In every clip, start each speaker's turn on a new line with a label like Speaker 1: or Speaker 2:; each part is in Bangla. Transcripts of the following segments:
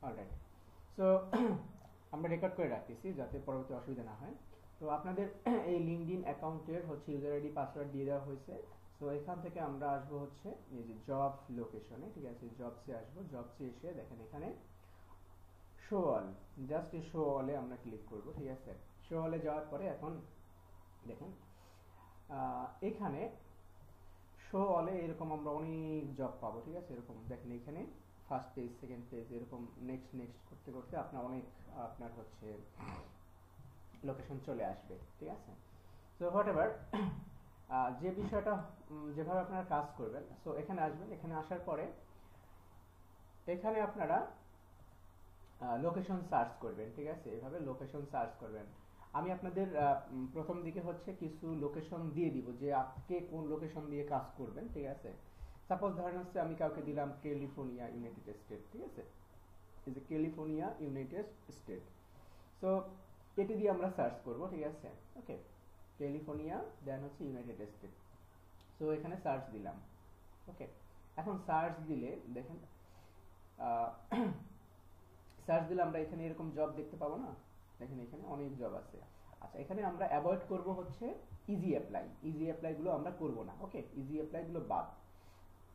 Speaker 1: অলরাইট। সো আমরা রেকর্ড করে রাখতেছি যাতে পরবর্তী অসুবিধা না হয়। তো আপনাদের এই লিঙ্কডইন অ্যাকাউন্টের হচ্ছে ইউজার আইডি পাসওয়ার্ড দিয়ে দেওয়া হয়েছে। সো এখান থেকে আমরা আসবো হচ্ছে এই যে জব লোকেশনে, ঠিক আছে, জবসে আসবো। জবসে এসে দেখেন এখানে শো অল, জাস্ট এই শো অলে আমরা ক্লিক করব, ঠিক আছে। শো অলে যাওয়ার পরে এখন দেখেন এখানে শো অলে এরকম আমরা অনেক জব পাবো, ঠিক আছে। এরকম দেখেন এখানে ফার্স্ট পেজ, সেকেন্ড পেজ, এরকম নেক্সট নেক্সট করতে করতে আপনার অনেক আপনার হচ্ছে লোকেশন চলে আসবে, ঠিক আছে। সো হোয়াট এভার, যে বিষয়টা যেভাবে আপনারা কাজ করবেন, সো এখানে আসবেন। এখানে আসার পরে এখানে আপনারা লোকেশন সার্চ করবেন, ঠিক আছে। এভাবে লোকেশন সার্চ করবেন। আমি আপনাদের প্রথম দিকে হচ্ছে কিছু লোকেশন দিয়ে দিব যে আপনি কোন লোকেশন দিয়ে কাজ করবেন, ঠিক আছে। সাপোজ ধরেন হচ্ছে আমি কাউকে দিলাম ক্যালিফোর্নিয়া ইউনাইটেড স্টেট, ঠিক আছে, এই যে ক্যালিফোর্নিয়া ইউনাইটেড স্টেট। সো এটি দিয়ে আমরা সার্চ করব, ঠিক আছে। ওকে, ক্যালিফোর্নিয়া দেন হচ্ছে ইউনাইটেড স্টেট। সো এখানে সার্চ দিলাম। ওকে, এখন সার্চ দিলে দেখেন সার্চ দিলে আমরা এখানে এরকম জব দেখতে পাবো না, দেখেন এখানে অনেক জব আছে। আচ্ছা, এখানে আমরা অ্যাভয়েড করব হচ্ছে ইজি অ্যাপ্লাই। ইজি অ্যাপ্লাই গুলো আমরা করব না। ওকে, ইজি অ্যাপ্লাই গুলো বাদ।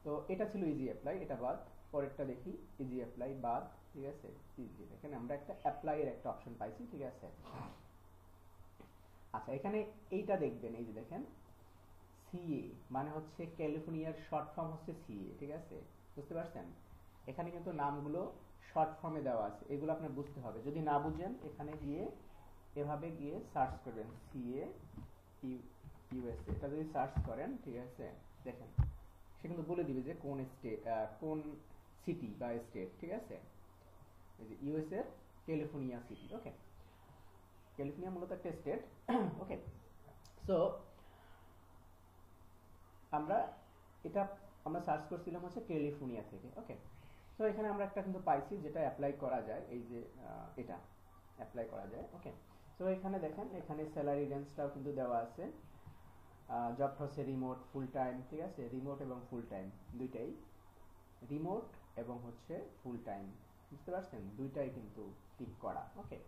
Speaker 1: তো এটা ছিল ইজি অ্যাপ্লাই, এটা বাদ। পরেরটা দেখি, ইজি অ্যাপ্লাই বাদ, ঠিক আছে। ইজি, এখানে আমরা একটা অ্যাপ্লাই এর একটা অপশন পাইছি, ঠিক আছে। আচ্ছা, এখানে এইটা দেখবেন, এই যে দেখেন সিএ মানে হচ্ছে ক্যালিফোর্নিয়ার শর্ট ফর্ম হচ্ছে সিএ, ঠিক আছে। বুঝতে পারছেন? এখানে কিন্তু নামগুলো শর্ট ফর্মে দেওয়া আছে, এগুলো আপনার বুঝতে হবে। যদি না বুঝেন এখানে গিয়ে এভাবে গিয়ে সার্চ করবেন সিএ ইউএসএ, এটা যদি সার্চ করেন, ঠিক আছে, দেখেন সে কিন্তু বলে দিবে যে কোন স্টেট, কোন সিটি বা স্টেট, ঠিক আছে। এই যে ইউএসএ ক্যালিফোর্নিয়া সিটি। ওকে, ক্যালিফোর্নিয়া মূলত একটা স্টেট। ওকে, সো আমরা এটা আমরা সার্চ করছিলাম হচ্ছে ক্যালিফোর্নিয়া থেকে। ওকে, তো এখানে আমরা একটা কিন্তু পাইছি যেটা অ্যাপ্লাই করা যায়, এই যে এটা অ্যাপ্লাই করা যায়। ওকে, তো এখানে দেখেন এখানে স্যালারি রেঞ্জটাও কিন্তু দেওয়া আছে। জবটা হচ্ছে রিমোট, ফুল টাইম, ঠিক আছে। রিমোট এবং ফুল টাইম দুইটাই, রিমোট এবং হচ্ছে ফুল টাইম, বুঝতে পারছেন, দুইটাই কিন্তু টিক করা। ওকে,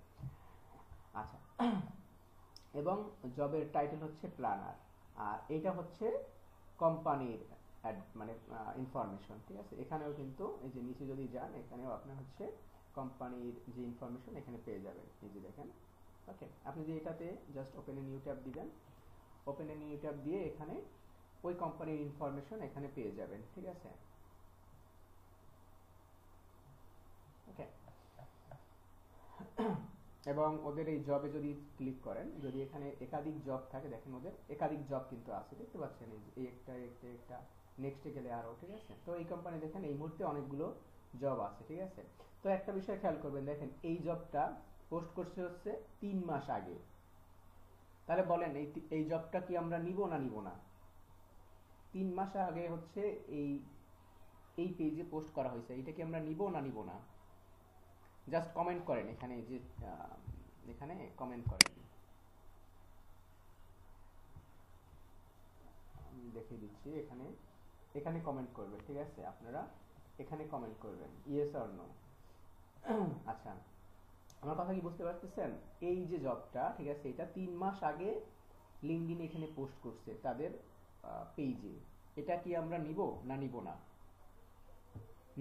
Speaker 1: আচ্ছা, এবং জবের টাইটেল হচ্ছে প্ল্যানার। আর এটা হচ্ছে কোম্পানির মানে ইনফরমেশন, ঠিক আছে। এখানেও কিন্তু এই যে নিচে যদি যান, এখানেও আপনার হচ্ছে কোম্পানির যে ইনফরমেশন এখানে পেয়ে যাবেন, এই যে দেখেন। ওকে, আপনি যে এটাতে just open a new tab দিবেন, ওপেন এ নিউ ট্যাব দিয়ে এখানে ওই কোম্পানির ইনফরমেশন এখানে পেয়ে যাবেন, ঠিক আছে। ওকে, এবং ওদের এই জবে যদি ক্লিক করেন, যদি এখানে একাধিক জব থাকে, দেখেন ওদের একাধিক জব কিন্তু আছে, দেখতে পাচ্ছেন, এই একটা একটা একটা, নেক্সটে গেলে আরো, ঠিক আছে। তো এই কোম্পানি দেখেন এই মুহূর্তে অনেকগুলো জব আছে, ঠিক আছে। তো একটা বিষয় খেয়াল করবেন, দেখেন এই জবটা পোস্ট করছে হচ্ছে 3 মাস আগে। তাহলে বলেন এই জবটা কি আমরা নিব না নিব না? 3 মাস আগে হচ্ছে এই এই পেজে পোস্ট করা হয়েছে, এটা কি আমরা নিব না নিব না? জাস্ট কমেন্ট করেন এখানে, যে এখানে কমেন্ট করেন, আমি দেখিয়ে দিচ্ছি। এখানে এখানে কমেন্ট করবেন, ঠিক আছে। আপনারা এখানে কমেন্ট করবেন ইয়েস অর নো। আচ্ছা, আমার কথা কি বুঝতে পারতেছেন? এই যে জবটা, ঠিক আছে, এটা 3 মাস আগে লিঙ্কডইন এখানে পোস্ট করছে তাদের পেজে। এটা কি আমরা নিব না নিব না?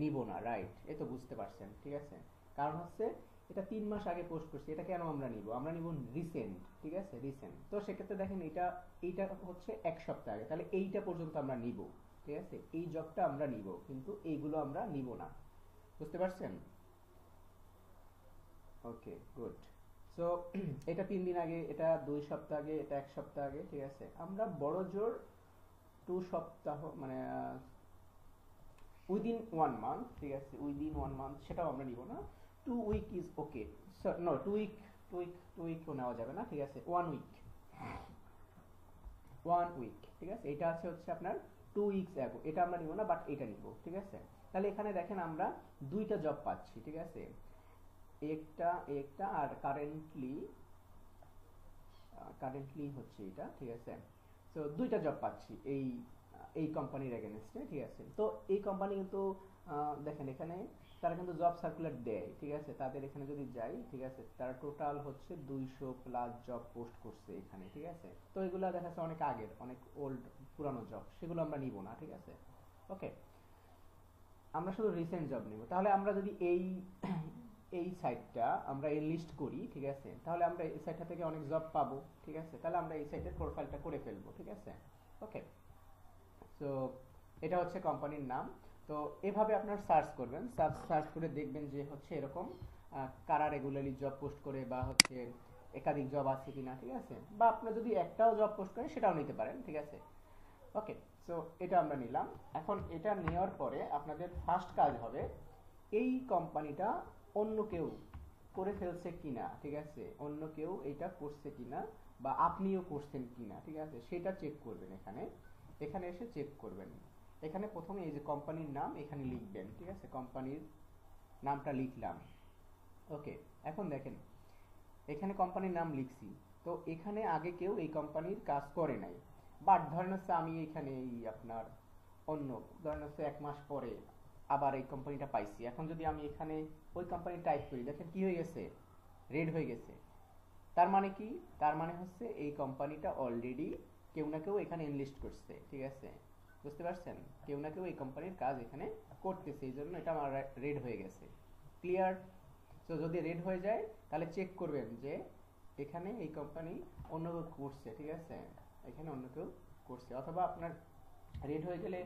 Speaker 1: নিব না, রাইট। এ তো বুঝতে পারছেন, ঠিক আছে। কারণ হচ্ছে এটা 3 মাস আগে পোস্ট করছে, এটা কেন আমরা নিব? আমরা নিব রিসেন্ট, ঠিক আছে, রিসেন্ট। তো সেক্ষেত্রে দেখেন এইটা হচ্ছে 1 সপ্তাহ আগে, তাহলে এইটা পর্যন্ত আমরা নিব, ঠিক আছে। এই জবটা আমরা নিব, কিন্তু এইগুলো আমরা নিব না, বুঝতে পারছেন? ওকে, গুড। সো এটা 3 দিন আগে, এটা 2 সপ্তাহ আগে, এটা 1 সপ্তাহ আগে, ঠিক আছে। আমরা বড় জোর 2 সপ্তাহ মানে উইদিন 1 মান্থ, ঠিক আছে, উইদিন 1 মান্থ সেটাও আমরা নিব না। 2 উইক ইজ ওকে। নো, 2 উইকও নেওয়া যাবে না, ঠিক আছে। 1 উইক, 1 উইক, ঠিক আছে। এটা আছে হচ্ছে আপনার 2 উইকস অ্যাগো, এটা আমরা নিব না, বাট এটা নিব, ঠিক আছে। তাহলে এখানে দেখেন আমরা দুইটা জব পাচ্ছি, ঠিক আছে। একটা একটা আর কারেন্টলি হচ্ছে এটা, ঠিক আছে। তো দুইটা জব পাচ্ছি এই এই কোম্পানির এগেনস্টে, ঠিক আছে। তো এই কোম্পানি কিন্তু দেখেন এখানে তারা কিন্তু জব সার্কুলার দেয়, ঠিক আছে। তাদের এখানে যদি যাই, ঠিক আছে, তারা টোটাল হচ্ছে 200+ জব পোস্ট করছে এখানে, ঠিক আছে। তো এগুলো দেখা যাচ্ছে অনেক আগের, অনেক ওল্ড, পুরানো জব, সেগুলো আমরা নিব না, ঠিক আছে। ওকে, আমরা শুধু রিসেন্ট জব নিব। তাহলে আমরা যদি এই এই সাইটটা আমরা লিস্ট করি, ঠিক আছে, তাহলে আমরা এই সাইটটা থেকে অনেক জব পাবো, ঠিক আছে। তাহলে আমরা এই সাইটের প্রোফাইলটা করে ফেলবো, ঠিক আছে। ওকে, সো এটা হচ্ছে কোম্পানির নাম। তো এভাবে আপনার সার্চ করবেন, সার্চ করে দেখবেন যে হচ্ছে এরকম কারা রেগুলারলি জব পোস্ট করে, বা হচ্ছে একাধিক জব আছে কিনা, ঠিক আছে। বা আপনার যদি একটাও জব পোস্ট করেন সেটাও নিতে পারেন, ঠিক আছে। ওকে, সো এটা আমরা নিলাম। এখন এটা নেওয়ার পরে আপনাদের ফার্স্ট কাজ হবে এই কোম্পানিটা অন্য কেউ করে ফেলছে কিনা, ঠিক আছে, অন্য কেউ এটা করছে কিনা, বা আপনিও করছেন কিনা, ঠিক আছে, সেটা চেক করবেন। এখানে এখানে এসে চেক করবেন। এখানে প্রথমে এই যে কোম্পানির নাম এখানে লিখবেন, ঠিক আছে, কোম্পানির নামটা লিখলাম। ওকে, এখন দেখেন এখানে কোম্পানির নাম লিখছি, তো এখানে আগে কেউ এই কোম্পানির কাজ করে নাই। বাট ধরেন হচ্ছে আমি এখানে এই আপনার অন্য, ধরেন হচ্ছে 1 মাস পরে আবার এই কোম্পানিটা পাইছি। এখন যদি আমি এখানে ওই কোম্পানি টাইপ করি, দেখেন কি হয়ে গেছে, রেড হয়ে গেছে। তার মানে কি, তার মানে হচ্ছে এই কোম্পানিটা অলরেডি কেউ না কেউ এখানে এনলিস্ট করছে, ঠিক আছে। বুঝতে পারছেন, কেউ না কেউ এই কোম্পানির কাজ এখানে করতেছে, এই জন্য এটা আমার রেড হয়ে গেছে। ক্লিয়ার? তো যদি রেড হয়ে যায় তাহলে চেক করবেন যে এখানে এই কোম্পানি অন্য কেউ করছে, ঠিক আছে, এখানে অন্য কেউ করছে। অথবা আপনার রেড হয়ে গেলে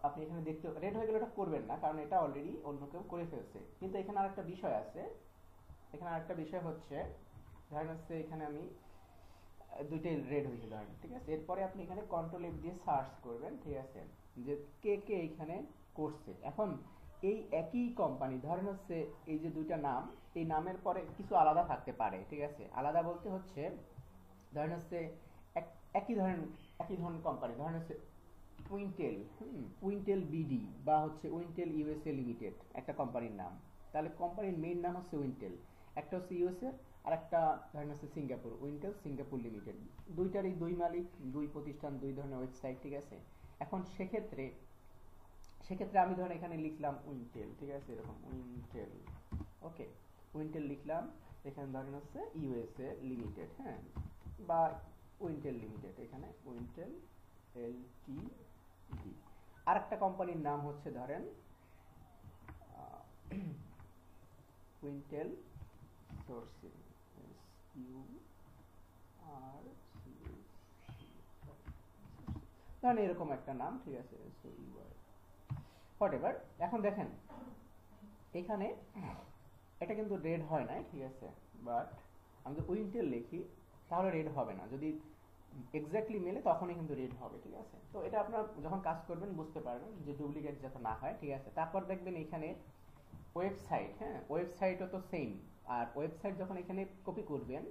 Speaker 1: আপনি এখানে দেখতে, রেড হয়ে গেলে ওটা করবেন না, কারণ এটা অলরেডি অন্য কেউ করে ফেলছে। কিন্তু এখানে আরেকটা বিষয় আছে, এখানে আরেকটা বিষয় হচ্ছে, ধরেন হচ্ছে এখানে আমি দুইটাই রেড হয়েছে ধরেন, ঠিক আছে। এরপরে আপনি এখানে কন্ট্রোল এফ দিয়ে সার্চ করবেন, ঠিক আছে, যে কে কে এখানে করছে। এখন এই একই কোম্পানি, ধরেন হচ্ছে এই যে দুইটা নাম, এই নামের পরে কিছু আলাদা থাকতে পারে, ঠিক আছে। আলাদা বলতে হচ্ছে ধরেন হচ্ছে একই ধরনের, কোম্পানি, ধরেন হচ্ছে উইন্টেল, উইন্টেল বিডি, বা হচ্ছে উইন্টেল ইউএসএ লিমিটেড একটা কোম্পানির নাম। তাহলে কোম্পানির মেইন নাম হচ্ছে উইন্টেল, একটা হচ্ছে ইউএসএ, আর একটা ধরেন হচ্ছে সিঙ্গাপুর, উইন্টেল সিঙ্গাপুর লিমিটেড। দুইটারই দুই মালিক, দুই প্রতিষ্ঠান, দুই ধরনের ওয়েবসাইট, ঠিক আছে। এখন সেক্ষেত্রে আমি ধরেন এখানে লিখলাম উইন্টেল, ঠিক আছে, এরকম উইন্টেল। ওকে, উইন্টেল লিখলাম, এখানে ধরেন হচ্ছে ইউএসএ লিমিটেড, হ্যাঁ, বা উইন্টেল লিমিটেড, এখানে উইন্টেল এলটিডি। আর একটা কোম্পানির নাম হচ্ছে ধরেন উইন্টেল সোর্সিং, ইউ আর ধরেন এরকম একটা নাম, ঠিক আছে, সো ইউআর হোয়াটএভার। এখন দেখেন এখানে এটা কিন্তু রেড হয় নাই, ঠিক আছে। বাট আমি যদি উইন্টেল লিখি তাহলে রেড হবে না, যদি এক্স্যাক্টলি মেলে তখনই কিন্তু রেড হবে, ঠিক আছে। তো এটা আপনার যখন কাজ করবেন বুঝতে পারবেন যে ডুপ্লিকেট যাতে না হয়, ঠিক আছে। তারপর দেখবেন এখানে ওয়েবসাইট, হ্যাঁ, ওয়েবসাইটও তো সেম। আর ওয়েবসাইট যখন এখানে কপি করবেন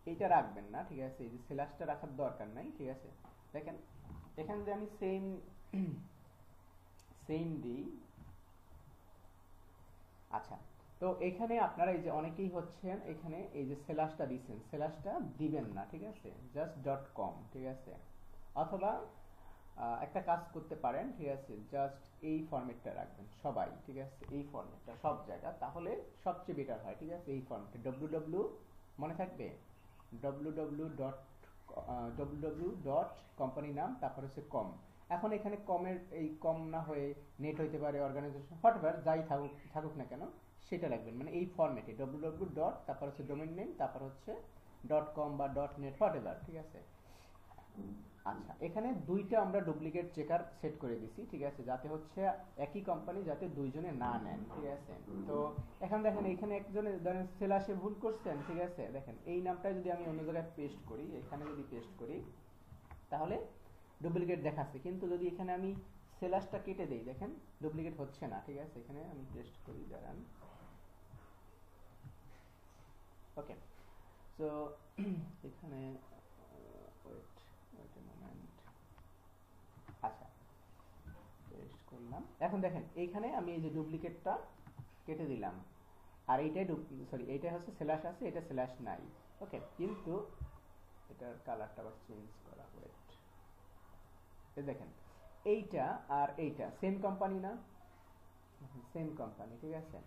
Speaker 1: এইটা রাখবেন না, ঠিক আছে, এই যে স্ল্যাশটা রাখার দরকার নাই, ঠিক আছে। দেখেন এখানে যদি আমি সেম দিই, আচ্ছা, তো এখানে আপনারা এই যে অনেকেই হচ্ছেন এখানে এই যে স্ল্যাশটা দিচ্ছেন, স্ল্যাশটা দিবেন না, ঠিক আছে, জাস্ট .com, ঠিক আছে। অথবা একটা কাজ করতে পারেন, ঠিক আছে, জাস্ট এই ফরম্যাটটা রাখবেন সবাই, ঠিক আছে, এই ফরম্যাটটা সব জায়গা, তাহলে সবচেয়ে বেটার হয়, ঠিক আছে। এই ফরম্যাটে www মনে থাকবে, www. কোম্পানি নাম, তারপর হচ্ছে কম। এখন এখানে কমের এই কম না হয়ে নেট হইতে পারে, অর্গানাইজেশন, হোয়াটএভার, যাই থাকুক না কেন সেটা রাখবেন, মানে এই ফরম্যাটে www. তারপর হচ্ছে ডোমেইন নেম, তারপর হচ্ছে .com বা .net, হোয়াটএভার, ঠিক আছে। আচ্ছা, এখানে দুইটা আমরা ডুপ্লিকেট চেকার সেট করে দিছি, ঠিক আছে, যাতে হচ্ছে একই কোম্পানি যাতে দুইজনে না নেন, ঠিক আছে। তো এখন দেখেন এখানে একজনে ধরেন সেলাসে ভুল করছেন, ঠিক আছে। দেখেন এই নামটা যদি আমি অন্য জায়গায় পেস্ট করি, এখানে যদি পেস্ট করি তাহলে ডুপ্লিকেট দেখাচ্ছে, কিন্তু যদি এখানে আমি সেলাসটা কেটে দেই, দেখেন ডুপ্লিকেট হচ্ছে না, ঠিক আছে। এখানে আমি পেস্ট করি, দাঁড়ান। ওকে, সো এখানে আচ্ছা, পেস্ট করলাম। এখন দেখেন এইখানে আমি এই যে ডুপ্লিকেটটা কেটে দিলাম, আর এইটাই সরি, এইটা হচ্ছে স্ল্যাশ আছে, এটা স্ল্যাশ নাই। ওকে, কিন্তু এটার কালারটা আবার চেঞ্জ করা, ওয়েট, এই দেখেন এইটা আর এইটা সেম কোম্পানি না, সেম কোম্পানি, ঠিক আছে,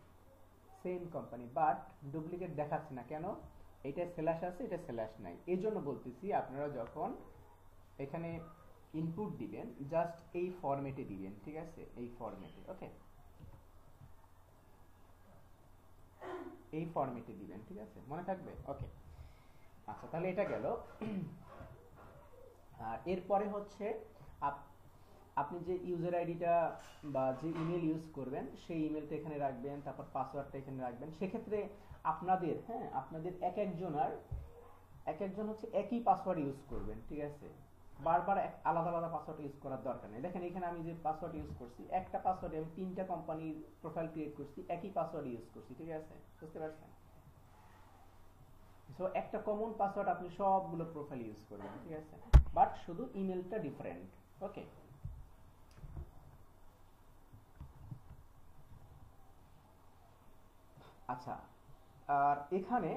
Speaker 1: সেম কোম্পানি, বাট ডুপ্লিকেট দেখাচ্ছে না কেন? এটা স্ল্যাশ আছে, এটা স্ল্যাশ নাই, এই জন্য বলতেছি আপনারা যখন এখানে ইনপুট দিবেন জাস্ট এই ফরম্যাটে দিবেন, ঠিক আছে, এই ফরম্যাটে, ওকে, এই ফরম্যাটে দিবেন, ঠিক আছে, মনে থাকবে? ওকে, আচ্ছা, তাহলে এটা গেল। আর এরপরে হচ্ছে আপনি যে ইউজার আইডিটা বা যে ইমেল ইউজ করবেন সেই ইমেলটা এখানে রাখবেন, তারপর পাসওয়ার্ডটা এখানে রাখবেন। সেক্ষেত্রে আপনাদের, হ্যাঁ, আপনাদের এক একজন হচ্ছে একই পাসওয়ার্ড ইউজ করবেন, ঠিক আছে, বারবার আলাদা আলাদা পাসওয়ার্ড ইউজ করার দরকার নেই। দেখেন এখানে আমি যে পাসওয়ার্ড ইউজ করছি, একটা পাসওয়ার্ডে আমি 3টা কোম্পানির প্রোফাইল ক্রিয়েট করছি, একই পাসওয়ার্ড ইউজ করছি, ঠিক আছে, বুঝতে পারছেন? সো একটা কমন পাসওয়ার্ড আপনি সবগুলো প্রোফাইল ইউজ করবেন, ঠিক আছে, বাট শুধু ইমেলটা ডিফারেন্ট, ওকে। আচ্ছা, আর এখানে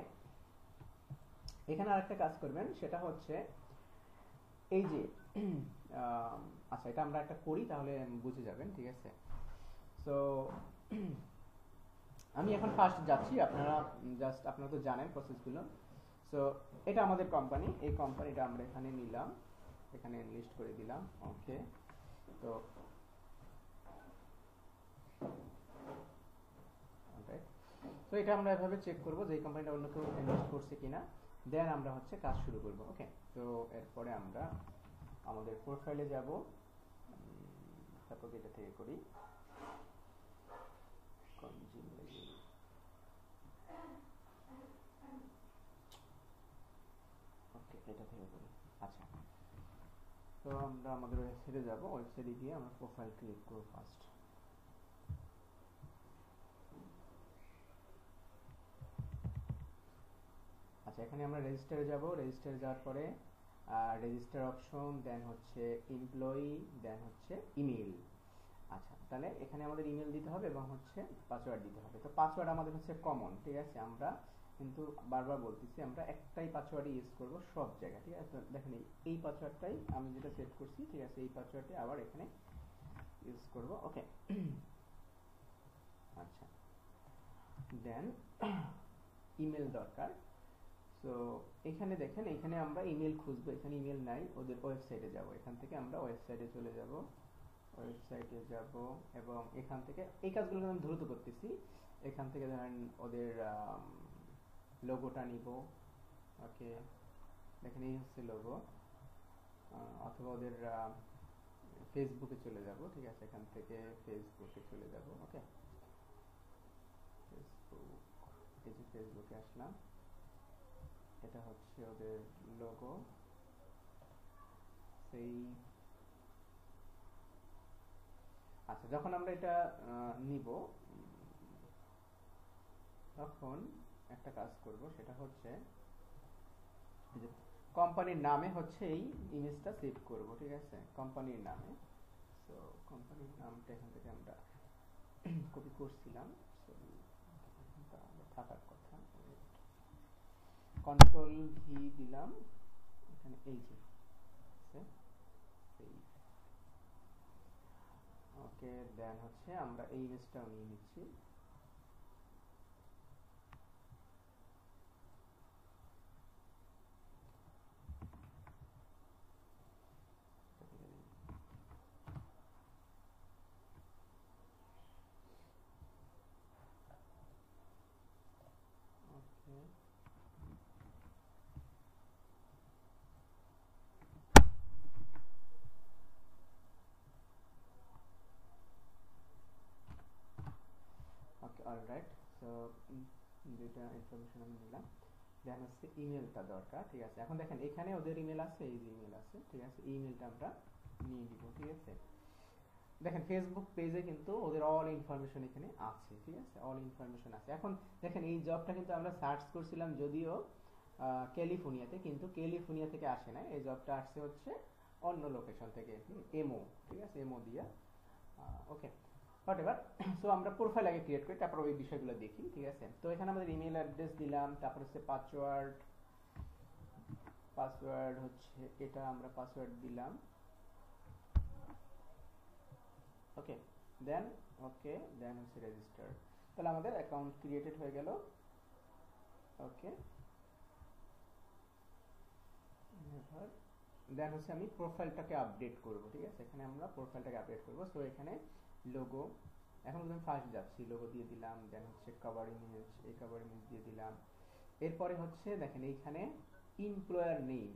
Speaker 1: আরেকটা কাজ করবেন, সেটা হচ্ছে এই যে আচ্ছা, এটা আমরা একটা করি তাহলে বুঝে যাবেন, ঠিক আছে। সো আমি এখন ফার্স্ট যাচ্ছি, আপনারা তো জানেন প্রসেসগুলো। সো এটা আমাদের কোম্পানি, এই কোম্পানিটা আমরা এখানে নিলাম, এখানে লিস্ট করে দিলাম, ওকে। তো তো এটা আমরা এভাবে চেক করব যে এই কোম্পানিটা অন্য কেউ ইনভেস্ট করছে কিনা, দেন আমরা হচ্ছে কাজ শুরু করব, ওকে। তো এরপরে আমরা আমাদের প্রোফাইলে যাব, তারপর এটা থেকে করি ওকে, এটা থেকে করি। আচ্ছা, তো আমরা আমাদের ওয়েবসাইটে যাব, ওয়েবসাইটে গিয়ে আমরা প্রোফাইল ক্লিক করব ফার্স্ট। আচ্ছা, এখানে আমরা রেজিস্টারে যাব, রেজিস্টারে যাওয়ার পরে রেজিস্টার অপশন, দেন হচ্ছে এমপ্লয়ি, দেন হচ্ছে ইমেল। আচ্ছা, তাহলে এখানে আমাদের ইমেল দিতে হবে এবং হচ্ছে পাসওয়ার্ড দিতে হবে। তো পাসওয়ার্ড আমাদের হচ্ছে কমন, ঠিক আছে, আমরা কিন্তু বারবার বলতেছি আমরা একটাই পাসওয়ার্ড ইউজ করব সব জায়গায়, ঠিক আছে। দেখেন এই পাসওয়ার্ডটাই আমি যেটা সেট করছি, ঠিক আছে, এই পাসওয়ার্ডটা আবার এখানে ইউজ করব, ওকে। আচ্ছা, দেন ইমেল দরকার। সো এখানে দেখেন, এখানে আমরা ইমেল খুঁজবো, এখানে ইমেল নাই, ওদের ওয়েবসাইটে যাব, এখান থেকে আমরা ওয়েবসাইটে চলে যাব, ওয়েবসাইটে যাব এবং এখান থেকে এই কাজগুলো আমি দ্রুত করতেছি। এখান থেকে ধরেন ওদের লোগোটা নিব, ওকে, দেখেন এই হচ্ছে লোগো, অথবা ওদের ফেসবুকে চলে যাব, ঠিক আছে, এখান থেকে ফেসবুকে চলে যাব, ওকে, ফেসবুক, এই যে ফেসবুকে আসলাম, এটা হচ্ছে ওদের লোগো, সেই। আচ্ছা, যখন আমরা এটা নিব তখন একটা কাজ করব, সেটা হচ্ছে কোম্পানির নামে হচ্ছে এই ইমেজটা সেভ করব, ঠিক আছে, কোম্পানির নামে। সো কোম্পানির নামটা এখান থেকে আমরা কপি করছিলাম, থাকার কথা, কন্ট্রোল ভি দিলাম, এখানে এই যে ওকে, দেন হচ্ছে আমরা এই ইমেজটাও নিয়ে নিচ্ছি, অলরাইট। সো দুইটা ইনফরমেশন আমি নিলাম, দেন হচ্ছে ইমেলটা দরকার, ঠিক আছে। এখন দেখেন এখানে ওদের ইমেল আছে, এই যে ইমেল আছে, ঠিক আছে, এই ইমেলটা আমরা নিয়ে নিব, ঠিক আছে। দেখেন ফেসবুক পেজে কিন্তু ওদের অল ইনফরমেশন এখানে আছে, ঠিক আছে, অল ইনফরমেশন আছে। এখন দেখেন এই জবটা কিন্তু আমরা সার্চ করছিলাম যদিও ক্যালিফোর্নিয়াতে, কিন্তু ক্যালিফোর্নিয়া থেকে আসে না, এই জবটা আসছে হচ্ছে অন্য লোকেশন থেকে, এমও, ঠিক আছে, এমও দিয়া, ওকে, হোয়াট এভার। সো আমরা প্রোফাইল আগে ক্রিয়েট করি, তারপর ওই বিষয়গুলো দেখি, ঠিক আছে। তো এখানে আমাদের ইমেল অ্যাড্রেস দিলাম, তারপর হচ্ছে পাসওয়ার্ড হচ্ছে এটা, আমরা পাসওয়ার্ড দিলাম, ওকে, দেন ওকে, দেন হচ্ছে রেজিস্টার। তাহলে আমাদের অ্যাকাউন্ট ক্রিয়েটেড হয়ে গেল। ওকে, দেন হচ্ছে আমি প্রোফাইলটাকে আপডেট করব, ঠিক আছে। এখানে আমরা প্রোফাইলটাকে আপডেট করব। সো এখানে লোগো, এখন আমি ফার্স্ট যাচ্ছি, লোগো দিয়ে দিলাম। দেন হচ্ছে কভার ইমেজ, এই কভার ইমেজ দিয়ে দিলাম। এরপরে হচ্ছে দেখেন এইখানে এমপ্লয়ার নেম,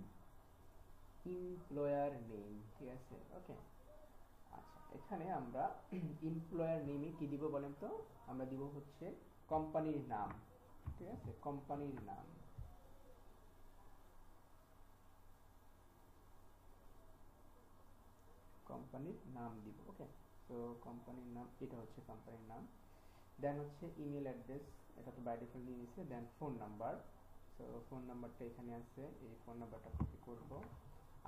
Speaker 1: এমপ্লয়ার নেম, ঠিক আছে। ওকে, আচ্ছা, এখানে আমরা এমপ্লয়ার নেমে কি দিব বলেন তো? আমরা দিব হচ্ছে কোম্পানির নাম, ঠিক আছে, কোম্পানির নাম। কোম্পানির নাম দিব। ওকে, তো কোম্পানির নাম, এটা হচ্ছে কোম্পানির নাম। দেন হচ্ছে ইমেল অ্যাড্রেস, এটা তো বাই ডিফল্ট নিয়ে নিয়েছে। দেন ফোন নাম্বার, তো ফোন নাম্বারটা এখানে আছে, এই ফোন নাম্বারটা কপি করব।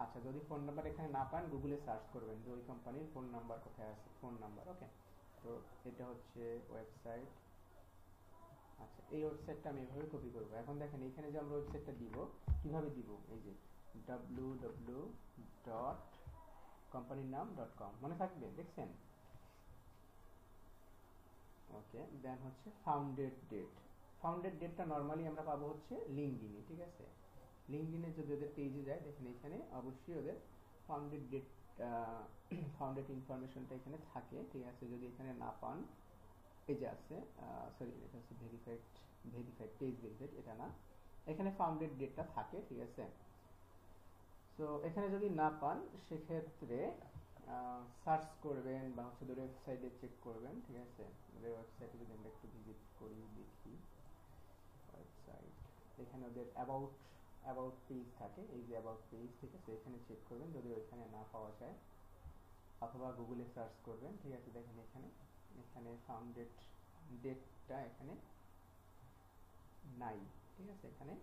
Speaker 1: আচ্ছা, যদি ফোন নাম্বার এখানে না পান গুগলে সার্চ করবেন যে ওই কোম্পানির ফোন নাম্বার কোথায় আছে, ফোন নাম্বার। ওকে, তো এটা হচ্ছে ওয়েবসাইট। আচ্ছা, এই ওয়েবসাইটটা আমি এভাবে কপি করব। এখন দেখেন এখানে যে আমরা ওয়েবসাইটটা দিব, কিভাবে দিব? এই যে www.companynaam.com, মনে থাকবে, দেখছেন? ওকে, দেন হচ্ছে ফাউন্ডেড ডেট। ফাউন্ডেড ডেটটা নরমালি আমরা পাবো হচ্ছে লিঙ্কডইনে, ঠিক আছে। লিঙ্কডইনে যদি ওদের পেজে যায়, দেখেন এখানে অবশ্যই ওদের ফাউন্ডেড ডেট, ফাউন্ডেড ইনফরমেশনটা এখানে থাকে, ঠিক আছে। যদি এখানে না পান, এই যে আছে, সরি, এটা হচ্ছে ভেরিফাইড, পেজ ভেরিফাইড, এটা না, এখানে ফাউন্ডেড ডেটটা থাকে, ঠিক আছে। সো এখানে যদি না পান, সেক্ষেত্রে সার্চ করবেন বা হচ্ছে ওদের ওয়েবসাইটে চেক করবেন, ঠিক আছে। ওদের ওয়েবসাইটে যদি আমরা একটু ভিজিট করি, দেখি ওয়েবসাইট, এখানে ওদের অ্যাবাউট পেজ থাকে, এই যে অ্যাবাউট পেজ, ঠিক আছে। এখানে চেক করবেন যদি ওইখানে না পাওয়া যায়, অথবা গুগলে সার্চ করবেন, ঠিক আছে। দেখেন এখানে ফাউন্ডেড ডেটটা এখানে নাই, ঠিক আছে, এখানে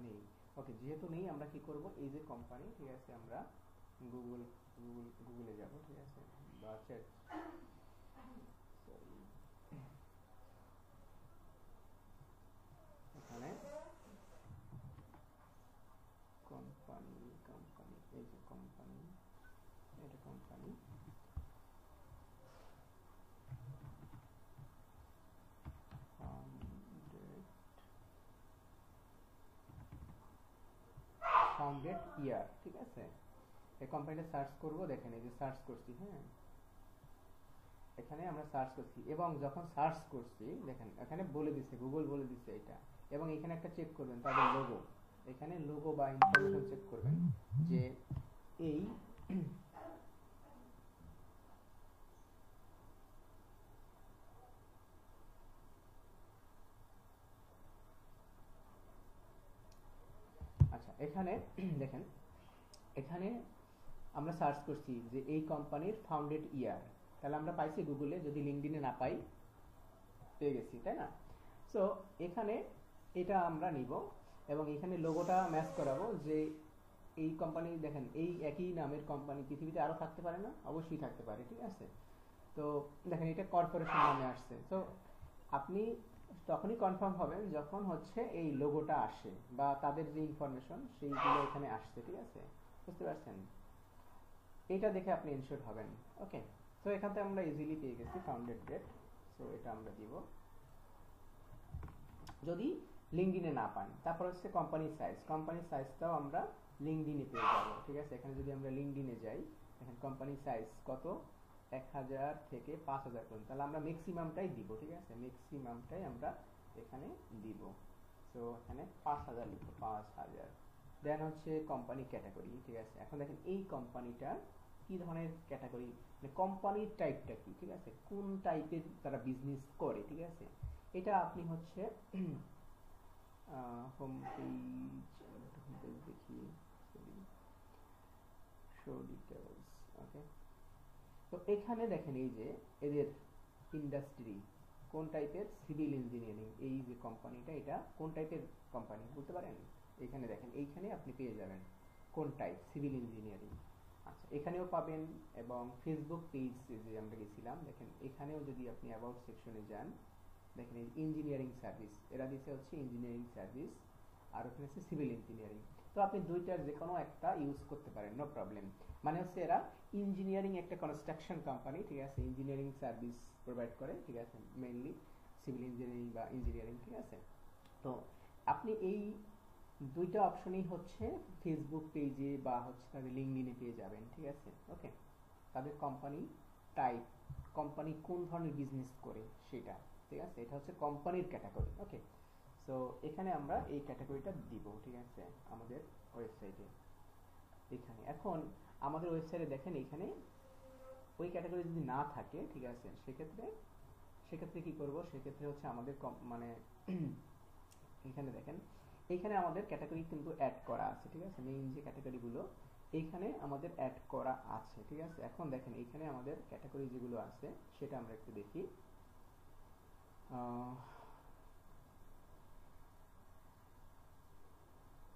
Speaker 1: নেই। ওকে, যেহেতু নেই, আমরা কি করব? এই যে কোম্পানি, ঠিক আছে, আমরা গুগলে যাব, ঠিক আছে, বা চ্যাট, সরি, এখানে কোম্পানি, এই যে কোম্পানি, এটা কোম্পানি, ফাউন্ডেড ইয়ার, ঠিক আছে। এই কোম্পানিটা সার্চ করব, দেখেন এই যে সার্চ করছি, হ্যাঁ, এখানে আমরা সার্চ করছি, এবং যখন সার্চ করছি দেখেন এখানে বলে দিচ্ছে, গুগল বলে দিচ্ছে এটা। এবং এখানে একটা চেক করবেন তাদের লোগো, এখানে লোগো বা ইনফরমেশন চেক করবেন যে এই আচ্ছা, এখানে দেখেন, এখানে আমরা সার্চ করছি যে এই কোম্পানির ফাউন্ডেড ইয়ার, তাহলে আমরা পাইছি গুগলে, যদি লিঙ্কডইনে না পাই, পেয়ে গেছি, তাই না? সো এখানে এটা আমরা নিব এবং এখানে লোগোটা ম্যাচ করাবো যে এই কোম্পানি, দেখেন এই একই নামের কোম্পানি পৃথিবীতে আরো থাকতে পারে না? অবশ্যই থাকতে পারে, ঠিক আছে। তো দেখেন এটা কর্পোরেশন নামে আসছে। তো আপনি তখনই কনফার্ম হবেন যখন হচ্ছে এই লোগোটা আসে বা তাদের যে ইনফরমেশন সেইগুলো এখানে আসছে, ঠিক আছে, বুঝতে পারছেন? এটা দেখে আপনি ইনশিওর হবেন। ওকে, তো এখান থেকে আমরা ইজিলি পেয়ে গেছি ফাউন্ডেড ডেট। সো এটা আমরা দিব যদি লিঙ্কডইনে না পান। তারপর হচ্ছে কোম্পানির সাইজটাও আমরা লিঙ্কডইনে পেয়ে যাব, ঠিক আছে। এখানে যদি আমরা লিঙ্কডইনে যাই, দেখেন কোম্পানির সাইজ কত, 1000 থেকে 5000 পর্যন্ত, তাহলে আমরা ম্যাক্সিমামটাই দিব, ঠিক আছে, ম্যাক্সিমামটাই আমরা এখানে দিব। সো এখানে 5000 লিখবো, 5000। দেন হচ্ছে কোম্পানি ক্যাটাগরি, ঠিক আছে। এখন দেখেন এই কোম্পানিটা কি ধরনের ক্যাটাগরি, মানে কোম্পানির টাইপটা কি, ঠিক আছে, কোন টাইপের তারা বিজনেস করে, ঠিক আছে। এটা আপনি হচ্ছে হোম পেজ দেখি, শো ডিটেলস। ওকে, তো এখানে দেখেন এই যে এদের ইন্ডাস্ট্রি কোন টাইপের, সিভিল ইঞ্জিনিয়ারিং, এই যে কোম্পানিটা এটা কোন টাইপের কোম্পানি বলতে পারেন? এখানে দেখেন, এইখানে আপনি পেয়ে যাবেন কোন টাইপ, সিভিল ইঞ্জিনিয়ারিং। আচ্ছা, এখানেও পাবেন। এবং ফেসবুক পেজ যে আমরা গেছিলাম, দেখেন এখানেও যদি আপনি অ্যাবাউট সেকশনে যান, দেখেন এই ইঞ্জিনিয়ারিং সার্ভিস, এরা দিচ্ছে হচ্ছে ইঞ্জিনিয়ারিং সার্ভিস, আর ওখানে হচ্ছে সিভিল ইঞ্জিনিয়ারিং। তো আপনি দুইটার যে কোনো একটা ইউজ করতে পারেন, নো প্রবলেম। মানে হচ্ছে এরা ইঞ্জিনিয়ারিং একটা কনস্ট্রাকশন কোম্পানি, ঠিক আছে, ইঞ্জিনিয়ারিং সার্ভিস প্রোভাইড করে, ঠিক আছে, মেইনলি সিভিল ইঞ্জিনিয়ারিং বা ইঞ্জিনিয়ারিং, ঠিক আছে। তো আপনি এই দুইটা অপশনই হচ্ছে ফেসবুক পেজে বা হচ্ছে তাদের লিঙ্কডইনে পেয়ে যাবেন, ঠিক আছে। ওকে, তাদের কোম্পানি টাইপ, কোম্পানি কোন ধরনের বিজনেস করে সেটা, ঠিক আছে, এটা হচ্ছে কোম্পানির ক্যাটাগরি। ওকে, সো এখানে আমরা এই ক্যাটাগরিটা দিব, ঠিক আছে, আমাদের ওয়েবসাইটে। এখানে এখন আমাদের ওয়েবসাইটে দেখেন এখানে ওই ক্যাটাগরি যদি না থাকে, ঠিক আছে, সেক্ষেত্রে কি করব, সেক্ষেত্রে হচ্ছে আমাদের মানে এখানে দেখেন এইখানে আমাদের ক্যাটাগরি কিন্তু অ্যাড করা আছে, ঠিক আছে, মেইন যে ক্যাটাগরিগুলো এইখানে আমাদের অ্যাড করা আছে, ঠিক আছে। এখন দেখেন এইখানে আমাদের ক্যাটাগরি যেগুলো আছে সেটা আমরা একটু দেখি।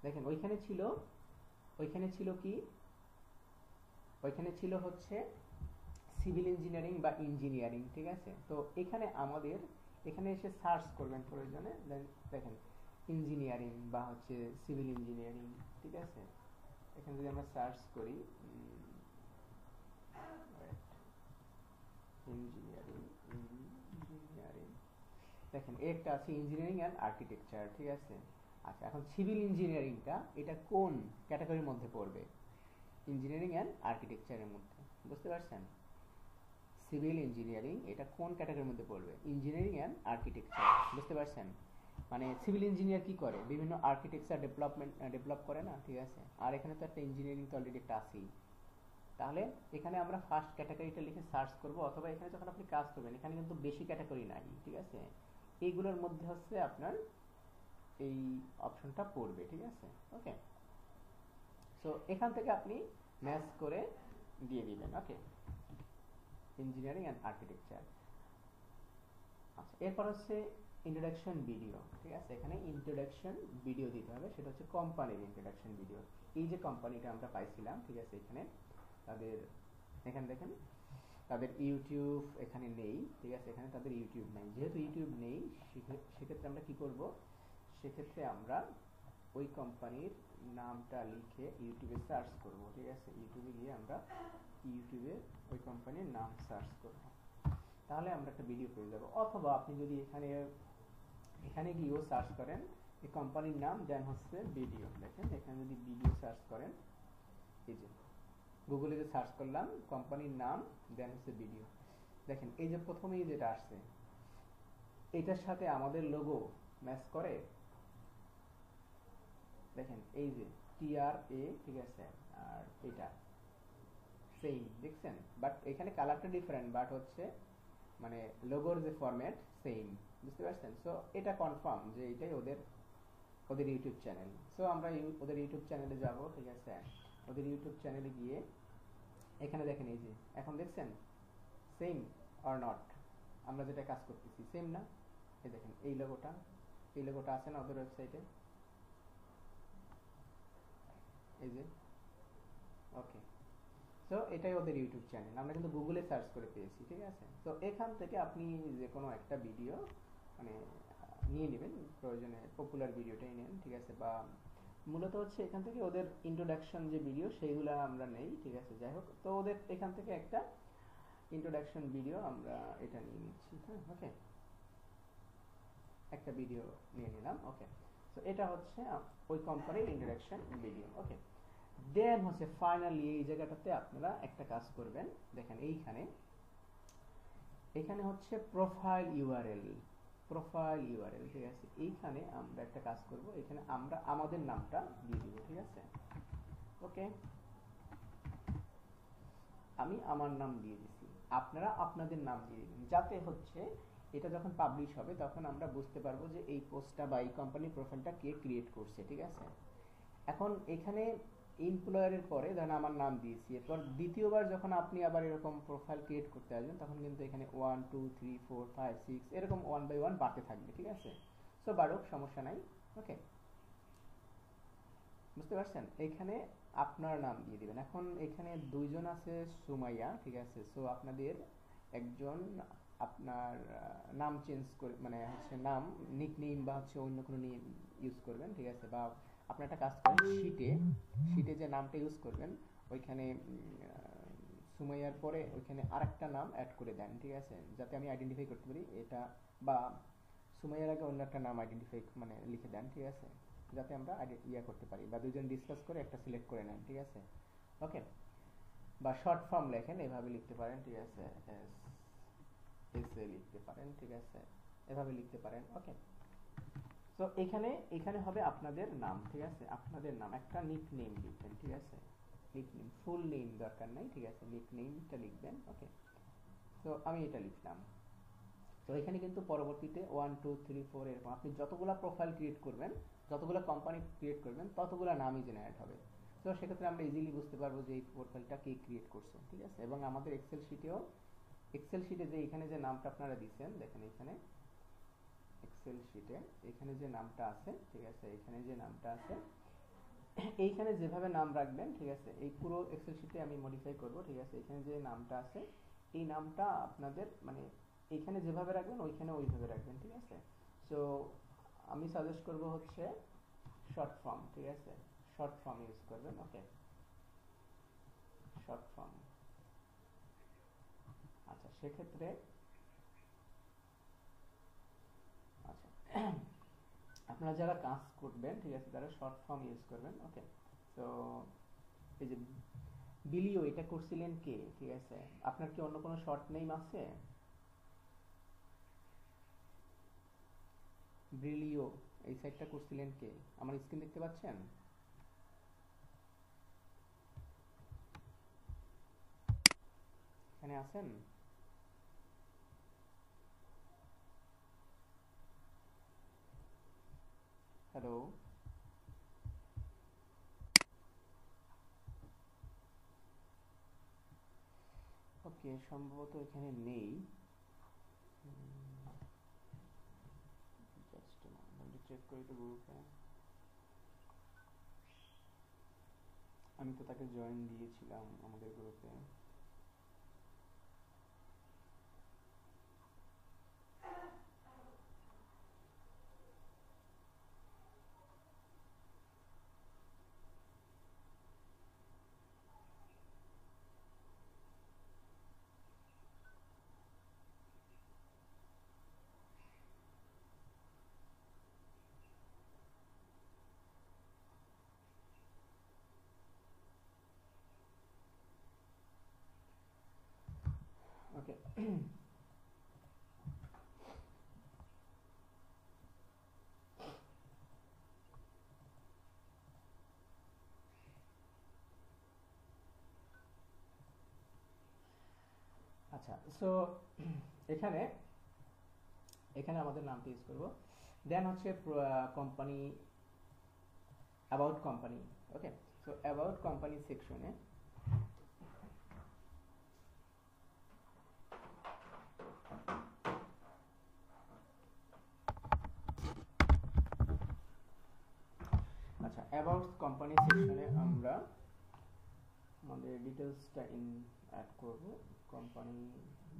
Speaker 1: দেখেন ওইখানে ছিল কি, ওইখানে ছিল হচ্ছে সিভিল ইঞ্জিনিয়ারিং বা ইঞ্জিনিয়ারিং, ঠিক আছে। তো এখানে আমাদের এখানে এসে সার্চ করবেন প্রয়োজনে, দেখেন ইঞ্জিনিয়ারিং বা হচ্ছে সিভিল ইঞ্জিনিয়ারিং, ঠিক আছে। এখানে যদি আমরা সার্চ করি ইঞ্জিনিয়ারিং, দেখেন একটা আছে ইঞ্জিনিয়ারিং অ্যান্ড আর্কিটেকচার, ঠিক আছে। আচ্ছা, এখন সিভিল ইঞ্জিনিয়ারিংটা এটা কোন ক্যাটাগরির মধ্যে পড়বে? ইঞ্জিনিয়ারিং অ্যান্ড আর্কিটেকচারের মধ্যে, বুঝতে পারছেন? সিভিল ইঞ্জিনিয়ারিং এটা কোন ক্যাটাগরির মধ্যে পড়বে? ইঞ্জিনিয়ারিং অ্যান্ড আর্কিটেকচার, বুঝতে পারছেন? মানে সিভিল ইঞ্জিনিয়ার কি করে, বিভিন্ন আর্কিটেকচার ডেভেলপ করে না, ঠিক আছে। আর এখানে তো একটা ইঞ্জিনিয়ারিং তো অলরেডি একটা আছেই। তাহলে এখানে আমরা ফার্স্ট ক্যাটাগরিটা লিখে সার্চ করব, অথবা এখানে যখন আপনি কাজ করবেন এখানে কিন্তু বেশি ক্যাটাগরি নাই, ঠিক আছে। এইগুলোর মধ্যে হচ্ছে আপনার এই অপশনটা পড়বে, ঠিক আছে। ওকে, সো এখান থেকে আপনি ম্যাচ করে দিয়ে দিবেন। ওকে, ইঞ্জিনিয়ারিং অ্যান্ড আর্কিটেকচার। আচ্ছা, এরপর হচ্ছে ইন্ট্রোডাকশন ভিডিও, ঠিক আছে। এখানে ইন্ট্রোডাকশন ভিডিও দিতে হবে, সেটা হচ্ছে কোম্পানির ইন্ট্রোডাকশন ভিডিও। এই যে কোম্পানিটা আমরা পাইছিলাম, ঠিক আছে, এখানে তাদের এখানে দেখেন তাদের ইউটিউব এখানে নেই, ঠিক আছে, এখানে তাদের ইউটিউব নেই। যেহেতু ইউটিউব নেই সেক্ষেত্রে আমরা কি করব, সেক্ষেত্রে আমরা ওই কোম্পানির নামটা লিখে ইউটিউবে সার্চ করব, ঠিক আছে। ইউটিউবে গিয়ে আমরা ইউটিউবে ওই কোম্পানির নাম সার্চ করব, তাহলে আমরা একটা ভিডিও পেয়ে যাব। অথবা আপনি যদি এখানে গিয়েও সার্চ করেন এই কোম্পানির নাম, দেন হচ্ছে ভিডিও, দেখেন এখানে যদি ভিডিও সার্চ করেন, এই যে গুগলে যে সার্চ করলাম কোম্পানির নাম, দেন হচ্ছে ভিডিও, দেখেন এই যে প্রথমেই যেটা আসছে এটার সাথে আমাদের লোগো ম্যাচ করে, দেখেন এই যে TRA, ঠিক আছে, আর এটা সেম, দেখছেন, বাট এখানে কালারটা ডিফারেন্ট, বাট হচ্ছে মানে লোগোর যে ফরম্যাট সেম, বুঝতে পারছেন? সো এটা কনফার্ম যে এটাই ওদের ইউটিউব চ্যানেল। সো আমরা ওদের ইউটিউব চ্যানেলে যাব, ঠিক আছে। ওদের ইউটিউব চ্যানেলে গিয়ে এখানে দেখেন এই যে এখন দেখছেন সেম অর নট, আমরা যেটা কাজ করতেছি সেম না? এই দেখেন এই লোগোটা আছে না ওদের ওয়েবসাইটে, এই যে। ওকে, সো এটাই ওদের ইউটিউব চ্যানেল, আমরা কিন্তু গুগলে সার্চ করে পেয়েছি, ঠিক আছে। তো এখান থেকে আপনি যে কোনো একটা ভিডিও মানে নিয়ে নেবেন, প্রয়োজনে পপুলার ভিডিওটাই নেন, ঠিক আছে। বা মূলত হচ্ছে এখান থেকে ওদের ইন্ট্রোডাকশন যে ভিডিও সেইগুলো আমরা নেই, ঠিক আছে। যাই হোক, তো ওদের এখান থেকে একটা ইন্ট্রোডাকশন ভিডিও আমরা এটা নিয়ে নিচ্ছি, হ্যাঁ। ওকে, একটা ভিডিও নিয়ে নিলাম। ওকে, তো এটা হচ্ছে ওই কোম্পানির ইন্ট্রোডাকশন ভিডিও। ওকে, দেন হচ্ছে ফাইনালি এই জায়গাটাতে আপনারা একটা কাজ করবেন, দেখেন এইখানে হচ্ছে প্রোফাইল ইউআরএল, ঠিক আছে। এইখানে আমরা একটা কাজ করব, এখানে আমরা আমাদের নামটা দিয়ে দিব, ঠিক আছে। ওকে, আমি আমার নাম দিয়ে দিছি, আপনারা আপনাদের নাম দিয়ে দিবেন, যাতে হচ্ছে এটা যখন পাবলিশ হবে তখন আমরা বুঝতে পারবো যে এই পোস্টটা বা এই কোম্পানির প্রোফাইলটা কে ক্রিয়েট করছে, ঠিক আছে। এখন এখানে এমপ্লয়ারের পরে ধরেন আমার নাম দিয়েছি, এরপর দ্বিতীয়বার যখন আপনি আবার এরকম প্রোফাইল ক্রিয়েট করতে আসবেন তখন কিন্তু এখানে 1 2 3 4 5 6 এরকম 1 বাই 1 বাড়তে থাকবে, ঠিক আছে। সো বাড়ুক, সমস্যা নাই। ওকে, বুঝতে পারছেন? এখানে আপনার নাম দিয়ে দিবেন। এখন এখানে দুইজন আছে সুমাইয়া, ঠিক আছে। সো আপনাদের একজন আপনার নাম চেঞ্জ করে মানে হচ্ছে নাম নিকনেম বা হচ্ছে অন্য কোনো নেম ইউজ করবেন, ঠিক আছে। বা আপনি একটা কাজ করেন, শিটে যে নামটা ইউজ করবেন ওইখানে সুমাইয়ার পরে ওইখানে আরেকটা নাম অ্যাড করে দেন, ঠিক আছে, যাতে আমি আইডেন্টিফাই করতে পারি এটা, বা সুমাইয়ার আগে অন্য একটা নাম আইডেন্টিফাই মানে লিখে দেন, ঠিক আছে, যাতে আমরা করতে পারি, বা দুজন ডিসকাস করে একটা সিলেক্ট করে নেন, ঠিক আছে। ওকে, বা শর্ট ফর্ম লেখেন, এভাবে লিখতে পারেন, ঠিক আছে, এস এ লিখতে পারেন, ঠিক আছে, এভাবে লিখতে পারেন। ওকে, তো এখানে এখানে হবে আপনাদের নাম, ঠিক আছে, আপনাদের নাম, একটা নিক নেম লিখবেন, ঠিক আছে, নিক নেম, ফুল নেম দরকার নাই, ঠিক আছে, নিক নেমটা লিখবেন। ওকে, তো আমি এটা লিখলাম। তো এখানে কিন্তু পরবর্তীতে 1 2 3 4 এরকম আপনি যতগুলা প্রোফাইল ক্রিয়েট করবেন, যতগুলা কোম্পানি ক্রিয়েট করবেন, ততগুলা নামই জেনারেট হবে। তো সেক্ষেত্রে আমরা ইজিলি বুঝতে পারবো যে এই প্রোফাইলটা কে ক্রিয়েট করছে, ঠিক আছে। এবং আমাদের এক্সেল শিটে যে এখানে যে নামটা আপনারা দিচ্ছেন, দেখেন এখানে এক্সেল শিটে এখানে যে নামটা আছে, ঠিক আছে, এখানে যে নামটা আছে, এইখানে যেভাবে নাম রাখবেন, ঠিক আছে, এই পুরো এক্সেল শিটে আমি মডিফাই করব, ঠিক আছে। এখানে যে নামটা আছে, এই নামটা আপনাদের মানে এইখানে যেভাবে রাখবেন ওইখানে ওইভাবে রাখবেন, ঠিক আছে। সো আমি সাজেস্ট করব হচ্ছে শর্ট ফর্ম, ঠিক আছে, শর্ট ফর্ম ইউজ করবেন। ওকে, শর্ট ফর্ম। আচ্ছা, সেক্ষেত্রে আচ্ছা আপনারা যারা কাজ করবেন, ঠিক আছে, তারা শর্ট ফর্ম ইউজ করবেন। ওকে, তো এই যে বিলিও, এটা করছিলেন কে, ঠিক আছে, আপনার কি অন্য কোনো শর্ট নেম আছে? ব্রিলিও, এই সাইটটা করছিলেন কে? আমার স্ক্রিন দেখতে পাচ্ছেন? এখানে আছেন? হ্যালো? ওকে, সম্ভবত এখানে নেই। জাস্ট চেক করি তো গ্রুপে। আমি তো তাকে জয়েন দিয়েছিলাম আমাদের গ্রুপে। ওকে, আচ্ছা, সো এখানে এখানে আমাদের নামটা ইউজ করব। দেন হচ্ছে company, about company. Okay, so about company সেকশনে আচ্ছা, অ্যাবাউট কোম্পানি সেকশনে আমরা আমাদের ডিটেলসটা অ্যাড করব, কোম্পানি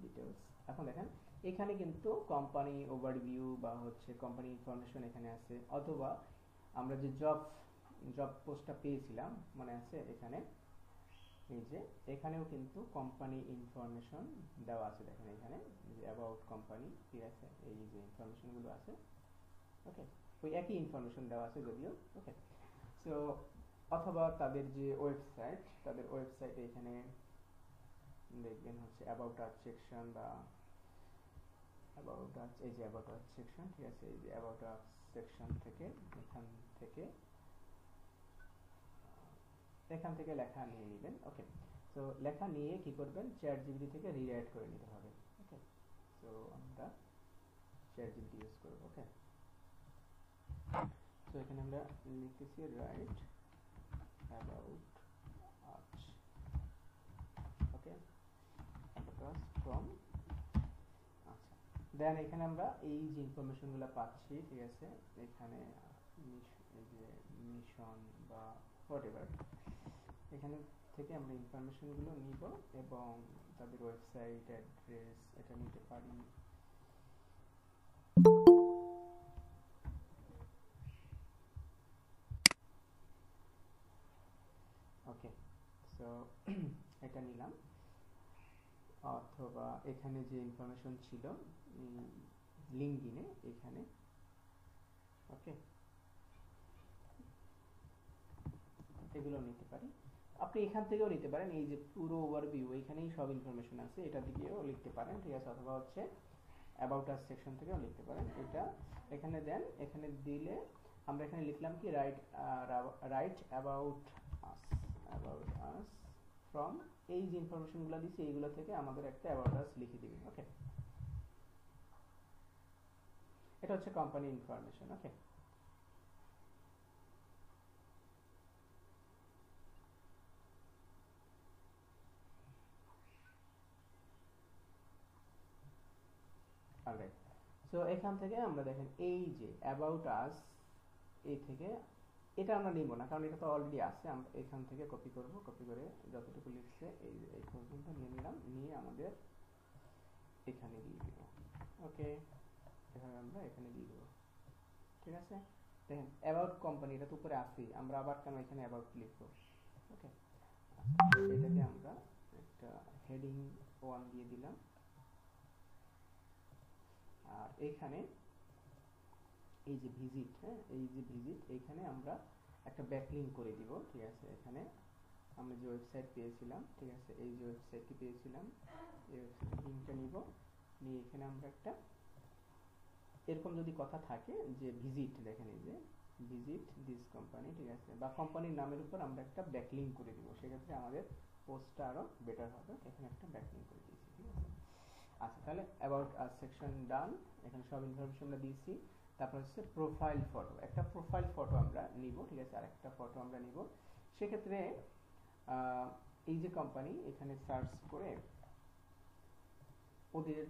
Speaker 1: ডিটেলস। এখন দেখেন এখানে কিন্তু কোম্পানি ওভারভিউ বা হচ্ছে কোম্পানি ইনফরমেশন এখানে আছে, অথবা আমরা যে জব পোস্টটা পেয়েছিলাম মনে আছে, এখানে এই যে এখানেও কিন্তু কোম্পানি ইনফরমেশন দেওয়া আছে, দেখেন এখানে যে অ্যাবাউট কোম্পানি, ঠিক আছে, এই যে ইনফরমেশনগুলো আছে। ওকে, ওই একই ইনফরমেশন দেওয়া আছে যদিও। ওকে, সো অথবা তাদের যে ওয়েবসাইট, তাদের ওয়েবসাইটে এখানে দেখবেন হচ্ছে অ্যাবাউট আস সেকশন, বা অ্যাবাউট আস, এই যে অ্যাবাউট আস সেকশন, ঠিক আছে, এই যে অ্যাবাউট আস সেকশন থেকে থেকে এখান থেকে লেখা নিয়ে নেবেন। ওকে, তো লেখা নিয়ে কি করবেন, চ্যাট জিপিটি থেকে রিরাইট করে নিতে হবে। ওকে, তো আমরা চ্যাট জিপিটি ইউজ করব। ওকে, তো এখানে আমরা লিখতেছি right about us. Okay, from. আচ্ছা, দেন এখানে আমরা এই যে ইনফরমেশনগুলো পাচ্ছি, ঠিক আছে, এখানে এই যে মিশন বা হোয়াটএভার, এখানে থেকে আমরা ইনফরমেশনগুলো নিব এবং তাদের ওয়েবসাইট অ্যাড্রেস এটা নিতে পারি। ওকে, সো এটা নিলাম। অথবা এখানে যে ইনফরমেশন ছিল লিঙ্কডিনে এখানে, ওকে, এগুলো নিতে পারি। আপনি এখান থেকেও নিতে পারেন, এই যে পুরো ওভারভিউ এখানেই সব ইনফরমেশন আছে, এটা দিকেও লিখতে পারেন, ঠিক আছে, অথবা হচ্ছে অ্যাবাউট আস সেকশন থেকেও লিখতে পারেন। এটা এখানে দেন, এখানে দিলে আমরা এখানে লিখলাম কি রাইট অ্যাবাউট আস ফ্রম, এই যে ইনফরমেশনগুলো দিচ্ছি এইগুলো থেকে আমাদের একটা অ্যাবাউট আস লিখে দিবেন, ওকে। এটা হচ্ছে কোম্পানি ইনফরমেশন, ওকে। অলরাইট, সো এখান থেকে আমরা দেখেন এই যে অ্যাবাউট আস, এই থেকে এটা আমরা নিব না কারণ এটা তো অলরেডি আছে, আমরা এখান থেকে কপি করব, কপি করে যতটুকু লিখছে এই পর্যন্ত নিয়ে নিলাম, নিয়ে আমাদের এখানে দিয়ে দিব, ওকে। এভাবে আমরা এখানে দিয়ে দেবো, ঠিক আছে। দেখেন অ্যাবাউট কোম্পানি এটা তো উপরে আছেই, আমরা আবার কেন এখানে অ্যাবাউট লিখব, ওকে। এটাকে আমরা একটা হেডিং 1 দিয়ে দিলাম, আর এখানে এই যে ভিজিট, হ্যাঁ, এই যে ভিজিট, এখানে আমরা একটা ব্যাকলিঙ্ক করে দিব, ঠিক আছে। এখানে আমরা যে ওয়েবসাইট পেয়েছিলাম, ঠিক আছে, এই যে ওয়েবসাইটটি পেয়েছিলাম, এই ওয়েবসাইটের লিঙ্কটা নিব, নিয়ে এখানে আমরা একটা এরকম যদি কথা থাকে যে ভিজিট, দেখেন এই যে ভিজিট দিস কোম্পানি, ঠিক আছে, বা কোম্পানির নামের উপর আমরা একটা ব্যাকলিঙ্ক করে দিব, সেক্ষেত্রে আমাদের পোস্টটা আরো বেটার হবে। এখানে একটা ব্যাকলিঙ্ক করে দিয়েছি, ঠিক আছে। আচ্ছা, তাহলে অ্যাবাউট আস সেকশন ডান, এখানে সব ইনফরমেশন আমরা দিয়েছি। তারপর হচ্ছে প্রোফাইল ফটো, একটা প্রোফাইল ফটো আমরা নিব, ঠিক আছে, আর একটা ফটো আমরা নিব। সেক্ষেত্রে এই যে কোম্পানি এখানে সার্চ করে ওদের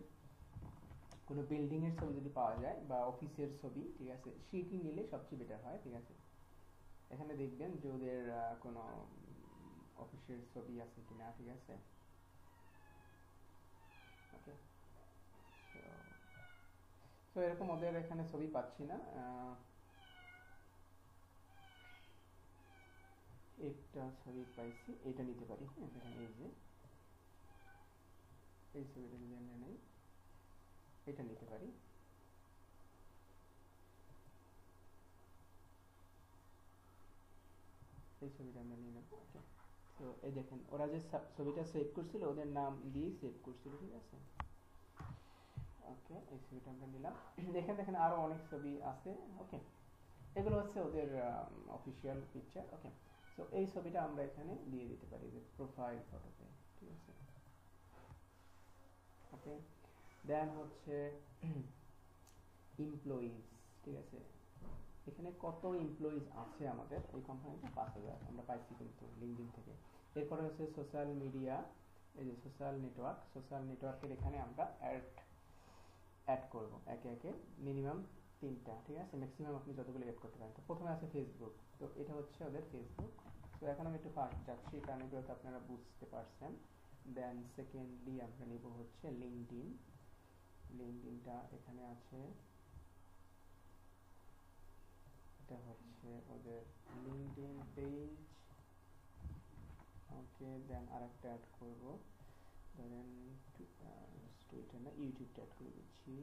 Speaker 1: কোনো বিল্ডিং এর ছবি যদি পাওয়া যায় বা অফিসের ছবি, ঠিক আছে, সেটি নিলে সবচেয়ে বেটার হয়, ঠিক আছে। এখানে দেখবেন যে ওদের কোনো অফিসের ছবি আছে কিনা, ঠিক আছে, ওকে। তো এরকম ওদের এখানে ছবি পাচ্ছি না, একটা ছবি পাইছি, এটা নিতে পারি, হ্যাঁ। দেখেন এই যে এই ছবিটা যদি আমরা নেই, এটা নিতে পারি, এই ছবিটা আমরা নিয়ে নেব, ওকে। তো এই দেখেন ওরা যে ছবিটা সেভ করছিল ওদের নাম দিয়ে সেভ করছিল, ঠিক আছে, ওকে। এই ছবিটা আমরা নিলাম, এখানে দেখেন আরো অনেক ছবি আছে, ওকে। এগুলো হচ্ছে ওদের অফিসিয়াল পিকচার, ওকে। তো এই ছবিটা আমরা এখানে দিয়ে দিতে পারি যে প্রোফাইল ফটোতে, ঠিক আছে, ওকে। দেন হচ্ছে এমপ্লয়িজ, ঠিক আছে, এখানে কত এমপ্লয়িজ আছে আমাদের এই কোম্পানিতে, 5000 আমরা পাইছি কিন্তু লিঙ্কডইন থেকে। এরপরে হচ্ছে সোশ্যাল মিডিয়া, এই যে সোশ্যাল নেটওয়ার্কের এখানে আমরা অ্যাড করব একে একে, মিনিমাম 3টা, ঠিক আছে, ম্যাক্সিমাম আপনি যতগুলো অ্যাড করতে পারেন। তো প্রথমে আছে ফেসবুক, তো এটা হচ্ছে ওদের ফেসবুক। তো এখন আমি একটু ফাস্ট যাচ্ছি কারণ এগুলো তো আপনারা বুঝতে পারছেন। দেন সেকেন্ডলি আমরা নিব হচ্ছে লিঙ্কডইনটা এখানে আছে, এটা হচ্ছে ওদের লিঙ্কডইন পেজ, ওকে। দেন আরেকটা অ্যাড করব, ধরেন টুইটার না, ইউটিউবটা অ্যাড করে দিচ্ছি,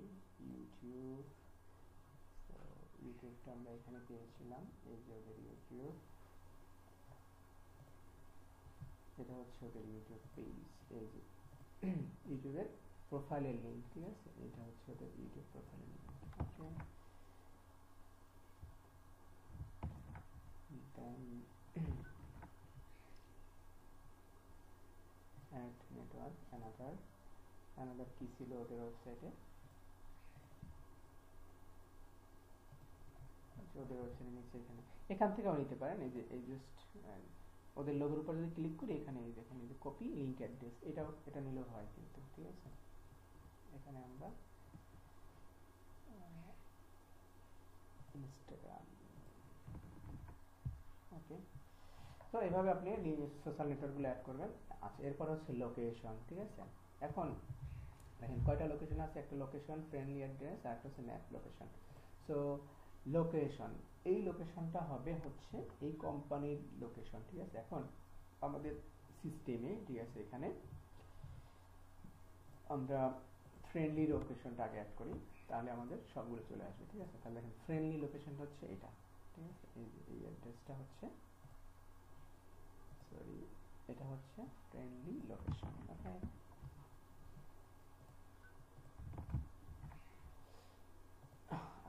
Speaker 1: ইউটিউবটা আমরা এখানে পেয়েছিলাম, এই যে ওদের ইউটিউব, এটা হচ্ছে ওদের ইউটিউব পেজ, এই যে ইউটিউবের প্রোফাইলের লিঙ্ক, ঠিক আছে, এটা হচ্ছে ওদের ইউটিউব প্রোফাইলের লিঙ্ক, ওকে। দেন অ্যাড নেটওয়ার্ক, অ্যানাদার কি ছিল ওদের ওয়েবসাইটে, ওদের ওয়েবসাইটের নিচে এখান থেকেও নিতে পারেন, এই যে এই জাস্ট ওদের লোগোর উপর যদি ক্লিক করি এখানে এই দেখেন এই যে কপি লিংক অ্যাড্রেস, এটা নিলেও হয় কিন্তু, ঠিক আছে। এখানে আমরা ইনস্টাগ্রাম, ওকে। তো এইভাবে আপনি সোশ্যাল নেটওয়ার্কগুলো অ্যাড করবেন। আচ্ছা, এরপর হচ্ছে লোকেশন, ঠিক আছে। এখন দেখেন কয়টা লোকেশন আছে, একটা লোকেশন ফ্রেন্ডলি অ্যাড্রেস, আর একটা হচ্ছে ম্যাপ লোকেশন। সো লোকেশন, এই লোকেশনটা হবে হচ্ছে এই কোম্পানির লোকেশন, ঠিক আছে। এখন আমাদের সিস্টেমে, ঠিক আছে, এখানে আমরা ফ্রেন্ডলি লোকেশনটা আগে অ্যাড করি, তাহলে আমাদের সবগুলো চলে আসবে। ঠিক আছে, তাহলে দেখেন ফ্রেন্ডলি লোকেশনটা হচ্ছে এটা। ঠিক আছে, এই অ্যাড্রেসটা হচ্ছে, সরি, এটা হচ্ছে ফ্রেন্ডলি লোকেশন। ওকে,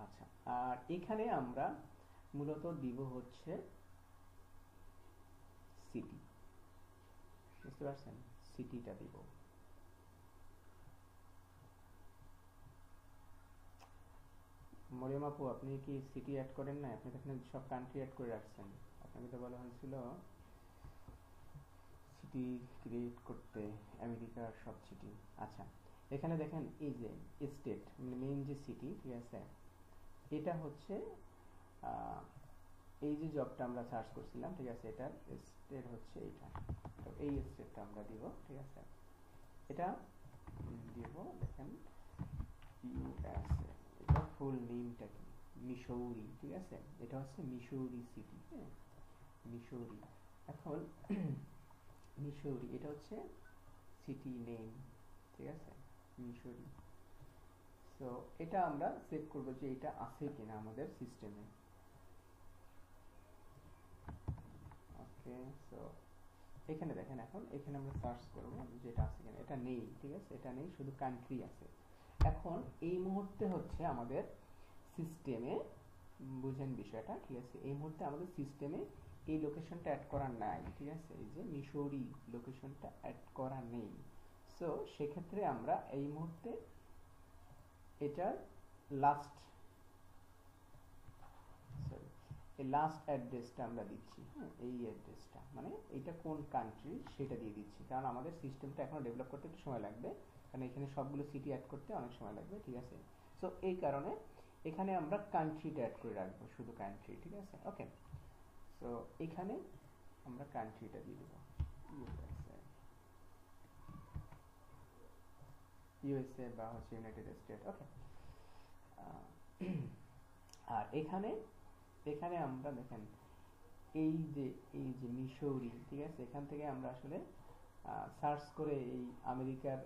Speaker 1: আচ্ছা, আর এখানে আমরা মূলত দিব হচ্ছে সিটি, বুঝতে পারছেন, সিটিটা দিব। মরিয়ম আপু, আপনি কি সিটি অ্যাড করেন না? আপনি তো এখানে সব কান্ট্রি অ্যাড করে রাখছেন। আপনাকে তো বলা হয়েছিল সিটি ক্রিয়েট করতে, আমেরিকার সব সিটি। আচ্ছা, এখানে দেখেন এই যে স্টেট, মানে মেইন যে সিটি, ঠিক আছে, এটা হচ্ছে এই যে জবটা আমরা সার্চ করছিলাম, ঠিক আছে, এটার স্টেট হচ্ছে এইটা। তো এই স্টেটটা আমরা দিব। ঠিক আছে, এটা দিব, দেখেন ইউএসএ। এটা ফুল নেমটা কি? মিসৌরি। ঠিক আছে, এটা হচ্ছে মিসৌরি সিটি। হ্যাঁ, মিসৌরি। এখন মিসৌরি, এটা হচ্ছে সিটি নেম। ঠিক আছে, মিসৌরি। সো এটা আমরা চেক করব যে এটা আছে কিনা আমাদের সিস্টেমে। ওকে, সো এখানে দেখেন, এখন এখানে আমরা সার্চ করব যে এটা আছে কিনা। এটা নেই। ঠিক আছে, এটা নেই, শুধু কান্ট্রি আছে। এখন এই মুহূর্তে হচ্ছে আমাদের সিস্টেমে, বুঝেন বিষয়টা, ঠিক আছে, এই মুহূর্তে আমাদের সিস্টেমে এই লোকেশনটা অ্যাড করা নাই। ঠিক আছে, এই যে মিসৌরি লোকেশনটা অ্যাড করা নেই। সো সেক্ষেত্রে আমরা এই মুহূর্তে এটার লাস্ট, সরি, এই লাস্ট অ্যাড্রেসটা আমরা দিচ্ছি। হ্যাঁ, এই অ্যাড্রেসটা, মানে এটা কোন কান্ট্রি সেটা দিয়ে দিচ্ছি, কারণ আমাদের সিস্টেমটা এখনো ডেভেলপ করতে একটু সময় লাগবে, কারণ এখানে সবগুলো সিটি অ্যাড করতে অনেক সময় লাগবে। ঠিক আছে, সো এই কারণে এখানে আমরা কান্ট্রিটা অ্যাড করে রাখবো, শুধু কান্ট্রি। ঠিক আছে, ওকে, সো এখানে আমরা কান্ট্রিটা দিয়ে দেবো ইউএসএ, ইউএসএ বা হচ্ছে ইউনাইটেড স্টেট। ওকে, আর এখানে এখানে আমরা দেখেন এই যে মিসৌরি, ঠিক আছে, এখান থেকে আমরা আসলে সার্চ করে এই আমেরিকার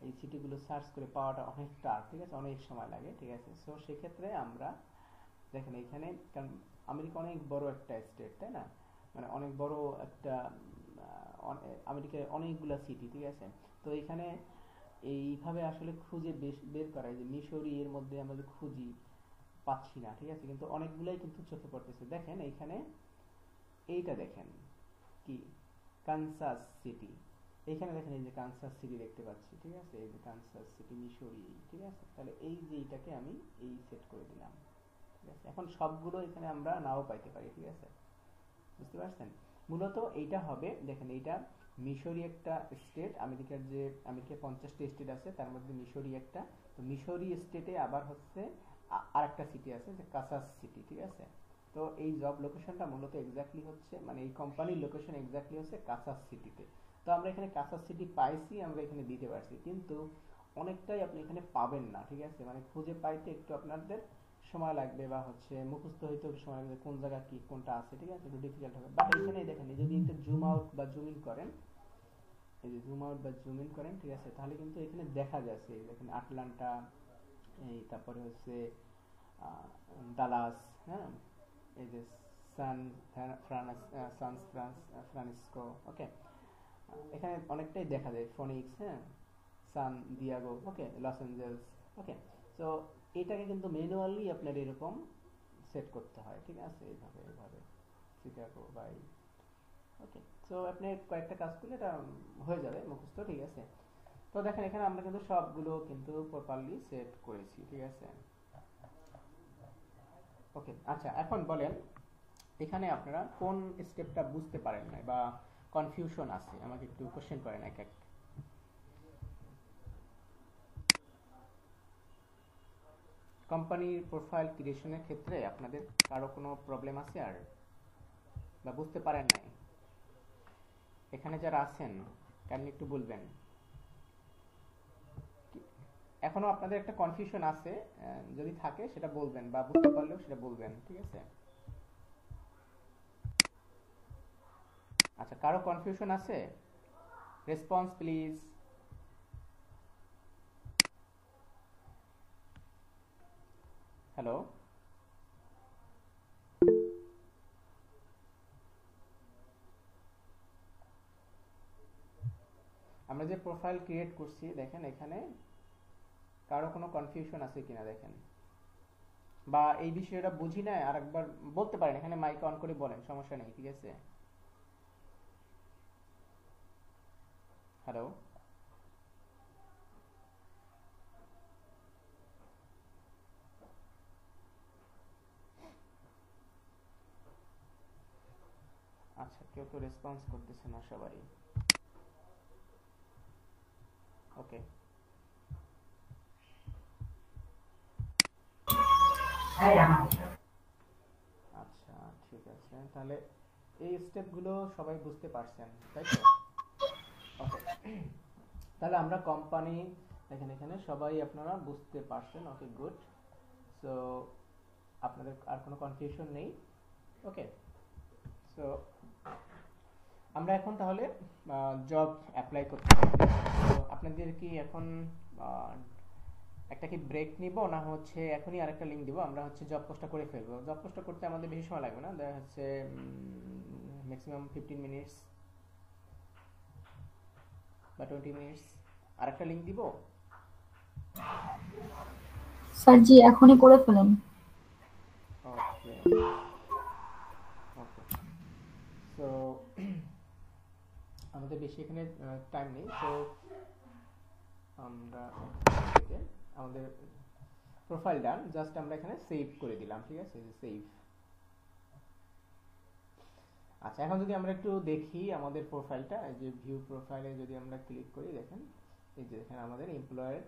Speaker 1: এই সিটিগুলো সার্চ করে পাওয়াটা অনেকটা, ঠিক আছে, অনেক সময় লাগে। ঠিক আছে, সো সেক্ষেত্রে আমরা দেখেন এখানে, কারণ আমেরিকা অনেক বড় একটা স্টেট, তাই না, মানে অনেক বড় একটা, আমেরিকার অনেকগুলা সিটি। ঠিক আছে, তো এখানে এইভাবে আসলে খুঁজে বের করা, যে মিসৌরি এর মধ্যে আমরা খুঁজি, পাচ্ছি না। ঠিক আছে, কিন্তু অনেকগুলাই কিন্তু চোখে পড়তেছে। দেখেন এইখানে এইটা দেখেন কি, কানসাস সিটি। এখানে দেখেন এই যে কানসাস সিটি দেখতে পাচ্ছি। ঠিক আছে, এই যে কানসাস সিটি মিসৌরি। ঠিক আছে, তাহলে এই যে এইটাকে আমি এই সেট করে দিলাম। ঠিক আছে, এখন সবগুলো এখানে আমরা নাও পাইতে পারি। ঠিক আছে, বুঝতে পারছেন, মূলত এইটা হবে, দেখেন এইটা মিসৌরি একটা স্টেট, আমেরিকার যে আমেরিকার 50টা স্টেট আছে তার মধ্যে মিসৌরি একটা। তো মিসৌরি স্টেটে আবার হচ্ছে আর একটা সিটি আছে যে কাসাস সিটি। ঠিক আছে, তো এই জব লোকেশনটা মূলত এক্স্যাক্টলি হচ্ছে, মানে এই কোম্পানির লোকেশন এক্স্যাক্টলি হচ্ছে কাসাস সিটিতে। তো আমরা এখানে কাসাস সিটি পাইছি, আমরা এখানে দিতে পারছি, কিন্তু অনেকটাই আপনি এখানে পাবেন না। ঠিক আছে, মানে খুঁজে পাইতে একটু আপনাদের সময় লাগবে, বা হচ্ছে মুখস্থ হইতে একটু সময় লাগবে, কোন জায়গা কি কোনটা আছে। ঠিক আছে, একটু ডিফিকাল্ট হবে। বাট এখানে দেখেন যদি একটু জুম আউট বা জুম ইন করেন, এই যে জুম আউট বা জুম ইন করেন, ঠিক আছে, তাহলে কিন্তু এখানে দেখা যাচ্ছে, দেখেন আটলান্টা, এই তারপরে হচ্ছে দালাস, হ্যাঁ, এই যে সান ফ্রান্সিসকো। ওকে, এখানে অনেকটাই দেখা যায়, ফোনিক্স, হ্যাঁ, সান দিয়াগো, ওকে, লস অ্যাঞ্জেলস। ওকে, সো এটাকে কিন্তু ম্যানুয়ালি আপনার এরকম সেট করতে হয়। ঠিক আছে, এইভাবে এইভাবে শিকাগো বাই। ওকে, সো আপনি কয়েকটা কাজ করলে এটা হয়ে যাবে মুখস্থ। ঠিক আছে, তো দেখেন এখানে আমরা কিন্তু সবগুলো কিন্তু প্রপারলি সেট করেছি। ঠিক আছে, ওকে, আচ্ছা, এখন বলেন এখানে আপনারা কোন স্টেপটা বুঝতে পারেন না বা কনফিউশন আছে, আমাকে একটু কোশ্চেন করেন এক এক। কোম্পানির প্রোফাইল ক্রিয়েশনের ক্ষেত্রে আপনাদের কারো কোনো প্রবলেম আছে আর, বা বুঝতে পারেন নাই? এখানে যারা আছেন কাইন্ডলি একটু বলবেন। এখনো আপনাদের একটা কনফিউশন আছে, যদি থাকে সেটা বলবেন, বা বুঝতে পারলেও সেটা বলবেন। ঠিক আছে, আচ্ছা, কারো কনফিউশন আছে? Response please. হ্যালো, আমরা যে প্রোফাইল ক্রিয়েট করছি দেখেন এখানে কারো কোনো কনফিউশন আছে কিনা দেখেন, বা এই বিষয়টা বুঝি না আরেকবার বলতে পারেন, এখানে মাইক অন করে বলেন, সমস্যা নেই, ঠিক আছে। হ্যালো, আচ্ছা কেউ তো রেসপন্স করতেছে না সবাই। ওকে, আচ্ছা ঠিক আছে, তাহলে এই স্টেপগুলো সবাই বুঝতে পারছেন তাই তো? ওকে, তাহলে আমরা কোম্পানি দেখেন এখানে সবাই আপনারা বুঝতে পারছেন, ওকে গুড। সো আপনাদের আর কোনো কনফিউশন নেই, ওকে। সো আমরা এখন তাহলে জব অ্যাপ্লাই করতে পারি। তো আপনাদের কি এখন আহ, একটা কি ব্রেক নিব, না হচ্ছে এখনই আরেকটা লিংক দিব, আমরা হচ্ছে জব পোস্টটা করে ফেলবো। জব পোস্টটা করতে আমাদের বেশি সময় লাগবে না, দেখা হচ্ছে ম্যাক্সিমাম 15 মিনিটস বা 20 মিনিটস। আরেকটা লিংক দিব।
Speaker 2: স্যার জি এখনই করে ফেলেন।
Speaker 1: ওকে ওকে, সো আমাদের বেশি এখানে টাইম নেই, তো আমরা থেকে আমাদের প্রোফাইল ডান, জাস্ট আমরা এখানে সেভ করে দিলাম, ঠিক আছে, যে সেভ। আচ্ছা এখন যদি আমরা একটু দেখি আমাদের প্রোফাইলটা, এই যে ভিউ প্রোফাইলে যদি আমরা ক্লিক করি দেখেন, এই যে এখানে আমাদের এমপ্লয়ের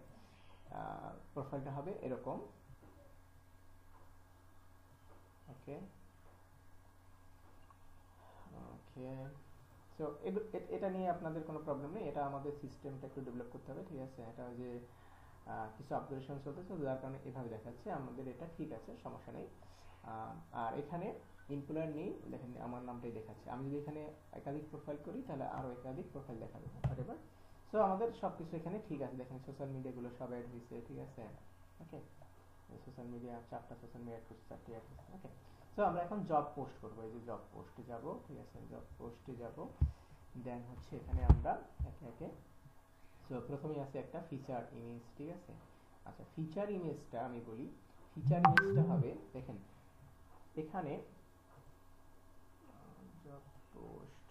Speaker 1: প্রোফাইলটা হবে এরকম। ওকে ওকে, সো এটা নিয়ে আপনাদের কোনো প্রবলেম নেই, এটা আমাদের সিস্টেমটা একটু ডেভেলপ করতে হবে, ঠিক আছে। এটা যে কিছু আপগ্রেডেশন চলতেছে যার কারণে এভাবে দেখাচ্ছে, আমাদের এটা ঠিক আছে, সমস্যা নেই। আর এখানে এমপ্লয়ার নেই, দেখেন আমার নামটাই দেখাচ্ছে। আমি যদি এখানে একাধিক প্রোফাইল করি তাহলে আরো একাধিক প্রোফাইল দেখাবে, হোয়াটএভার। সো আমাদের সবকিছু এখানে ঠিক আছে, দেখেন সোশ্যাল মিডিয়াগুলো সব অ্যাড হয়েছে, ঠিক আছে। ওকে, সোশ্যাল মিডিয়া 4টা সোশ্যাল মিডিয়া, 4টি অ্যাড হয়েছে, ওকে। সো আমরা এখন জব পোস্ট করবো, এই যে জব পোস্টে যাব, ঠিক আছে, জব পোস্টে যাব। দেন হচ্ছে এখানে আমরা একে একে, সো প্রথমেই আছে একটা ফিচার ইমেজ, ঠিক আছে। আচ্ছা ফিচার ইমেজটা আমি বলি, ফিচার ইমেজটা হবে দেখেন এখানে জব পোস্ট,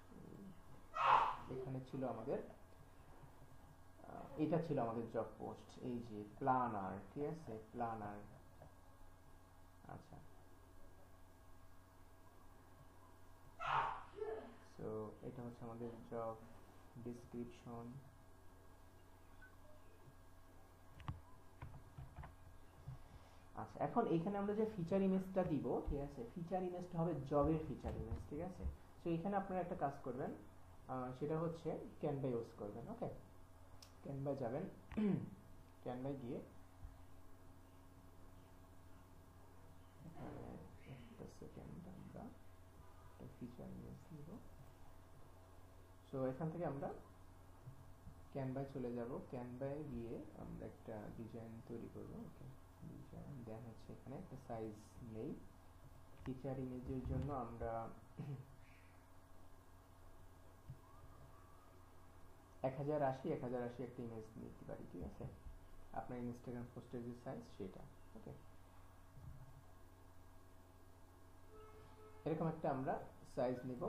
Speaker 1: এখানে ছিল আমাদের এটা ছিল আমাদের জব পোস্ট, এই যে প্ল্যানার, ঠিক আছে, প্ল্যানার। আচ্ছা সো এটা হচ্ছে আমাদের জব ডিসক্রিপশন। আচ্ছা এখন এইখানে আমরা যে ফিচার ইমেজটা দিব, ঠিক আছে, ফিচার ইমেজটা হবে জবের ফিচার ইমেজ, ঠিক আছে। সো এখানে আপনারা একটা কাজ করবেন, সেটা হচ্ছে ক্যানভা ইউজ করবেন, ওকে। ক্যানভা যাবেন, ক্যানভায় গিয়ে এখানে একটা সেকেন্ড আমরা একটা ফিচার ইমেজ নিব। সো এখান থেকে আমরা ক্যানভায় চলে যাব, ক্যানভায় গিয়ে আমরা একটা ডিজাইন তৈরি করব, ওকে। ডিজাইন দেন হচ্ছে এখানে একটা সাইজ নেই, ফিচার ইমেজের জন্য আমরা 1080 1080 একটা ইমেজ নিতে পারি, ঠিক আছে, আপনার ইনস্টাগ্রাম পোস্টের যে সাইজ সেটা, ওকে। এরকম একটা আমরা সাইজ নিব,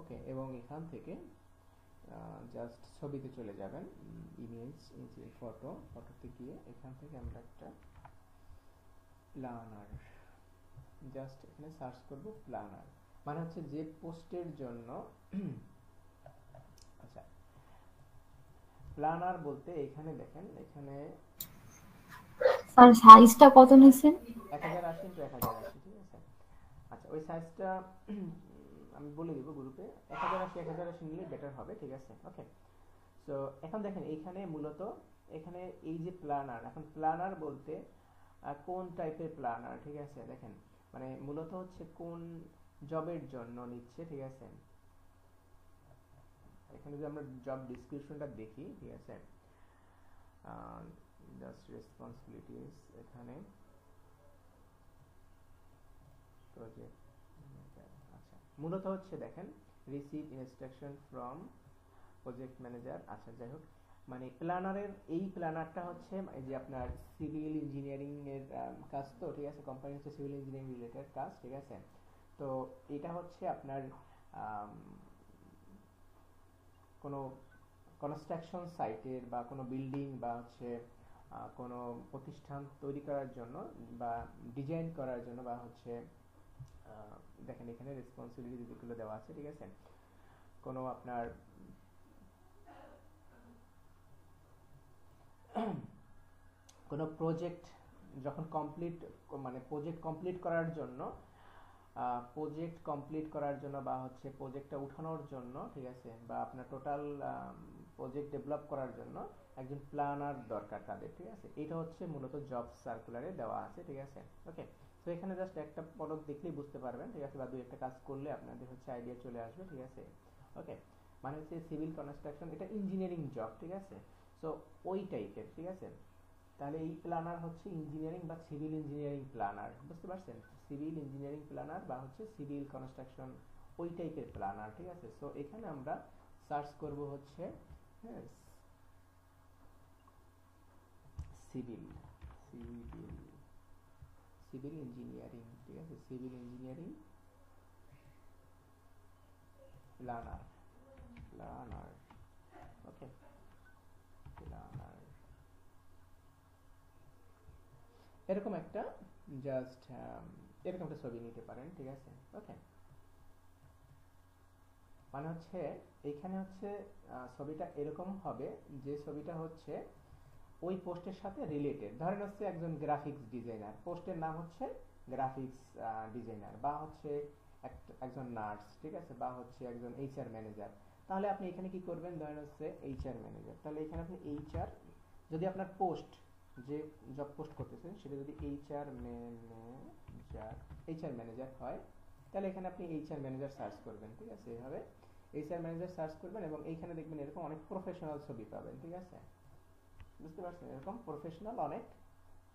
Speaker 1: ওকে। এবং এখান থেকে জাস্ট ছবিতে চলে যাবেন, ইমেজ, এই যে ফটো, ফটোতে গিয়ে এখান থেকে আমরা একটা প্ল্যানার, জাস্ট এখানে সার্চ করব প্ল্যানার, মানে হচ্ছে যে পোস্টের জন্য আচ্ছা প্ল্যানার বলতে এখানে দেখেন, এখানে
Speaker 2: স্যার সাইজটা কত নিছেন?
Speaker 1: 1080 ইন্টু 1080, ঠিক আছে। আচ্ছা ওই সাইজটা আমি বলে দিব গ্রুপে, 1080 1080 নিলে বেটার হবে, ঠিক আছে, ওকে। সো এখন দেখেন এইখানে মূলত এখানে এই যে প্ল্যানার, এখন প্ল্যানার বলতে কোন টাইপের প্ল্যানার, ঠিক আছে, দেখেন মানে মূলত হচ্ছে কোন জবের জন্য নিচ্ছে, ঠিক আছে। এখানে যদি আমরা জব ডিসক্রিপশনটা দেখি, ঠিক আছে, জাস্ট রেসপন্সিবিলিটিস এখানে প্রজেক্ট আচ্ছা, মূলত হচ্ছে দেখেন receive instruction from project manager. আচ্ছা যাই হোক, মানে প্ল্যানারের এই প্ল্যানারটা হচ্ছে এই যে আপনার সিভিল ইঞ্জিনিয়ারিং এর কাজ, তো ঠিক আছে, কোম্পানি হচ্ছে সিভিল ইঞ্জিনিয়ারিং রিলেটেড কাজ, ঠিক আছে। তো এটা হচ্ছে আপনার কোনো কনস্ট্রাকশন সাইটের বা কোনো বিল্ডিং বা হচ্ছে কোনো প্রতিষ্ঠান তৈরি করার জন্য বা ডিজাইন করার জন্য বা হচ্ছে দেখেন এখানে রেসপন্সিবিলিটি যেগুলো দেওয়া আছে, ঠিক আছে, কোনো আপনার কোনো প্রজেক্ট যখন কমপ্লিট, মানে প্রজেক্ট কমপ্লিট করার জন্য বা হচ্ছে প্রজেক্টটা উঠানোর জন্য, ঠিক আছে, বা আপনার টোটাল প্রজেক্ট ডেভেলপ করার জন্য একজন প্ল্যানার দরকার তাদের, ঠিক আছে। এটা হচ্ছে মূলত জব সার্কুলারে দেওয়া আছে, ঠিক আছে। ওকে, তো এখানে জাস্ট একটা পদক দেখলেই বুঝতে পারবেন, ঠিক আছে, বা দুই একটা কাজ করলে আপনাদের হচ্ছে আইডিয়া চলে আসবে, ঠিক আছে। ওকে, মানে হচ্ছে সিভিল কনস্ট্রাকশন, এটা ইঞ্জিনিয়ারিং জব, ঠিক আছে। সো ওই টাইপের, ঠিক আছে। তাহলে এই প্ল্যানার হচ্ছে ইঞ্জিনিয়ারিং বা সিভিল ইঞ্জিনিয়ারিং প্ল্যানার, বুঝতে পারছেন? সিভিল ইঞ্জিনিয়ারিং প্ল্যানার বা হচ্ছে সিভিল কনস্ট্রাকশন ওই টাইপের প্ল্যানার, ঠিক আছে। সো এখানে আমরা সার্চ করব হচ্ছে হ্যাঁ সিভিল সিভিল সিভিল ইঞ্জিনিয়ারিং, ঠিক আছে, সিভিল ইঞ্জিনিয়ারিং প্ল্যানার প্ল্যানার ওকে, প্ল্যানার এরকম একটা জাস্ট এরকম একটা ছবি নিতে পারেন, ঠিক আছে। ওকে, মানে হচ্ছে এইখানে হচ্ছে ছবিটা এরকম হবে যে ছবিটা হচ্ছে ওই পোস্টের সাথে রিলেটেড। ধরেন হচ্ছে একজন গ্রাফিক্স ডিজাইনার, পোস্টের নাম হচ্ছে গ্রাফিক্স ডিজাইনার, বা হচ্ছে একজন নার্স, ঠিক আছে, বা হচ্ছে একজন এইচআর ম্যানেজার। তাহলে আপনি এখানে কি করবেন, ধরেন হচ্ছে এইচআর ম্যানেজার, তাহলে এখানে আপনি এইচআর, যদি আপনার পোস্ট যে জব পোস্ট করতেছেন সেটা যদি এইচআর ম্যানেজার হয়, তাহলে এখানে আপনি এইচআর ম্যানেজার সার্চ করবেন, ঠিক আছে, এইভাবে এইচআর ম্যানেজার সার্চ করবেন এবং এইখানে দেখবেন এরকম অনেক প্রফেশনাল ছবি পাবেন, ঠিক আছে, বুঝতে পারছেন, এরকম প্রফেশনাল অনেক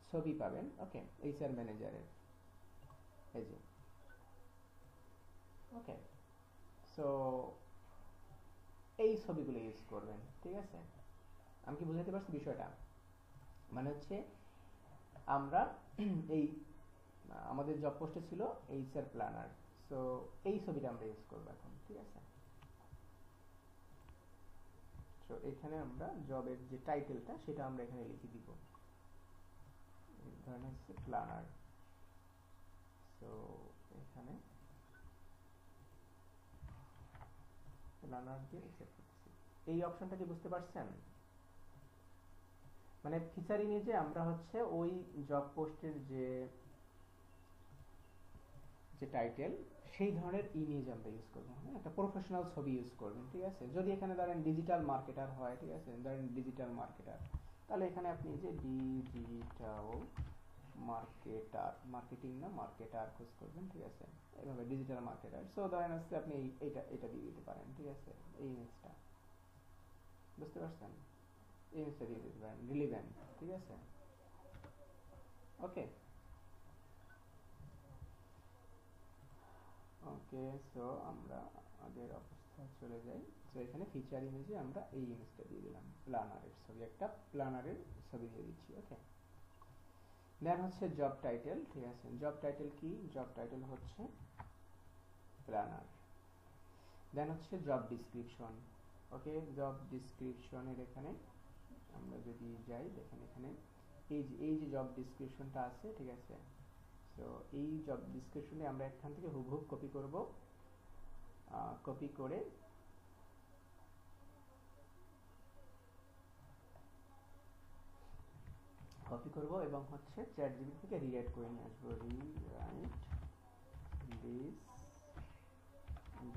Speaker 1: ছবি পাবেন। ওকে, এইচআর ম্যানেজারের এই যে, ওকে, সো এই ছবিগুলো ইউজ করবেন, ঠিক আছে। আমি কি বুঝাতে পারছি বিষয়টা? মানে হচ্ছে আমরা এই আমাদের জব পোস্টে ছিল এইচআর প্ল্যানার, সো এই ছবিটা আমরা ইউজ করবো এখন, ঠিক আছে। সো এখানে আমরা জবের যে টাইটেলটা সেটা আমরা এখানে লিখে দিব, ধরেন হচ্ছে প্ল্যানার। সো এখানে প্ল্যানার দিয়ে accept করতেছি। এই অপশনটা কি বুঝতে পারছেন? মানে ফিচার ইমেজে আমরা হচ্ছে ওই জব পোস্টের যে যে টাইটেল সেই ধরনের ইমেজ আমরা ইউজ করব, হ্যাঁ, একটা প্রফেশনাল ছবি ইউজ করবেন, ঠিক আছে। যদি এখানে ধরেন ডিজিটাল মার্কেটার হয়, ঠিক আছে, ধরেন ডিজিটাল মার্কেটার, তাহলে এখানে আপনি যে ডিজিটাল মার্কেটার, মার্কেটিং না মার্কেটার খোঁজ করবেন, ঠিক আছে, এইভাবে ডিজিটাল মার্কেটার। সো ধরেন হচ্ছে আপনি এটা দিয়ে দিতে পারেন, ঠিক আছে, এই ইমেজটা, বুঝতে পারছেন, এই ইমেজটা দিয়ে দিতে পারেন, রিলিভেন্ট, ঠিক আছে। ওকে ওকে, সো আমরা আগের অবস্থায় চলে যাই। সো এখানে ফিচার ইমেজে আমরা এই ইমেজটা দিয়ে দিলাম, প্ল্যানারের ছবি, একটা প্ল্যানারের ছবি দিয়ে দিচ্ছি। ওকে, দেন হচ্ছে জব টাইটেল, ঠিক আছে। জব টাইটেল কি? জব টাইটেল হচ্ছে প্ল্যানার। দেন হচ্ছে জব ডিসক্রিপশন। ওকে, জব ডিসক্রিপশনের এখানে আমরা যদি যাই, দেখেন এখানে এই যে জব ডিসক্রিপশনটা আছে, ঠিক আছে। সো এই জব ডিসক্রিপশনে আমরা এখান থেকে হুবহু কপি করব, কপি করে এবং হচ্ছে চ্যাট জিপিটি থেকে রিরাইট করে নিয়ে আসবো, রিরাইট দিস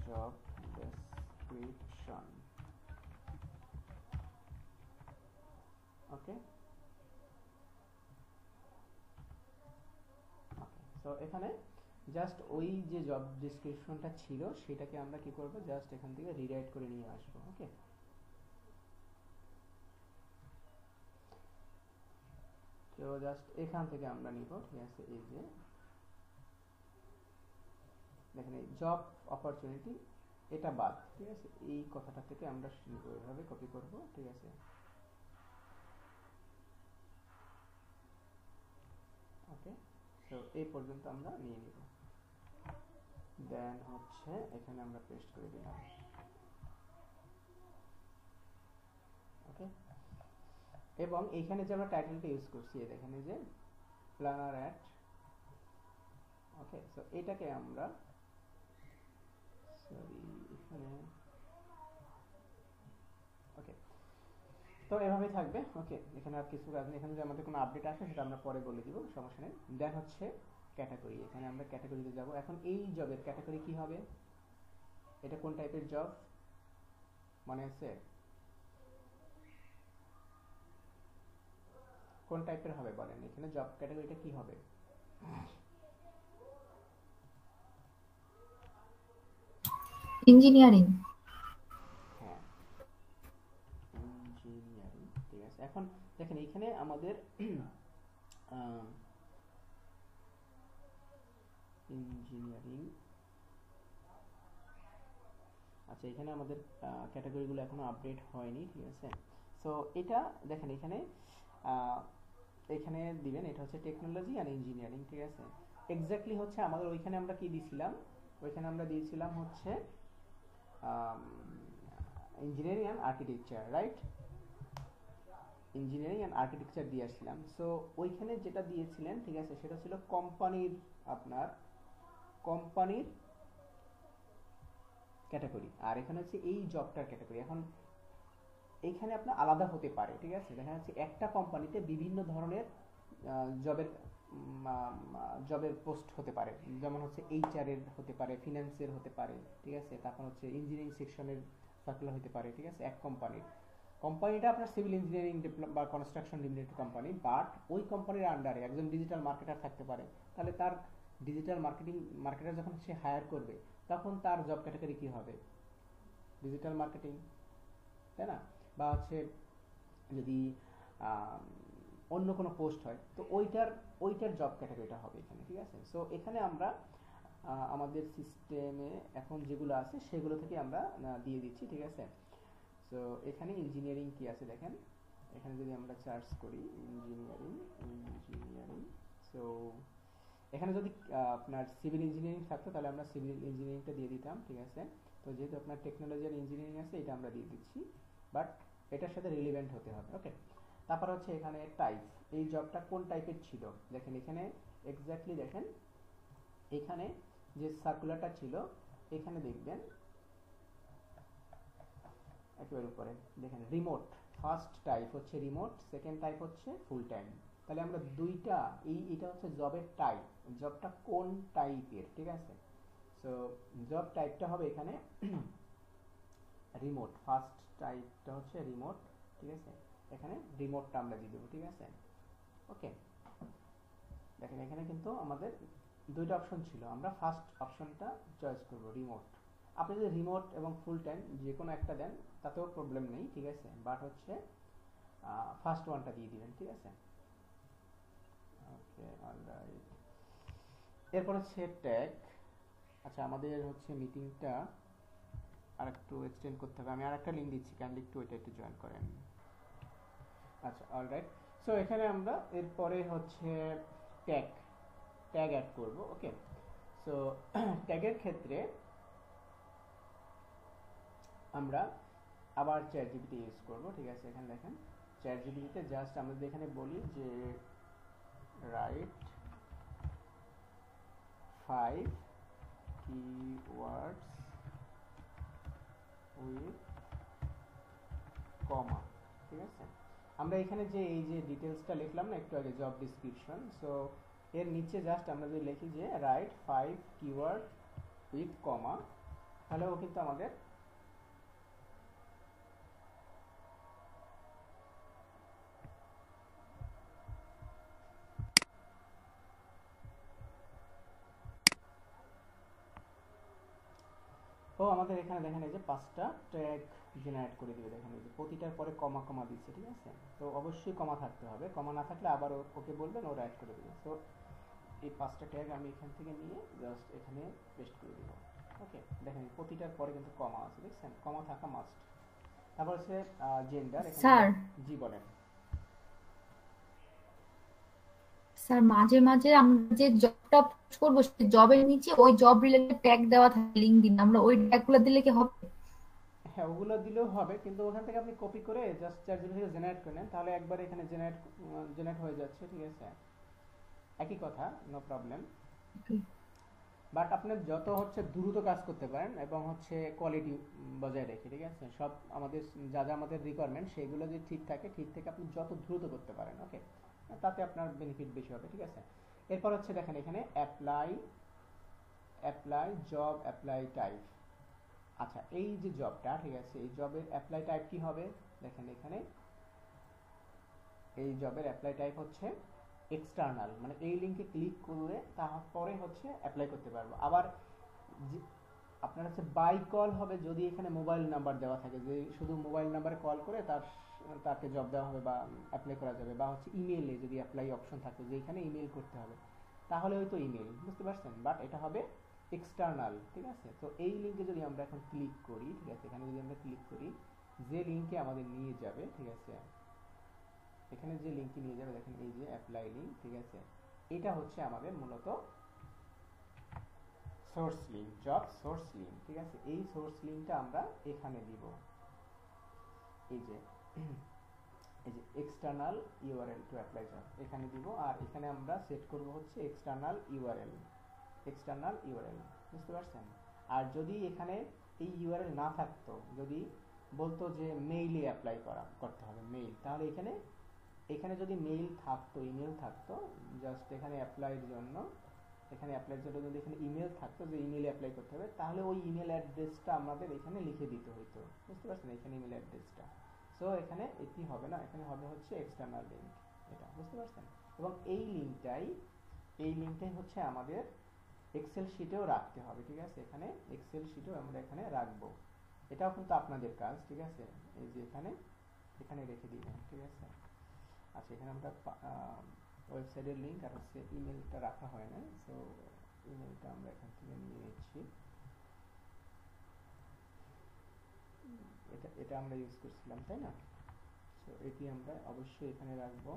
Speaker 1: জব ডেসক্রিপশন। ওকে, তো এখানে জাস্ট ওই যে জব ডেসক্রিপশনটা ছিল সেটাকে আমরা কি করব, জাস্ট এখান থেকে রিরাইট করে নিয়ে আসবো। ওকে, তো জাস্ট এখান থেকে আমরা নিব, ঠিক আছে, এই যে দেখেন এই জব অপরচুনিটি এটা বাদ, ঠিক আছে, এই কথাটা থেকে আমরা এভাবে কপি করব, ঠিক আছে। ওকে, তো এই পর্যন্ত আমরা নিয়ে নিব, দেন হচ্ছে এখানে আমরা পেস্ট করে দিলাম। ওকে, এবং এইখানে যে আমরা টাইটেলটা ইউজ করছি দেখেন এই যে প্ল্যানার অ্যাট, ওকে, সো এটাকে আমরা সরি এখানে, ওকে, তো এভাবেই থাকবে। ওকে, এখানে আর কিছু কাজ নেই, এখানে যদি আমাদের কোনো আপডেট আসে সেটা আমরা পরে বলে দিব, সমস্যা নেই। দেন হচ্ছে ক্যাটাগরি, এখানে আমরা ক্যাটাগরিতে যাব। এখন এই জবের ক্যাটাগরি কি হবে, এটা কোন টাইপের জব মনে আছে, কোন টাইপের হবে বলেন, এখানে জব ক্যাটাগরিটা কি হবে?
Speaker 2: ইঞ্জিনিয়ারিং।
Speaker 1: হ্যাঁ, ইঞ্জিনিয়ারিং, ঠিক আছে। এখন দেখেন এখানে আমাদের ইঞ্জিনিয়ারিং, আচ্ছা এখানে আমাদের ক্যাটাগরিগুলো এখনো আপডেট হয়নি, ঠিক আছে। সো এটা দেখেন এখানে এখানে দিবেন, এটা হচ্ছে টেকনোলজি আর ইঞ্জিনিয়ারিং, ঠিক আছে। এক্স্যাক্টলি হচ্ছে আমাদের ওইখানে আমরা কি দিয়েছিলাম, ওইখানে আমরা দিয়েছিলাম হচ্ছে engineering and architecture, right, engineering and architecture দিয়ে আসছিলাম। সো ওইখানে যেটা দিয়েছিলেন, ঠিক আছে, সেটা ছিল কোম্পানির, আপনার কোম্পানির ক্যাটাগরি, আর এখানে হচ্ছে এই জবটার ক্যাটাগরি। এখন এইখানে আপনার আলাদা হতে পারে, ঠিক আছে, দেখা যাচ্ছে একটা কোম্পানিতে বিভিন্ন ধরনের জবের জবের পোস্ট হতে পারে, যেমন হচ্ছে এইচআর এর হতে পারে, ফিনান্সের হতে পারে, ঠিক আছে, তারপর হচ্ছে ইঞ্জিনিয়ারিং সেকশনের সার্কুলার হতে পারে, ঠিক আছে, এক কোম্পানির। কোম্পানিটা আপনার সিভিল ইঞ্জিনিয়ারিং বা কনস্ট্রাকশন লিমিটেড কোম্পানি, বাট ওই কোম্পানির আন্ডারে একজন ডিজিটাল মার্কেটার থাকতে পারে, তাহলে তার ডিজিটাল মার্কেটার যখন সে হায়ার করবে তখন তার জব ক্যাটাগরি কি হবে, ডিজিটাল মার্কেটিং, তাই না? বা হচ্ছে যদি অন্য কোনো পোস্ট হয় তো ওইটার জব ক্যাটাগরিটা হবে এখানে, ঠিক আছে। সো এখানে আমরা আমাদের সিস্টেমে এখন যেগুলো আছে সেগুলো থেকে আমরা দিয়ে দিচ্ছি, ঠিক আছে। সো এখানে ইঞ্জিনিয়ারিং কি আছে দেখেন, এখানে যদি আমরা সার্চ করি ইঞ্জিনিয়ারিং, সো এখানে যদি আপনার সিভিল ইঞ্জিনিয়ারিং থাকতো তাহলে আমরা সিভিল ইঞ্জিনিয়ারিংটা দিয়ে দিতাম, ঠিক আছে। তো যেহেতু আপনার টেকনোলজি আর ইঞ্জিনিয়ারিং আছে এটা আমরা দিয়ে দিচ্ছি, বাট এটার সাথে রিলেভেন্ট হতে হবে, ওকে। তারপর হচ্ছে এখানে টাইপ, এই জবটা কোন টাইপের ছিল দেখেন, এখানে এক্স্যাক্টলি দেখেন এখানে যে সার্কুলারটা ছিল এখানে দেখবেন একেবারে উপরে দেখেন রিমোট, ফার্স্ট টাইপ হচ্ছে রিমোট, সেকেন্ড টাইপ হচ্ছে ফুল টাইম। তাহলে আমরা দুইটা, এটা হচ্ছে জবের টাইপ, জবটা কোন টাইপের, ঠিক আছে। সো জব টাইপটা হবে এখানে রিমোট, ফার্স্ট টাইপটা হচ্ছে রিমোট, ঠিক আছে, এখানে রিমোটটা আমরা দিয়ে দেবো, ঠিক আছে। ওকে, দেখেন এখানে কিন্তু আমাদের দুইটা অপশন ছিল, আমরা ফার্স্ট অপশনটা চয়েস করব রিমোট। আপনি যদি রিমোট এবং ফুল টাইম যে কোনো একটা দেন তাতেও প্রবলেম নেই, ঠিক আছে, বাট হচ্ছে ফার্স্ট ওয়ানটা দিয়ে দিবেন, ঠিক আছে। ওকে, অলরাইট। এরপর হচ্ছে ট্যাগ। আচ্ছা আমাদের হচ্ছে মিটিংটা আর একটু এক্সটেন্ড করতে হবে, আমি আর একটা লিঙ্ক দিচ্ছি, কাইন্ডলি একটু ওইটা একটু জয়েন করেন। আচ্ছা, অলরাইট। সো এখানে আমরা এরপরে হচ্ছে ট্যাগ ট্যাগ অ্যাড করব, ওকে। সো ট্যাগের ক্ষেত্রে আমরা আবার চ্যাট জিপিটি ইউজ করব, ঠিক আছে। এখানে দেখেন চ্যাট জিপিটিতে জাস্ট আমরা এখানে বলি যে রাইট 5 keywords উইথ কমা, ঠিক আছে। আমরা এখানে যে এই যে ডিটেলসটা লিখলাম না একটু আগে, জব ডিসক্রিপশন, সো এর নিচে জাস্ট আমরা যদি লিখি যে রাইট 5 কিওয়ার্ড উইথ কমা, তাহলে ও কিন্তু আমাদের এখানে দেখেন এই যে 5টা ট্যাগ জেনারেট করে দিবে, দেখেন এই যে প্রতিটার পরে কমা কমা দিচ্ছে, ঠিক আছে। তো অবশ্যই কমা থাকতে হবে, কমা না থাকলে আবার ওকে বলবেন ও অ্যাড করে দিবে। তো এই 5টা ট্যাগ আমি এখান থেকে নিয়ে জাস্ট এখানে পেস্ট করে দিব। ওকে, দেখেন প্রতিটার পরে কিন্তু কমা আছে, দেখছেন? কমা থাকা মাস্ট। তারপর হচ্ছে জেন্ডার, এখানে
Speaker 2: স্যার
Speaker 1: জি বলেন।
Speaker 2: স্যার মাঝে মাঝে আমরা যে জবটা পোস্ট করবো সেই জবের নিচে ওই জব রিলেটেড ট্যাগ দেওয়া থাকে লিঙ্কডইন, আমরা ওই ট্যাগগুলো দিলে কি হবে?
Speaker 1: হ্যাঁ, ওগুলো দিলেও হবে, কিন্তু ওখান থেকে আপনি কপি করে জাস্ট চ্যাটজিপিটি থেকে জেনারেট করে নেন, তাহলে একবার এখানে জেনারেট হয়ে যাচ্ছে, ঠিক আছে? একই কথা, নো প্রবলেম। বাট আপনি যত হচ্ছে দ্রুত কাজ করতে পারেন এবং হচ্ছে কোয়ালিটি বজায় রেখে, ঠিক আছে? সব আমাদের যা যা আমাদের রিকোয়ারমেন্ট সেগুলো যদি ঠিক থাকে, ঠিক থেকে আপনি যত দ্রুত করতে পারেন, ওকে, তাতে আপনার বেনিফিট বেশি হবে, ঠিক আছে? এরপর হচ্ছে দেখেন এখানে অ্যাপ্লাই জব অ্যাপ্লাই টাইপ। আচ্ছা, এই যে জবটা, ঠিক আছে, এই জবের অ্যাপ্লাই টাইপ কি হবে? দেখেন এখানে এই জবের অ্যাপ্লাই টাইপ হচ্ছে এক্সটার্নাল, মানে এই লিংকে ক্লিক করলে তারপরে হচ্ছে অ্যাপ্লাই করতে পারবো। আবার আপনার হচ্ছে বাই কল হবে যদি এখানে মোবাইল নাম্বার দেওয়া থাকে, যে শুধু মোবাইল নাম্বারে কল করে তাকে জব দেওয়া হবে বা অ্যাপ্লাই করা যাবে, বা হচ্ছে ইমেইলে যদি অ্যাপ্লাই অপশন থাকে যে এখানে ইমেইল করতে হবে, তাহলে হয়তো ইমেইল, বুঝতে পারছেন? বাট এটা হবে এক্সটার্নাল, ঠিক আছে? তো এই লিংকে যদি আমরা এখন ক্লিক করি, ঠিক আছে, এখানে যদি আমরা ক্লিক করি, যে লিংকে আমাদের নিয়ে যাবে, ঠিক আছে, এখানে যে লিংকটি নিয়ে যাবে, দেখেন এই যে অ্যাপ্লাই লিংক, ঠিক আছে, এটা হচ্ছে আমাদের মূলত source link, job source link, ঠিক আছে? এই সোর্স লিংকটা আমরা এখানে দিব, এই যে external URL to apply job এখানে দিব, আর এখানে আমরা সেট করব হচ্ছে এক্সটার্নাল ইউআরএল, বুঝতে পারছেন? আর যদি এখানে এই ইউআরএল না থাকতো, যদি বলতো যে মেইলে অ্যাপ্লাই করতে হবে মেইল, তাহলে এখানে যদি মেইল থাকতো, ইমেল থাকতো, জাস্ট এখানে অ্যাপ্লাইয়ের জন্য যদি এখানে ইমেল থাকতো যে ইমেইলে অ্যাপ্লাই করতে হবে, তাহলে ওই ইমেল অ্যাড্রেসটা আমাদের এখানে লিখে দিতে হতো, বুঝতে পারছেন? এখানে ইমেল অ্যাড্রেসটা, সো এখানে এটি হবে না, এখানে হবে হচ্ছে এক্সটার্নাল লিংক, এটা বুঝতে পারছেন? এবং এই লিংকটাই হচ্ছে আমাদের এক্সেল শিটেও রাখতে হবে, ঠিক আছে? এখানে এক্সেল শিটেও আমরা এখানে রাখবো, এটাও কিন্তু আপনাদের কাজ, ঠিক আছে? এই যে এখানে রেখে দিবেন, ঠিক আছে? আচ্ছা, এখানে আমরা ওয়েবসাইটের লিংক আর হচ্ছে ইমেলটা রাখা হয় না, সো ইমেলটা আমরা এখান থেকে নিয়ে নিচ্ছি। এটা আমরা ইউজ করছিলাম, তাই না? সো এটি আমরা অবশ্যই এখানে রাখবো।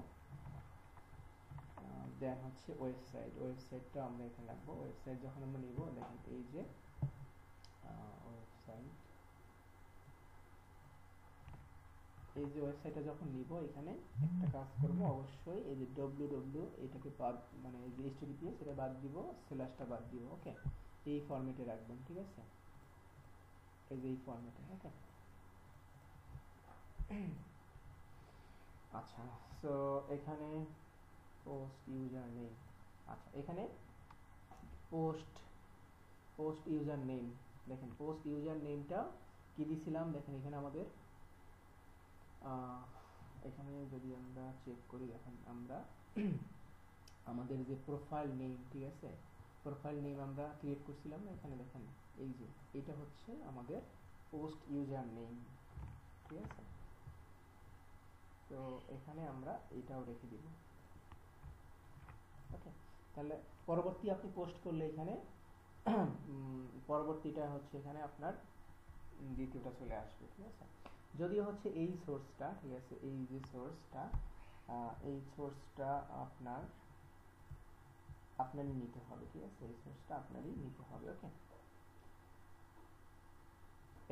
Speaker 1: দেন হচ্ছে ওয়েবসাইটটা আমরা এখানে রাখবো। ওয়েবসাইট যখন আমরা নিব, দেখেন এই যে ওয়েবসাইটটা যখন নিব, এখানে একটা কাজ করব, অবশ্যই এই যে www এটাকে বাদ, মানে এই যে https এটা বাদ দিব, স্ল্যাশটা বাদ দিব, ওকে? এই ফরম্যাটে রাখবেন, ঠিক আছে? এই যে এই ফরম্যাটে, ওকে? আচ্ছা, সো এখানে পোস্ট ইউজার নেম, আচ্ছা এখানে পোস্ট ইউজার নেম, দেখেন পোস্ট ইউজার নেমটা কি দিছিলাম, দেখেন এখানে আমাদের এখানে যদি আমরা চেক করি, দেখেন আমরা আমাদের যে প্রোফাইল নেম, ঠিক আছে, প্রোফাইল নেম আমরা ক্রিয়েট করছিলাম না, এখানে দেখেন এই যে এটা হচ্ছে আমাদের পোস্ট ইউজার নেম, ঠিক আছে? তো এখানে আমরা এটাও রেখে দিব, ওকে? তাহলে পরবর্তী আপনি পোস্ট করলে এখানে পরবর্তীটা হচ্ছে এখানে আপনার দ্বিতীয়টা চলে আসবে, ঠিক আছে? যদিও হচ্ছে এই সোর্সটা, ঠিক আছে, এই যে সোর্সটা আপনারই নিতে হবে, ঠিক আছে? এই সোর্সটা আপনারই নিতে হবে, ওকে?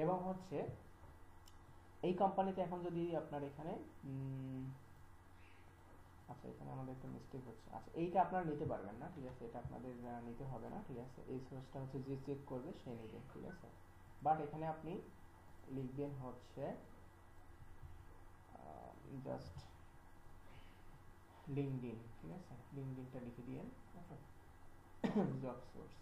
Speaker 1: এবং হচ্ছে এই কোম্পানিতে এখন যদি আপনার এখানে আচ্ছা, এখানে আমাদের একটা মিস্টেক হচ্ছে। আচ্ছা, এইটা আপনারা নিতে পারবেন না, ঠিক আছে? এটা আপনাদের নিতে হবে না, ঠিক আছে? এই সোর্সটা হচ্ছে যে চেক করবে সে নেবে, ঠিক আছে? বাট এখানে আপনি লিখবেন হচ্ছে জাস্ট লিঙ্কডইন, ঠিক আছে? লিঙ্কডইনটা লিখে দিয়েন, ওকে? জব সোর্স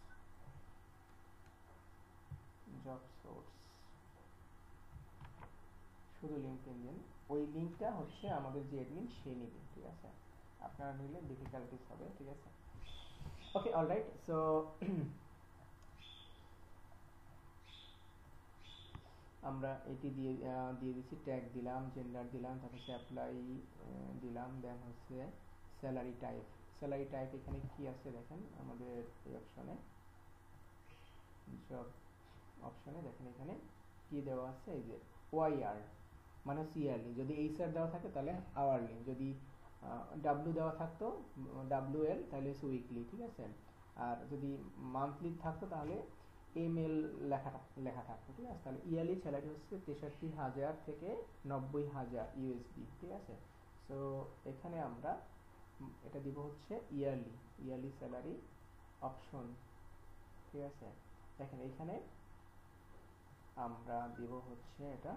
Speaker 1: শুধু লিঙ্কডইন দিন, ওই লিঙ্কটা হচ্ছে আমাদের যে অ্যাডমিন সে নেবে, ঠিক আছে? আপনারা নিলে ডিফিকাল্টিস হবে, ঠিক আছে? ওকে, অলরাইট। সো আমরা এটি দিয়ে দিচ্ছি, ট্যাগ দিলাম, জেন্ডার দিলাম, তারপর হচ্ছে অ্যাপ্লাই দিলাম, দেন হচ্ছে স্যালারি টাইপ এখানে কি আছে দেখেন আমাদের এই অপশনে, জব অপশনে দেখেন এখানে কি দেওয়া আছে, এই যে ওয়াইআর মানে ইয়ারলি, যদি এইচআর দেওয়া থাকে তাহলে আওয়ারলি, যদি ডাব্লিউ দেওয়া থাকতো ডাব্লিউএল তাহলে হচ্ছে উইকলি, ঠিক আছে। আর যদি মান্থলি থাকতো তাহলে এমএল লেখা থাকতো, ঠিক আছে। তাহলে ইয়ারলি স্যালারি হচ্ছে 63,000 থেকে 90,000 ইউএসডি, ঠিক আছে। সো এখানে আমরা এটা দিব হচ্ছে ইয়ারলি স্যালারি অপশন, ঠিক আছে। দেখেন এখানে আমরা দিব হচ্ছে এটা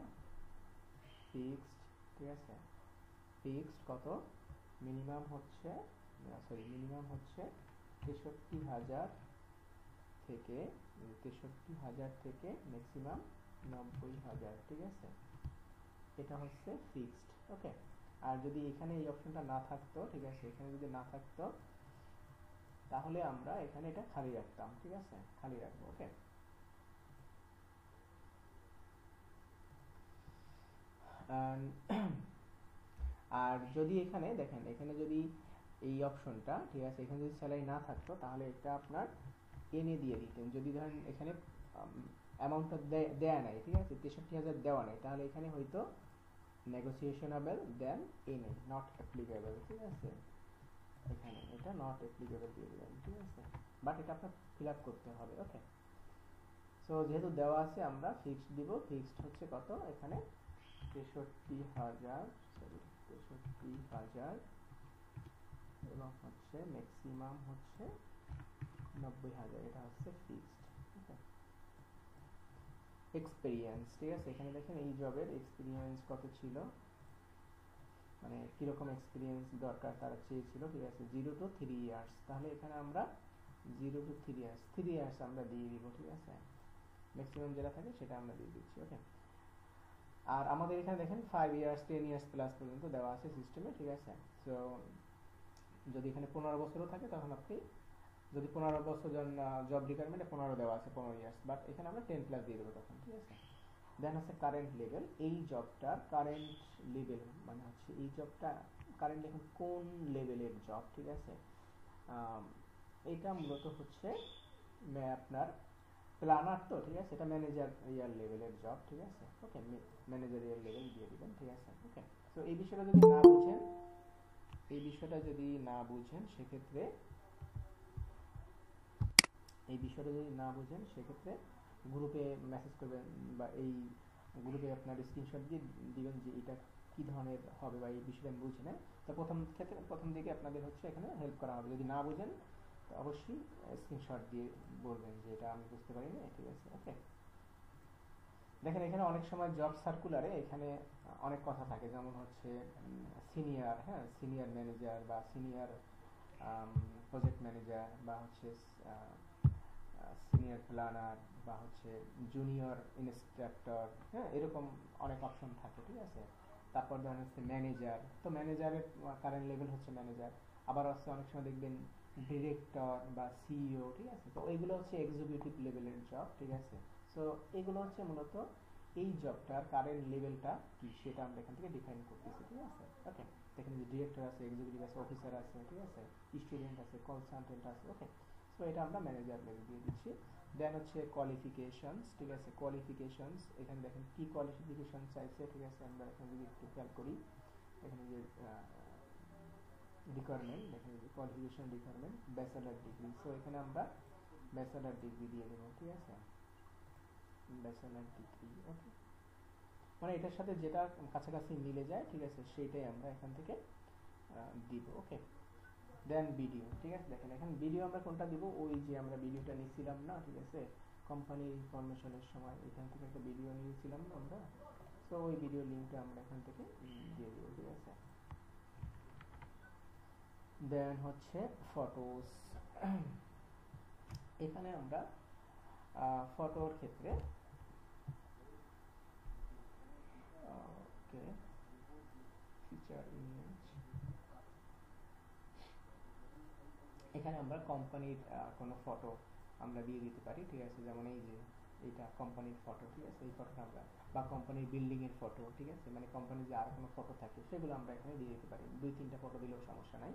Speaker 1: ফিক্সড, ঠিক আছে। ফিক্সড কত, মিনিমাম হচ্ছে 63,000 থেকে ম্যাক্সিমাম 90,000, ঠিক আছে। এটা হচ্ছে ফিক্সড, ওকে। আর যদি এখানে এই অপশনটা না থাকতো, ঠিক আছে, এখানে যদি না থাকতো তাহলে আমরা এখানে এটা খালি রাখতাম, ঠিক আছে, খালি রাখবো, ওকে। আর যদি এখানে দেখেন, এখানে যদি এই অপশনটা, ঠিক আছে, এখানে যদি স্যালারি না থাকতো তাহলে এটা আপনার এনে দিয়ে দিতেন। যদি ধরেন এখানে অ্যামাউন্টটা দেয়া নাই, ঠিক আছে, 63,000 দেওয়া নাই, তাহলে এখানে হয়তো নেগোসিয়েশনেবল দেন এনে, নট অ্যাপ্লিকেবল, ঠিক আছে। এখানে এটা নট অ্যাপ্লিকেবল দিয়ে দিবেন, ঠিক আছে, বাট এটা আপনার ফিল আপ করতে হবে, ওকে। সো যেহেতু দেওয়া আছে আমরা ফিক্সড দিব। ফিক্সড হচ্ছে কত এখানে 63,000 এবং হচ্ছে ম্যাক্সিমাম হচ্ছে 90,000, এটা হচ্ছে ফিক্সড, ওকে। এক্সপেরিয়েন্স, ঠিক আছে, এখানে দেখেন এই জবের এক্সপিরিয়েন্স কত ছিল, মানে কিরকম এক্সপিরিয়েন্স দরকার তারা চেয়েছিল, ঠিক আছে, 0 to 3 ইয়ার্স। তাহলে এখানে আমরা 0 to 3 ইয়ার্স আমরা দিয়ে দিব, ঠিক আছে। ম্যাক্সিমাম যেটা থাকে সেটা আমরা দিয়ে দিচ্ছি, ওকে। আর আমাদের এখানে দেখেন 5 ইয়ার্স 10 ইয়ার্স প্লাস পর্যন্ত দেওয়া আছে সিস্টেমে, ঠিক আছে। সো যদি এখানে 15 বছরও থাকে তখন আপনি, যদি 15 বছর জব রিকোয়ারমেন্টে 15 দেওয়া আছে 15 ইয়ার্স, বাট এখানে আমরা 10 প্লাস দিয়ে দেবো তখন, ঠিক আছে। দেন হচ্ছে কারেন্ট লেভেল, এই জবটার কারেন্ট লেভেল মানে হচ্ছে এই জবটা কারেন্ট এখন কোন লেভেলের জব, ঠিক আছে। এটা মূলত হচ্ছে আপনার প্ল্যানার, তো ঠিক আছে, এটা ম্যানেজার ইয়ার লেভেলের জব, ঠিক আছে, ওকে। ম্যানেজার ইয়ার লেভেল দিয়ে দিবেন, ঠিক আছে, ওকে। তো এই বিষয়টা যদি না বুঝেন, সেক্ষেত্রে গ্রুপে মেসেজ করবেন বা এই গ্রুপে আপনার স্ক্রিনশট দিয়ে দিবেন যে এটা কি ধরনের হবে বা এই বিষয়টা আমি বুঝি না। তো প্রথম দিকে আপনাদের হচ্ছে এখানে হেল্প করা হবে। যদি না বুঝেন তো অবশ্যই স্ক্রিনশট দিয়ে বলবেন যে এটা আমি বুঝতে পারিনি, ঠিক আছে, ওকে। দেখেন এখানে অনেক সময় জব সার্কুলারে এখানে অনেক কথা থাকে, যেমন হচ্ছে সিনিয়র ম্যানেজার বা সিনিয়র প্রজেক্ট ম্যানেজার বা হচ্ছে সিনিয়র প্ল্যানার বা হচ্ছে জুনিয়র ইনস্ট্রাক্টর, হ্যাঁ, এরকম অনেক অপশন থাকে, ঠিক আছে। তারপর ধরেন হচ্ছে ম্যানেজার, তো ম্যানেজারের কারেন্ট লেভেল হচ্ছে ম্যানেজার। আবার হচ্ছে অনেক সময় দেখবেন ডিরেক্টর বা সিইও, ঠিক আছে। তো এইগুলো হচ্ছে এক্সিকিউটিভ লেভেলের জব, ঠিক আছে। সো এগুলো হচ্ছে মূলত এই জবটার কারেন্ট লেভেলটা কি সেটা আমরা এখান থেকে ডিফাইন করতেছি, ঠিক আছে, ওকে। এখানে যে ডিরেক্টর আছে, এক্সিকিউটিভ আছে, অফিসার আছে, ঠিক আছে, স্টুডেন্ট আছে, কনসালটেন্ট আছে, ওকে। সো এটা আমরা ম্যানেজার লেভেল দিয়ে দিচ্ছি। দেন হচ্ছে কোয়ালিফিকেশনস, ঠিক আছে। কোয়ালিফিকেশনস এখানে দেখেন কি কোয়ালিফিকেশন চাইছে, ঠিক আছে। আমরা এখানে যদি একটু খেয়াল করি, এখানে যে রিকোয়ারমেন্ট, দেখেন যে qualification requirement bachelor degree. So এখানে আমরা ব্যাচেলর ডিগ্রি দিয়ে দেবো, ঠিক আছে, ব্যাচেলর ডিগ্রি, ওকে। মানে এটার সাথে যেটা কাছাকাছি মিলে যায়, ঠিক আছে, সেইটাই আমরা এখান থেকে দিব, ওকে। দেন ভিডিও, ঠিক আছে। দেখেন এখন ভিডিও আমরা কোনটা দিব, ওই যে আমরা ভিডিওটা নিয়েছিলাম না, ঠিক আছে, কোম্পানির ইনফরমেশনের সময় এখান থেকে একটা ভিডিও নিয়েছিলাম না আমরা, তো ওই ভিডিও লিঙ্কটা আমরা এখান থেকে দিয়ে দিব, ঠিক আছে। দেন হচ্ছে ফটোস, এখানে আমরা ফটোর ক্ষেত্রে ওকে ফিচার ইমেজ, এখানে আমরা কোম্পানির কোনো ফটো আমরা দিয়ে দিতে পারি, ঠিক আছে। যেমন এই যে এটা কোম্পানির ফটো, ঠিক আছে, এই ফটোটা আমরা, বা কোম্পানির বিল্ডিং এর ফটো, ঠিক আছে, মানে কোম্পানির যে আর কোনো ফটো থাকে সেগুলো আমরা এখানে দিয়ে দিতে পারি। 2-3টা ফটো দিলেও সমস্যা নাই,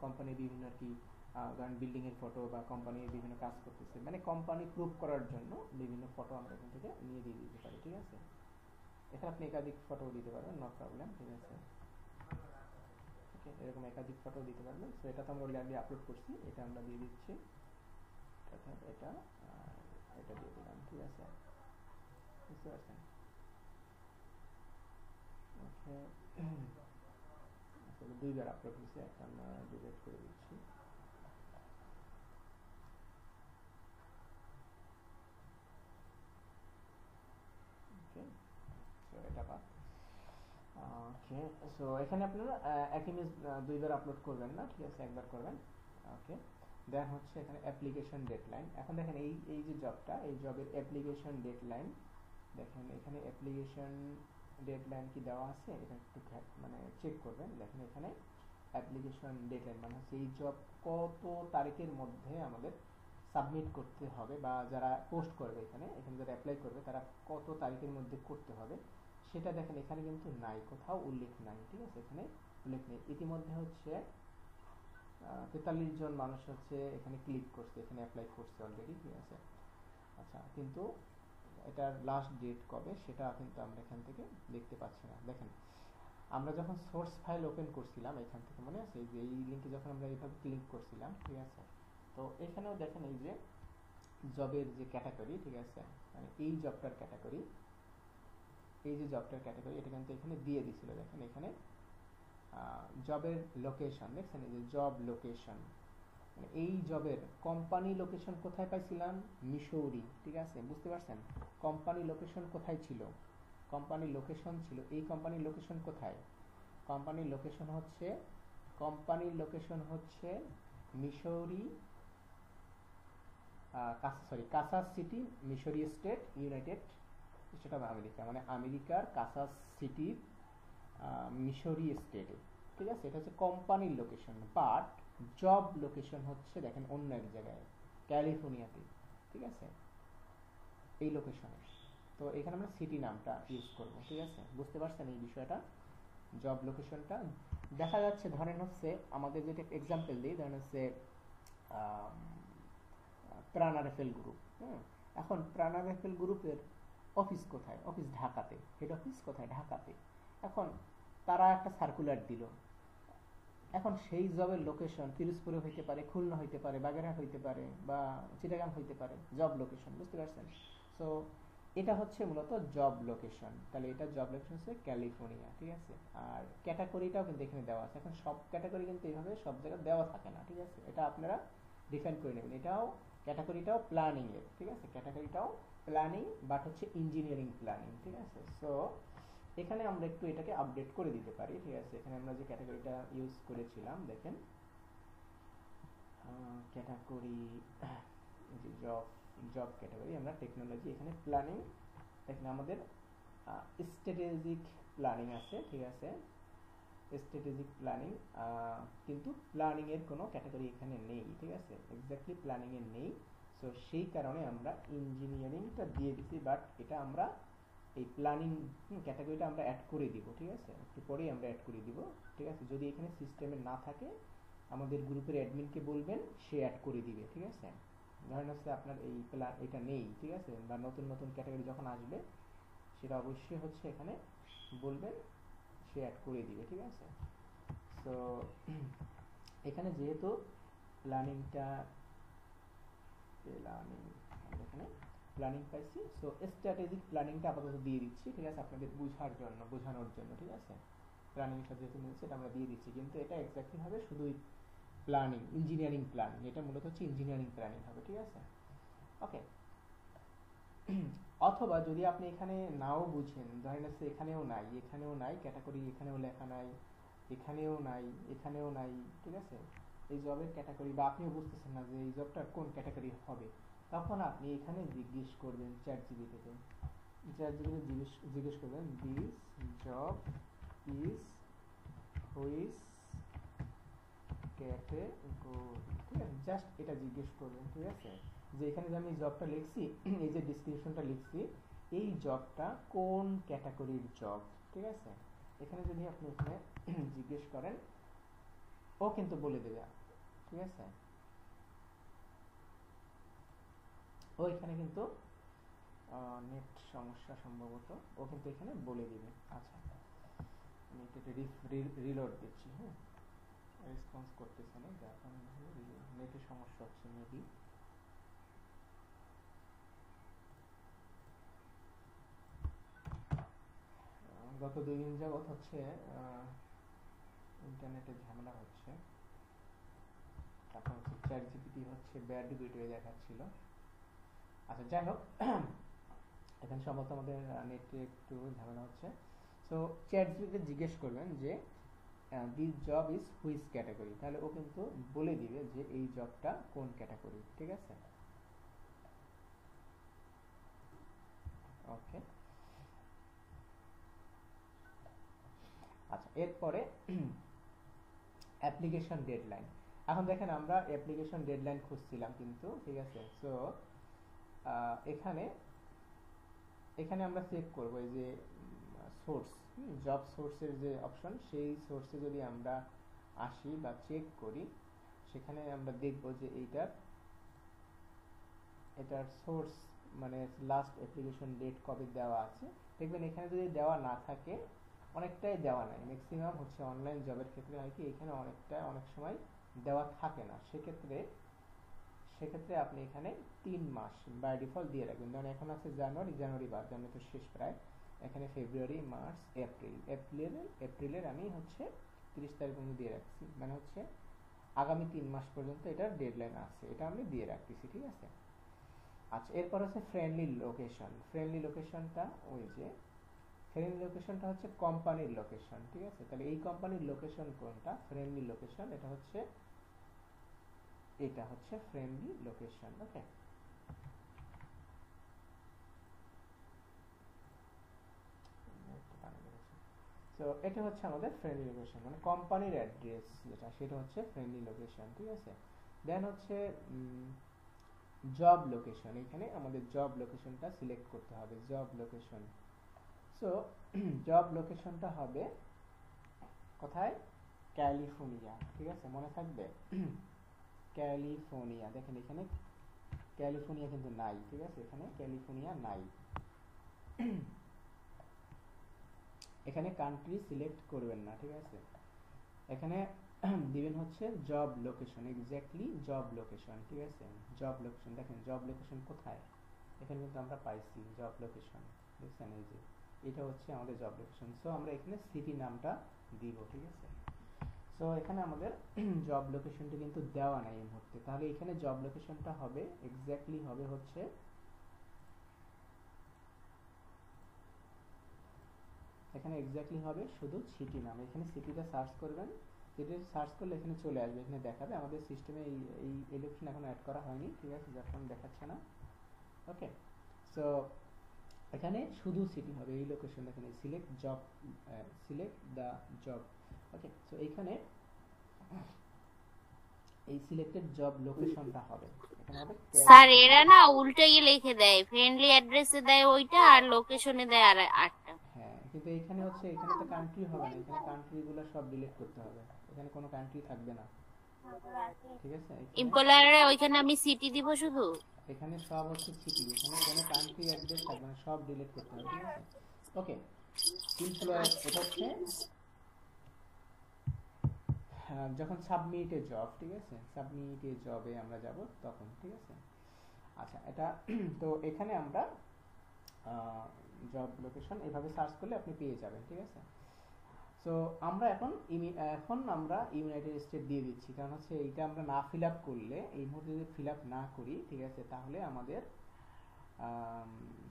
Speaker 1: কোম্পানির বিভিন্ন আর কি ধরেন বিল্ডিং এর ফটো বা কোম্পানির বিভিন্ন কাজ করতেছে, মানে কোম্পানি প্রুভ করার জন্য বিভিন্ন ফটো আমরা এখান থেকে নিয়ে দিয়ে দিতে পারি, ঠিক আছে। এখানে আপনি একাধিক ফটো দিতে পারবেন, নো প্রবলেম, ঠিক আছে। ওকে, এরকম একাধিক ফটো দিতে পারবেন। তো এটা তো আমরা অলরেডি আপলোড করছি, এটা আমরা দিয়ে দিচ্ছি, অর্থাৎ এটা এটা দিয়ে দিলাম, ঠিক আছে, বুঝতে পারছেন। ওকে, আসলে দুইবার আপলোড হয়েছে, একটা আমরা ডিলিট করে দিচ্ছি। ওকে, সো এটা বাদ। ওকে, সো এখানে আপনারা এক ইমেজ দুইবার আপলোড করবেন না, ঠিক আছে, একবার করবেন। ওকে, দেন হচ্ছে এখানে অ্যাপ্লিকেশন ডেডলাইন। এখন দেখেন এই এই যে জবটা, এই জবের অ্যাপ্লিকেশন ডেডলাইন, দেখেন এখানে অ্যাপ্লিকেশন ডেডলাইন কি দেওয়া আছে, এটা একটু মানে চেক করবেন। দেখেন এখানে অ্যাপ্লিকেশন ডেডলাইন মানে হচ্ছে এই জব কত তারিখের মধ্যে আমাদের সাবমিট করতে হবে, বা যারা পোস্ট করবে এখানে এখানে যারা অ্যাপ্লাই করবে তারা কত তারিখের মধ্যে করতে হবে, সেটা দেখেন এখানে কিন্তু নাই, কোথাও উল্লেখ নাই, ঠিক আছে, এখানে উল্লেখ নেই। ইতিমধ্যে হচ্ছে 43 জন মানুষ হচ্ছে এখানে ক্লিক করছে, এখানে অ্যাপ্লাই করছে অলরেডি, ঠিক আছে। আচ্ছা, কিন্তু এটার লাস্ট ডেট কবে সেটা কিন্তু আমরা এখান থেকে দেখতে পাচ্ছি না। দেখেন আমরা যখন সোর্স ফাইল ওপেন করছিলাম এখান থেকে, মনে আছে যে এই লিঙ্কে যখন আমরা এইভাবে ক্লিক করছিলাম, ঠিক আছে, তো এখানেও দেখেন এই যে জবের যে ক্যাটাগরি, ঠিক আছে, মানে এই জবটার ক্যাটাগরি, এই যে জবটার ক্যাটাগরি এটা কিন্তু এখানে দিয়ে দিছিল। দেখেন এখানে জবের লোকেশন দেখছেন, এই যে জব লোকেশন, মানে এই জবের কোম্পানি লোকেশন কোথায় পাইছিলাম, মিসৌরি, ঠিক আছে, বুঝতে পারছেন। কোম্পানি লোকেশন কোথায় ছিল, কোম্পানির লোকেশন ছিল এই কোম্পানির লোকেশন কোথায়, কোম্পানির লোকেশন হচ্ছে Missouri, Kansas City, Missouri state, United State of America, মানে আমেরিকার কাসাস সিটির মিসৌরি স্টেটে, ঠিক আছে। এটা হচ্ছে কোম্পানির লোকেশন, বাট জব লোকেশন হচ্ছে দেখেন অন্য এক জায়গায়, ক্যালিফোর্নিয়াতে, ঠিক আছে, এই লোকেশনে। তো এখানে আমরা সিটি নামটা ইউজ করব, ঠিক আছে, বুঝতে পারছেন এই বিষয়টা। জব লোকেশনটা দেখা যাচ্ছে, ধরেন হচ্ছে আমাদের যেটা এক্সাম্পল দিই, ধরেন হচ্ছে প্রাণা রেফেল গ্রুপ, হ্যাঁ, এখন প্রাণা রেফেল গ্রুপের অফিস কোথায়, অফিস ঢাকাতে, হেড অফিস কোথায়, ঢাকাতে। এখন তারা একটা সার্কুলার দিল, এখন সেই জবের লোকেশন পিরোজপুরে হইতে পারে, খুলনা হইতে পারে, বাগেরহাট হইতে পারে, বা চিটাগাং হইতে পারে, জব লোকেশন, বুঝতে পারছেন। সো এটা হচ্ছে মূলত জব লোকেশন, তাহলে এটা জব লোকেশন হচ্ছে ক্যালিফোর্নিয়া, ঠিক আছে। আর ক্যাটাগরিটাও কিন্তু এখানে দেওয়া আছে। এখন সব ক্যাটাগরি কিন্তু এইভাবে সব জায়গায় দেওয়া থাকে না, ঠিক আছে, এটা আপনারা ডিফাইন করে নেবেন। এটাও ক্যাটাগরিটাও প্ল্যানিং এর, ঠিক আছে, ক্যাটাগরিটাও প্ল্যানিং, বাট হচ্ছে ইঞ্জিনিয়ারিং প্ল্যানিং, ঠিক আছে। সো এখানে আমরা একটু এটাকে আপডেট করে দিতে পারি, ঠিক আছে। এখানে আমরা যে ক্যাটাগরিটা ইউজ করেছিলাম, দেখেন ক্যাটাগরি, যে জব ক্যাটাগরি, আমরা টেকনোলজি, এখানে প্ল্যানিং, এখানে আমাদের স্ট্র্যাটেজিক প্ল্যানিং আছে, ঠিক আছে, স্ট্র্যাটেজিক প্ল্যানিং, কিন্তু প্ল্যানিং এর কোনো ক্যাটাগরি এখানে নেই, ঠিক আছে, এক্স্যাক্টলি প্ল্যানিং এর নেই। সো সেই কারণে আমরা ইঞ্জিনিয়ারিংটা দিয়ে দিচ্ছি, বাট এটা আমরা এই প্ল্যানিং ক্যাটাগরিটা আমরা অ্যাড করে দিব, ঠিক আছে, একটু পরেই আমরা অ্যাড করে দিব, ঠিক আছে। যদি এখানে সিস্টেমে না থাকে আমাদের গ্রুপের অ্যাডমিনকে বলবেন, সে অ্যাড করে দিবে, ঠিক আছে। ধরেন হচ্ছে আপনার এই এটা নেই, ঠিক আছে, বা নতুন নতুন ক্যাটাগরি যখন আসবে সেটা অবশ্যই হচ্ছে এখানে বলবেন, সে অ্যাড করে দিবে, ঠিক আছে। সো এখানে যেহেতু প্ল্যানিংটা এখানে প্ল্যানিং পাইছি, সো স্ট্র্যাটেজিক প্ল্যানিংটা আপাতত দিয়ে দিচ্ছি, ঠিক আছে, আপনাদের বোঝানোর জন্য, ঠিক আছে। প্ল্যানিং সাথে যেহেতু মিলছে এটা আমরা দিয়ে দিচ্ছি, কিন্তু এটা এক্স্যাক্টলি হবে শুধুই প্ল্যানিং, ইঞ্জিনিয়ারিং প্ল্যানিং, এটা মূলত হচ্ছে ইঞ্জিনিয়ারিং প্ল্যানিং হবে, ঠিক আছে। ওকে, অথবা যদি আপনি এখানে নাও বুঝেন, ধরেন হচ্ছে এখানেও নাই ক্যাটাগরি, এখানেও লেখা নাই, এখানেও নাই, ঠিক আছে, এই জবের ক্যাটাগরি, বা আপনিও বুঝতেছেন না যে এই জবটা কোন ক্যাটাগরি হবে, তখন আপনি এখানে জিজ্ঞেস করবেন চ্যাটজিপিটিতে, জিজ্ঞেস করবেন this job is which category, ঠিক আছে, জাস্ট এটা জিজ্ঞেস করবেন, ঠিক আছে, যে এখানে যে আমি জবটা লিখছি, এই যে ডিসক্রিপশনটা লিখছি, এই জবটা কোন ক্যাটাগরির জব, ঠিক আছে। এখানে যদি আপনি এখানে জিজ্ঞেস করেন ও কিন্তু বলে দেবে, ঠিক আছে। ও এখানে কিন্তু নেট সমস্যা সম্ভবত, ও কিন্তু এখানে বলে দিবে। আচ্ছা, আমি এটা রিলোড দিচ্ছি। হ্যাঁ, রেসপন্স করতেছে না, যার কারণে নেটের সমস্যা হচ্ছে মেবি। গত 2 দিন যাবত হচ্ছে ইন্টারনেটে ঝামেলা হচ্ছে। তারপর হচ্ছে চ্যাট জিপিটি হচ্ছে ব্যাড ভিডিও দেখাচ্ছিল। আচ্ছা, যাই হোক, এখানে সম্ভবত আমাদের নেটে একটু ঝামেলা হচ্ছে। সো চ্যাট জিপিটি জিজ্ঞেস করবেন যে this job is which category, তাহলে ও কিন্তু বলে দিবে যে এই জবটা কোন ক্যাটাগরি, ঠিক আছে। ওকে, আচ্ছা, এরপরে অ্যাপ্লিকেশন ডেডলাইন। এখন দেখেন আমরা অ্যাপ্লিকেশন ডেডলাইন খুঁজছিলাম কিন্তু, ঠিক আছে। সো এখানে এখানে আমরা চেক করব এই যে সোর্স, জব সোর্সের যে অপশন, সেই সোর্সে যদি আমরা আসি বা চেক করি, সেখানে আমরা দেখব যে এটার সোর্স মানে লাস্ট অ্যাপ্লিকেশন ডেট কবে দেওয়া আছে। দেখবেন এখানে যদি দেওয়া না থাকে, অনেকটাই দেওয়া নাই, ম্যাক্সিমাম হচ্ছে অনলাইন জবের ক্ষেত্রে হয় কি এখানে অনেক সময় দেওয়া থাকে না। সেক্ষেত্রে আপনি এখানে 3 মাস বাই ডিফল্ট দিয়ে রাখবেন। ধরুন এখন আছে জানুয়ারি বাদ, জানুয়ারি তো শেষ প্রায়। এখানে ফেব্রুয়ারি, মার্চ, এপ্রিলের আমি হচ্ছে 30 তারিখ পর্যন্ত দিয়ে রাখছি, মানে হচ্ছে আগামী 3 মাস পর্যন্ত এটার ডেডলাইন আছে, এটা আমি দিয়ে রাখতেছি, ঠিক আছে। আচ্ছা, এরপর হচ্ছে ফ্রেন্ডলি লোকেশন। ফ্রেন্ডলি লোকেশনটা হচ্ছে কোম্পানির লোকেশন, ঠিক আছে। তাহলে এই কোম্পানির লোকেশন কোনটা? ফ্রেন্ডলি লোকেশন, এটা হচ্ছে ফ্রেন্ডলি লোকেশন। ওকে, তো এটা হচ্ছে আমাদের ফ্রেন্ডলি লোকেশন, মানে কোম্পানির অ্যাড্রেস যেটা, সেটা হচ্ছে ফ্রেন্ডলি লোকেশন, ঠিক আছে। দেন হচ্ছে জব লোকেশন। এখানে আমাদের জব লোকেশনটা সিলেক্ট করতে হবে, জব লোকেশন। সো জব লোকেশনটা হবে কোথায়? ক্যালিফোর্নিয়া, ঠিক আছে, মনে থাকবে। ক্যালিফোর্নিয়া, দেখেন এখানে ক্যালিফোর্নিয়া কিন্তু নাই, ঠিক আছে, এখানে ক্যালিফোর্নিয়া নাই। এখানে কান্ট্রি সিলেক্ট করবেন না, ঠিক আছে। এখানে দিবেন হচ্ছে job location, exactly job location, ঠিক আছে। জব লোকেশন, দেখেন জব লোকেশন কোথায়, এখানে কিন্তু আমরা পাইছি জব লোকেশন, দেখছেন, এই যে এটা হচ্ছে আমাদের জব লোকেশন। সো আমরা এখানে সিটি নামটা দিব, ঠিক আছে। সো এখানে আমাদের জব লোকেশনটা কিন্তু দেওয়া নাই এই মুহূর্তে, তাহলে এখানে জব লোকেশনটা হবে এক্স্যাক্টলি হবে হচ্ছে এখানে এক্স্যাক্টলি হবে শুধু সিটি নাম। এখানে সিটিটা সার্চ করবেন, সিটি সার্চ করলে এখানে চলে আসবে, এখানে দেখাবে। আমাদের সিস্টেমে এই লোকেশন এখন অ্যাড করা হয়নি, ঠিক আছে, যার কারণে দেখাচ্ছে না। ওকে, সো এখানে শুধু সিটি হবে, এই লোকেশন দেখেন, select job, select the job. Okay, so এইখানে এই সিলেক্টেড জব লোকেশনটা হবে, এখানে হবে
Speaker 3: স্যার এরা না উল্টাই লিখে দেয়, ফ্রেন্ডলি অ্যাড্রেসে দেয় ওইটা আর লোকেশনে দেয় আর আটটা।
Speaker 1: হ্যাঁ, কিন্তু এখানে তো কান্ট্রি হবে না, এখানে কান্ট্রিগুলো সব ডিলিট করতে হবে, এখানে কোনো কান্ট্রি থাকবে না, ঠিক আছে।
Speaker 3: এমপ্লয়ারে ওইখানে আমি সিটি দিব শুধু,
Speaker 1: এখানে সব হচ্ছে সিটি, এখানে কোনো কান্ট্রি অ্যাড্রেস থাকবে না, সব ডিলিট করতে হবে, ঠিক আছে। ওকে, এমপ্লয়ার, এটা হচ্ছে যখন সাবমিট এ জব, ঠিক আছে, সাবমিট এ জবে আমরা যাব তখন, ঠিক আছে। আচ্ছা, এটা তো এখানে আমরা জব লোকেশন এভাবে সার্চ করলে আপনি পেয়ে যাবেন, ঠিক আছে। সো আমরা এখন আমরা ইউনাইটেড স্টেট দিয়ে দিচ্ছি, কারণ হচ্ছে এইটা আমরা না ফিল আপ করলে, এই মুহূর্তে যদি ফিল আপ না করি, ঠিক আছে, তাহলে আমাদের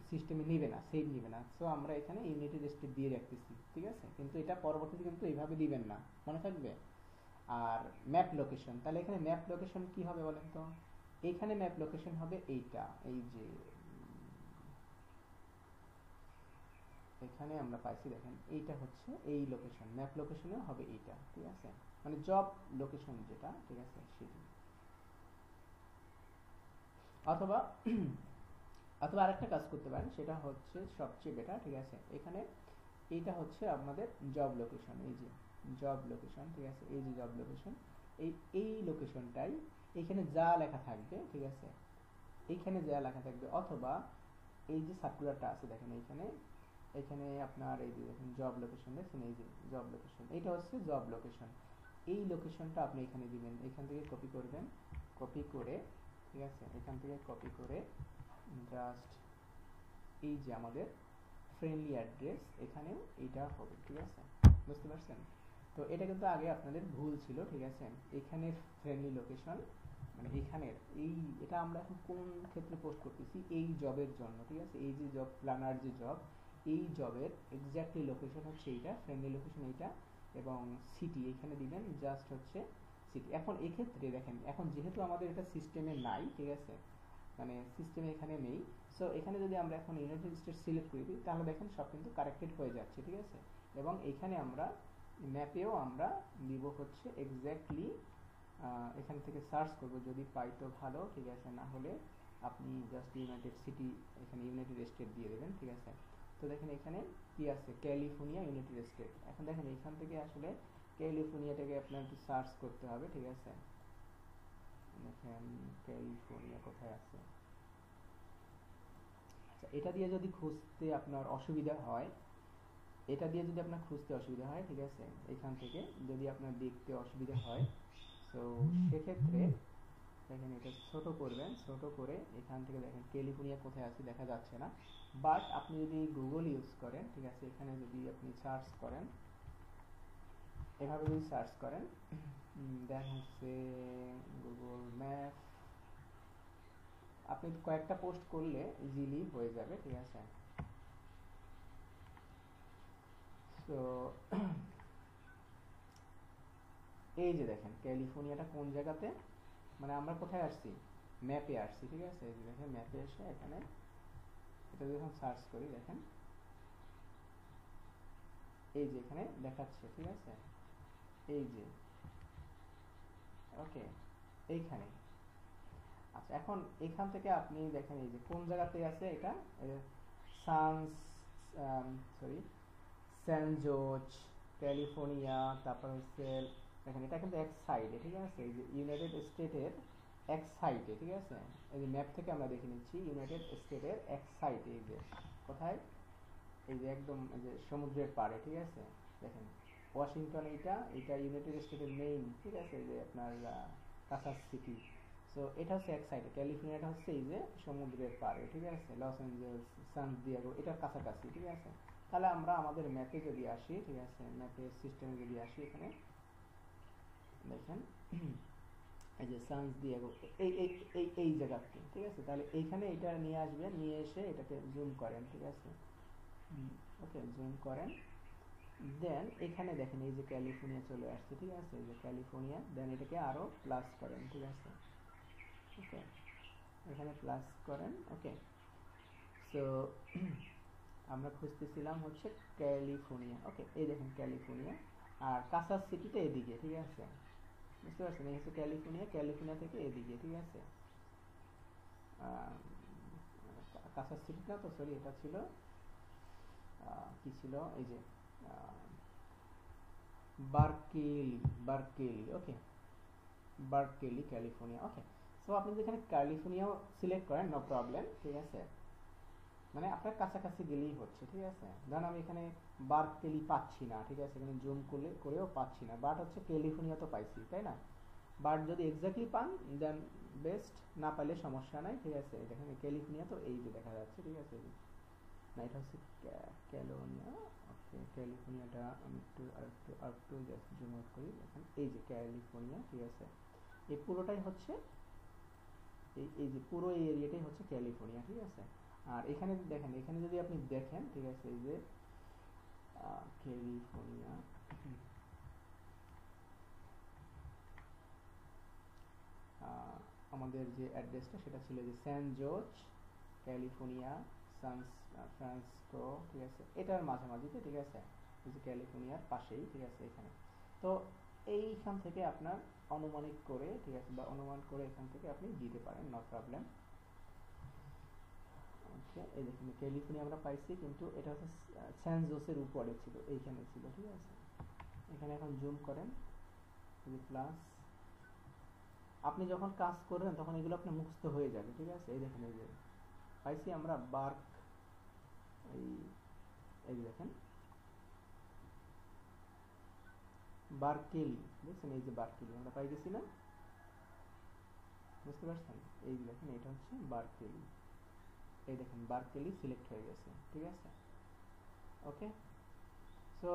Speaker 1: সিস্টেমে নিবে না, সেভ নিবে না। সো আমরা এখানে ইউনাইটেড স্টেট দিয়ে রাখতেছি, ঠিক আছে, কিন্তু এটা পরবর্তীতে কিন্তু এইভাবে দিবেন না, মনে থাকবে। আর ম্যাপ লোকেশন, তাহলে এখানে ম্যাপ লোকেশন কি হবে বলেন তো? এখানে ম্যাপ লোকেশন হবে এইটা, এই যে এখানে আমরা পাইছি, দেখেন এইটা হচ্ছে এই লোকেশন, ম্যাপ লোকেশনেও হবে এইটা, ঠিক আছে, মানে জব লোকেশন যেটা, ঠিক আছে, সেটি। অথবা আরেকটা কাজ করতে পারেন, সেটা হচ্ছে সবচেয়ে বেটার, ঠিক আছে। এখানে এইটা হচ্ছে আমাদের জব লোকেশন, এই যে জব লোকেশন, ঠিক আছে, এই যে জব লোকেশন, এই এই লোকেশনটাই এখানে যা লেখা থাকবে, ঠিক আছে, এইখানে যা লেখা থাকবে, অথবা এই যে সার্কুলারটা আছে দেখেন এইখানে, এখানে আপনার এই যে দেখেন জব লোকেশন দেখছেন, এই যে জব লোকেশন, এটা হচ্ছে জব লোকেশন। এই লোকেশনটা আপনি এখানে দিবেন, এখান থেকে কপি করবেন, কপি করে, ঠিক আছে, এখান থেকে কপি করে জাস্ট এই যে আমাদের ফ্রেন্ডলি অ্যাড্রেস এখানেও এইটা হবে, ঠিক আছে, বুঝতে পারছেন? তো এটা কিন্তু আগে আপনাদের ভুল ছিল, ঠিক আছে, এখানের ফ্রেন্ডলি লোকেশন মানে এখানের এই, এটা আমরা এখন কোন ক্ষেত্রে পোস্ট করতেছি, এই জবের জন্য, ঠিক আছে, এই যে জব প্ল্যানার যে জব, এই জবের এক্স্যাক্টলি লোকেশন হচ্ছে এইটা, ফ্রেন্ডলি লোকেশন এইটা, এবং সিটি এখানে দিবেন জাস্ট হচ্ছে সিটি। এখন এক্ষেত্রে দেখেন, এখন যেহেতু আমাদের এটা সিস্টেমে নাই, ঠিক আছে, মানে সিস্টেমে এখানে নেই, সো এখানে যদি আমরা এখন ইউনাইটেড স্টেটস সিলেক্ট করে দিই তাহলে দেখেন সব কিন্তু কারেক্টেড হয়ে যাচ্ছে, ঠিক আছে। এবং এখানে আমরা ম্যাপেও আমরা দিব হচ্ছে এক্স্যাক্টলি, এখান থেকে সার্চ করব, যদি পাই তো ভালো, ঠিক আছে, না হলে আপনি জাস্ট ইউনাইটেড সিটি এখানে ইউনাইটেড স্টেট দিয়ে দেবেন, ঠিক আছে। তো দেখেন এখানে কি আছে, ক্যালিফোর্নিয়া ইউনাইটেড স্টেট। এখন দেখেন এখান থেকে আসলে ক্যালিফোর্নিয়াটাকে আপনার একটু সার্চ করতে হবে, ঠিক আছে। দেখেন ক্যালিফোর্নিয়া কোথায় আছে। আচ্ছা, এটা দিয়ে যদি খুঁজতে আপনার অসুবিধা হয়, এটা দিয়ে যদি আপনার খুঁজতে অসুবিধা হয়, ঠিক আছে, এখান থেকে যদি আপনার দেখতে অসুবিধা হয়, তো সেক্ষেত্রে দেখেন এটা ছোট করবেন, ছোট করে এখান থেকে দেখেন ক্যালিফোর্নিয়া কোথায় আছে দেখা যাচ্ছে না, বাট আপনি যদি গুগল ইউজ করেন, ঠিক আছে, এখানে যদি আপনি সার্চ করেন, এভাবে যদি সার্চ করেন, দেন হচ্ছে গুগল ম্যাপ, আপনি কয়েকটা পোস্ট করলে ইজিলি হয়ে যাবে, ঠিক আছে। তো এই যে দেখেন ক্যালিফোর্নিয়াটা কোন জায়গাতে, মানে আমরা কোথায় আসছি, ম্যাপে আসছি, ঠিক আছে, এই যে দেখেন ম্যাপে এসে এখানে এটা যখন সার্চ করি দেখেন এই যে এখানে দেখাচ্ছে, ঠিক আছে, এই যে ওকে এইখানে। আচ্ছা, এখন এখান থেকে আপনি দেখেন এই যে কোন জায়গাতে আছে এটা, সানস সরি স্যান জোজ ক্যালিফোর্নিয়া, তারপর হচ্ছে দেখেন এটা কিন্তু এক সাইডে, ঠিক আছে, এই যে ইউনাইটেড স্টেটের এক সাইডে, ঠিক আছে, এই যে ম্যাপ থেকে আমরা দেখে নিচ্ছি ইউনাইটেড স্টেটের এক সাইডে, এই যে কোথায়, এই যে একদম এই যে সমুদ্রের পাড়ে, ঠিক আছে, দেখেন ওয়াশিংটন, এইটা এটা ইউনাইটেড স্টেটের মেইন, ঠিক আছে, এই যে আপনার কাসাস সিটি। সো এটা হচ্ছে এক সাইডে, ক্যালিফোর্নিয়াটা হচ্ছে এই যে সমুদ্রের পাড়ে, ঠিক আছে, লস অ্যাঞ্জেলস, সান দিয়েগো এটার কাছাকাছি, ঠিক আছে। তাহলে আমরা আমাদের ম্যাপে যদি আসি, ঠিক আছে, ম্যাপের সিস্টেমে যদি আসি, এখানে দেখেন এই যে সান দিয়েগো এই এই এই এই জায়গাতে, ঠিক আছে, তাহলে এইখানে এটা নিয়ে আসবেন, নিয়ে এসে এটাকে জুম করেন, ঠিক আছে, ওকে জুম করেন, দেন এখানে দেখেন এই যে ক্যালিফোর্নিয়া চলে আসছে, ঠিক আছে, এই যে ক্যালিফোর্নিয়া, দেন এটাকে আরো প্লাস করেন, ঠিক আছে, ওকে এখানে প্লাস করেন, ওকে। সো আমরা খুঁজতেছিলাম হচ্ছে ক্যালিফোর্নিয়া, ওকে এই দেখেন ক্যালিফোর্নিয়া, আর কাসাস সিটিটা এদিকে, ঠিক আছে, বুঝতে পারছেন, এই হচ্ছে ক্যালিফোর্নিয়া, ক্যালিফোর্নিয়া থেকে এদিকে, ঠিক আছে, কাসাস সিটি না তো, সরি এটা ছিল কি ছিল, এই যে বার্কেলি, বার্কেলি, ওকে বার্কেলি ক্যালিফোর্নিয়া, ওকে। সো আপনি যেখানে ক্যালিফোর্নিয়াও সিলেক্ট করেন নো প্রবলেম, ঠিক আছে, মানে আপনার কাছাকাছি গেলেই হচ্ছে, ঠিক আছে। ধরুন আমি এখানে বার্কেলি পাচ্ছি না, ঠিক আছে, এখানে জুম করলে করেও পাচ্ছি না, বাট হচ্ছে ক্যালিফোর্নিয়া তো পাইছি, তাই না, বাট যদি এক্স্যাক্টলি পান দেন বেস্ট, না পাইলে সমস্যা নাই, ঠিক আছে, দেখেন ক্যালিফোর্নিয়া তো এই যে দেখা যাচ্ছে, ঠিক আছে, না এটা হচ্ছে ক্যালিফোর্নিয়া, ওকে ক্যালিফোর্নিয়াটা আমি একটু আরেকটু জাস্ট জুম আউট করি, দেখেন এই যে ক্যালিফোর্নিয়া, ঠিক আছে, এই পুরোটাই হচ্ছে এই যে পুরো এই এরিয়াটাই হচ্ছে ক্যালিফোর্নিয়া, ঠিক আছে। আর এখানে দেখেন, এখানে যদি আপনি দেখেন, ঠিক আছে, এই যে ক্যালিফোর্নিয়া, আমাদের যে অ্যাড্রেসটা সেটা ছিল যে স্যান জোজ ক্যালিফোর্নিয়া, সান ফ্রান্সিসকো, ঠিক আছে, এটার মাঝামাঝিতে, ঠিক আছে, এই যে ক্যালিফোর্নিয়ার পাশেই, ঠিক আছে, এখানে। তো এইখান থেকে আপনার অনুমানিক করে, ঠিক আছে, বা অনুমান করে এখান থেকে আপনি দিতে পারেন, নো প্রবলেম। ওকে এই দেখুন ক্যালিফোর্নিয়া আমরা পাইছি, কিন্তু এটা হচ্ছে স্যান জোসের উপরে ছিল, এইখানে ছিল, ঠিক আছে। এখানে এখন জুম করেন, প্লাস আপনি যখন কাজ করবেন তখন এগুলো আপনার মুখস্থ হয়ে যাবে, ঠিক আছে। এই দেখেন, এই যে পাইছি আমরা বার্ক, এই এই যে দেখেন বার্কেলি, দেখছেন এই যে বার্কেলি আমরা পাই গেছি না, বুঝতে পারছেন? এই যে দেখেন এটা হচ্ছে বার্কেলি, এই দেখেন বার্কেলি সিলেক্ট হয়ে গেছে, ঠিক আছে। ওকে, সো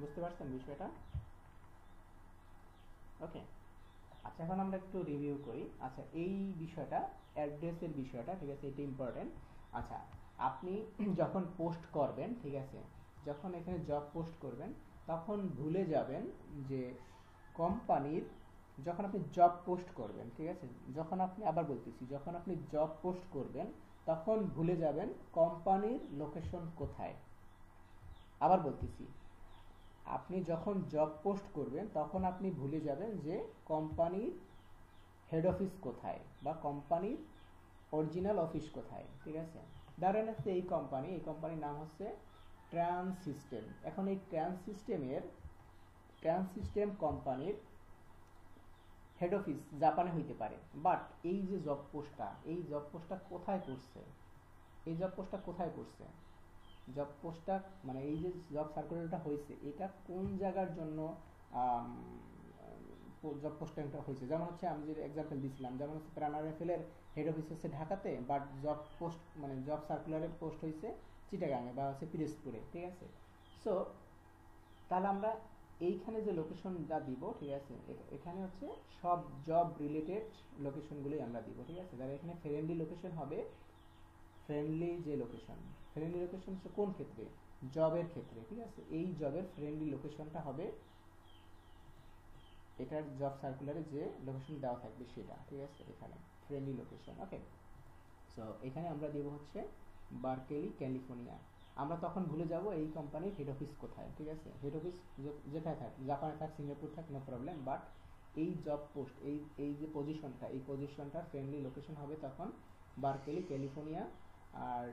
Speaker 1: বুঝতে পারছেন বিষয়টা? ওকে, আচ্ছা এখন আমরা একটু রিভিউ করি। আচ্ছা এই বিষয়টা, অ্যাড্রেসের বিষয়টা, ঠিক আছে, এটা ইম্পর্টেন্ট। আচ্ছা আপনি যখন পোস্ট করবেন, ঠিক আছে, যখন এখানে জব পোস্ট করবেন তখন ভুলে যাবেন যে কোম্পানির, যখন আপনি জব পোস্ট করবেন, ঠিক আছে, যখন আপনি, আবার বলতেছি, যখন আপনি জব পোস্ট করবেন তখন ভুলে যাবেন কোম্পানির লোকেশন কোথায়। আবার বলতেছি, আপনি যখন জব পোস্ট করবেন তখন আপনি ভুলে যাবেন যে কোম্পানির হেড অফিস কোথায় বা কোম্পানির অরিজিনাল অফিস কোথায়, ঠিক আছে। ধরেন হচ্ছে এই কোম্পানির নাম হচ্ছে ট্রান্স সিস্টেম। এখন এই ট্রান্স সিস্টেম কোম্পানির হেড অফিস জাপানে হইতে পারে, বাট এই যে জব পোস্টটা কোথায় করছে, এই জব পোস্টটা কোথায় করছে, জব পোস্টটা মানে এই যে জব সার্কুলারটা হয়েছে এটা কোন জায়গার জন্য জব পোস্টিংটা হয়েছে। যেমন হচ্ছে আমি যে এক্সাম্পল দিছিলাম, যেমন হচ্ছে প্রাণারেফেল এর হেড অফিস হচ্ছে ঢাকাতে, বাট জব পোস্ট মানে জব সার্কুলারের পোস্ট হয়েছে চিটাগাঙে বা হচ্ছে পিরোজপুরে, ঠিক আছে। সো তাহলে আমরা এইখানে যে লোকেশনটা দিব, ঠিক আছে, এখানে হচ্ছে সব জব রিলেটেড লোকেশনগুলোই আমরা দিব, ঠিক আছে। তাহলে এখানে ফ্রেন্ডলি লোকেশন হবে, ফ্রেন্ডলি লোকেশন হচ্ছে কোন ক্ষেত্রে, জবের ক্ষেত্রে, ঠিক আছে। এই জবের ফ্রেন্ডলি লোকেশনটা হবে এটার জব সার্কুলারে যে লোকেশন দেওয়া থাকবে সেটা, ঠিক আছে, এখানে ফ্রেন্ডলি লোকেশন। ওকে, সো এখানে আমরা দেব হচ্ছে বার্কেলি ক্যালিফোর্নিয়া। আমরা তখন ভুলে যাব এই কোম্পানির হেড অফিস কোথায়, ঠিক আছে। হেড অফিস যেখানে থাক, জাপানে থাক, সিঙ্গাপুর থাক, নো প্রবলেম, বাট এই জব পোস্ট, এই যে পজিশনটা, এই পজিশনটার ফ্রেন্ডলি লোকেশন হবে তখন বার্কেলি ক্যালিফোর্নিয়া। আর